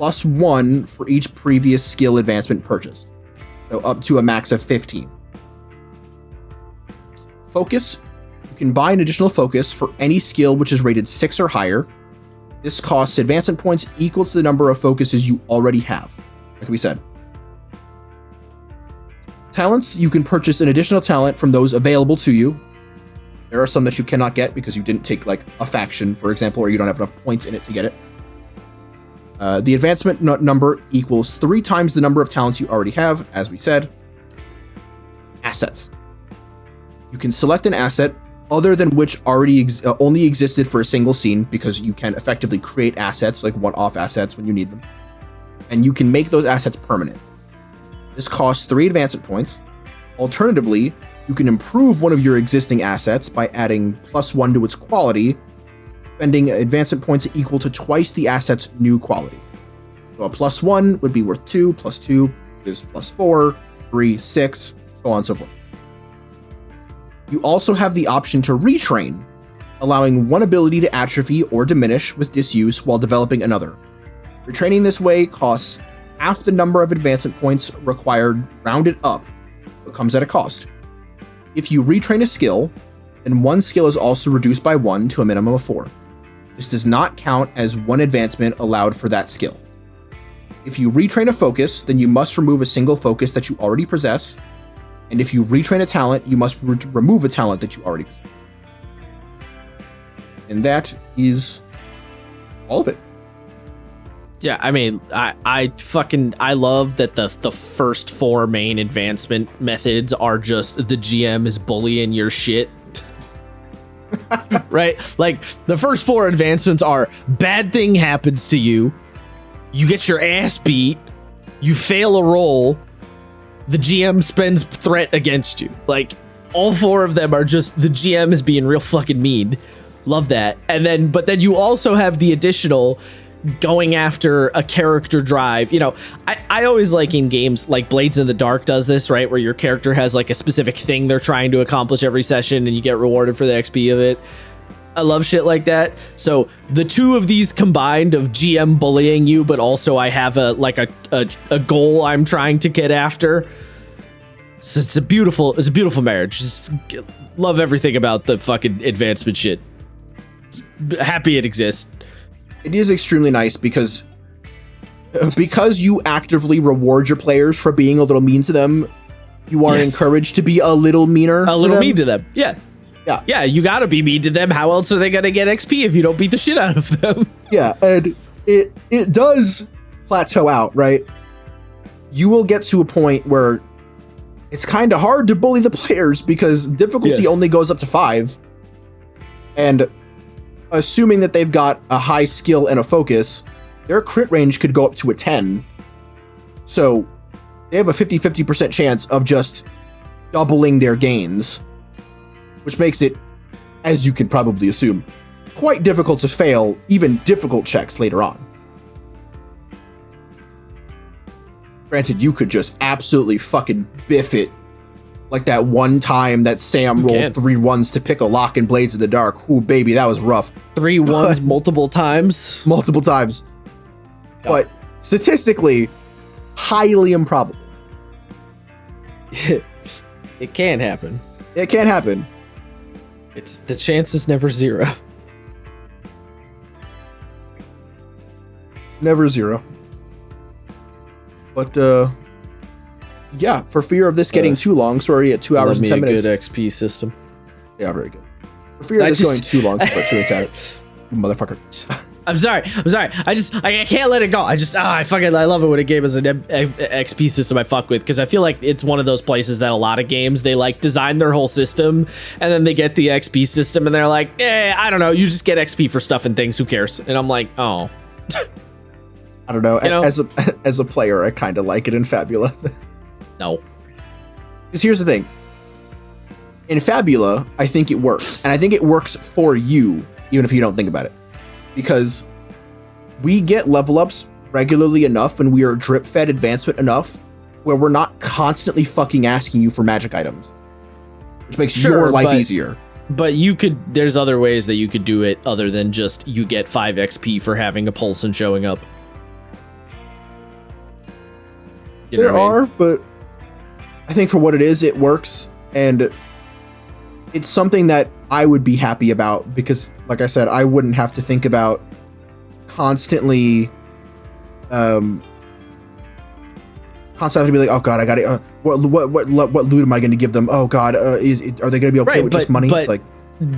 +1 for each previous skill advancement purchased. So up to a max of 15. Focus. You can buy an additional focus for any skill which is rated 6 or higher. This costs advancement points equal to the number of focuses you already have, like we said. Talents. You can purchase an additional talent from those available to you. There are some that you cannot get because you didn't take like a faction, for example, or you don't have enough points in it to get it. The advancement number equals 3 times the number of talents you already have, as we said. Assets. You can select an asset other than which already only existed for a single scene, because you can effectively create assets, like one-off assets when you need them. And you can make those assets permanent. This costs 3 advancement points. Alternatively, you can improve one of your existing assets by adding +1 to its quality, spending advancement points equal to twice the asset's new quality. So a +1 would be worth 2, +2 is +4, 3, 6, so on and so forth. You also have the option to retrain, allowing one ability to atrophy or diminish with disuse while developing another. Retraining this way costs half the number of advancement points required rounded up, but comes at a cost. If you retrain a skill, then one skill is also reduced by 1 to a minimum of 4. This does not count as 1 advancement allowed for that skill. If you retrain a focus, then you must remove a single focus that you already possess. And if you retrain a talent, you must remove a talent that you already possess. And that is all of it. Yeah, I mean, I love that the first 4 main advancement methods are just the GM is bullying your shit. Right? Like, the first 4 advancements are bad thing happens to you, you get your ass beat, you fail a roll, the GM spends threat against you. Like, all 4 of them are just the GM is being real fucking mean. Love that. But then you also have the additional going after a character drive. You know, I always like in games like Blades in the Dark does this, right? Where your character has like a specific thing they're trying to accomplish every session and you get rewarded for the XP of it. I love shit like that. So the 2 of these combined of GM bullying you, but also I have a goal I'm trying to get after. So it's a beautiful marriage. Just love everything about the fucking advancement shit. Happy it exists. It is extremely nice because you actively reward your players for being a little mean to them. You are encouraged to be a little meaner. Mean to them. Yeah. Yeah, you gotta be mean to them. How else are they gonna get XP if you don't beat the shit out of them? Yeah, and it does plateau out, right? You will get to a point where it's kind of hard to bully the players because difficulty only goes up to 5. And assuming that they've got a high skill and a focus, their crit range could go up to a 10. So they have a 50-50% chance of just doubling their gains, which makes it, as you can probably assume, quite difficult to fail even difficult checks later on. Granted, you could just absolutely fucking biff it. Like that one time that Sam rolled 3 1s to pick a lock in Blades in the Dark. Ooh, baby, that was rough. 3 1s multiple times? Multiple times. Yep. But statistically, highly improbable. It can happen. It can happen. It's the chance is never zero. Never zero. But yeah, for fear of this getting too long, so we're already at 2 hours and 10 minutes. Good XP system. Yeah, very good. For fear of this going too long, for 2 and 10, you motherfucker. I'm sorry. I can't let it go. I love it when a game is an XP system I fuck with, because I feel like it's one of those places that a lot of games, they like design their whole system and then they get the XP system and they're like, I don't know, you just get XP for stuff and things, who cares? And I'm like, oh. I don't know. As a player, I kind of like it in Fabula. No. Because here's the thing. In Fabula, I think it works. And I think it works for you, even if you don't think about it. Because we get level ups regularly enough and we are drip fed advancement enough where we're not constantly fucking asking you for magic items, which makes your life easier. But there's other ways that you could do it other than just you get 5 XP for having a pulse and showing up. There are, but I think for what it is, it works. And it's something that I would be happy about because, like I said, I wouldn't have to think about constantly be like, oh god, I got it. What loot am I going to give them? Oh god, are they going to be okay with just money? It's like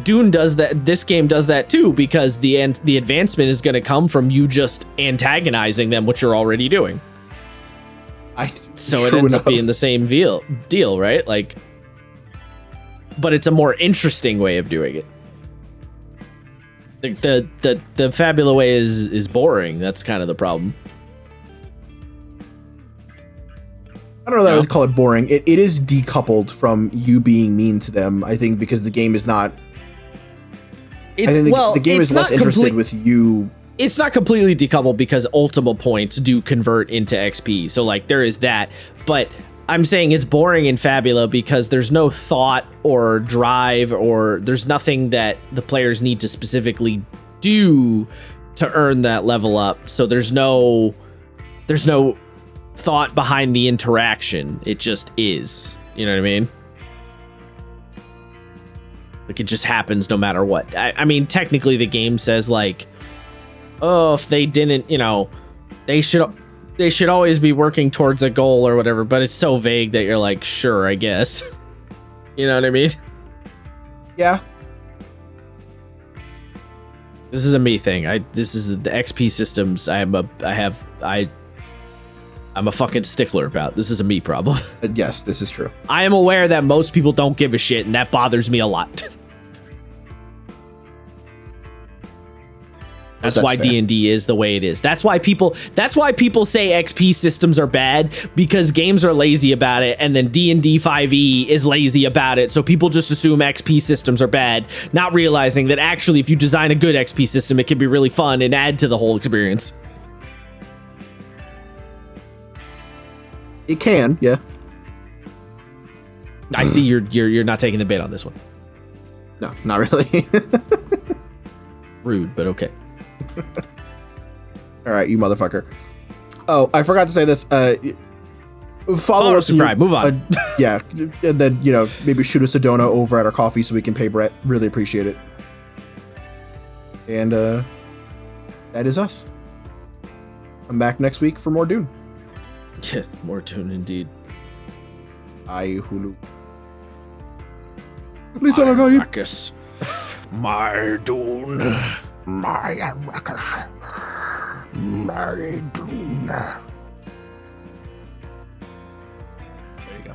Dune does that. This game does that too, because the advancement is going to come from you just antagonizing them, which you're already doing. So it ends up being the same deal, right? Like, but it's a more interesting way of doing it. The Fabula way is boring. That's kind of the problem. I don't know that I would call it boring. It is decoupled from you being mean to them, I think, because the game is not. The game is less interested with you. It's not completely decoupled because ultimate points do convert into XP. So like there is that, but I'm saying it's boring in Fabula because there's no thought or drive, or there's nothing that the players need to specifically do to earn that level up. So there's no thought behind the interaction. It just is. You know what I mean? Like it just happens no matter what. I mean, technically the game says like, oh, if they didn't, they should always be working towards a goal or whatever, but it's so vague that you're like, sure, I guess. You know what I mean? Yeah. This is a me thing. This is the XP systems. I'm a fucking stickler about. This is a me problem. Yes, this is true. I am aware that most people don't give a shit, and that bothers me a lot. That's why D&D is the way it is. That's why people say XP systems are bad, because games are lazy about it, and then D&D 5e is lazy about it. So people just assume XP systems are bad, not realizing that actually if you design a good XP system, it can be really fun and add to the whole experience. It can, yeah. I see you're not taking the bait on this one. No, not really. Rude, but okay. All right, you motherfucker. Oh, I forgot to say this. Follow us. Subscribe. Move on. Yeah, and then maybe shoot us a donut over at our coffee so we can pay Brett. Really appreciate it. And that is us. Come back next week for more Dune. Yes, more Dune indeed. Hulu. Marcus. My Dune. My Marcus. My Dune. There you go.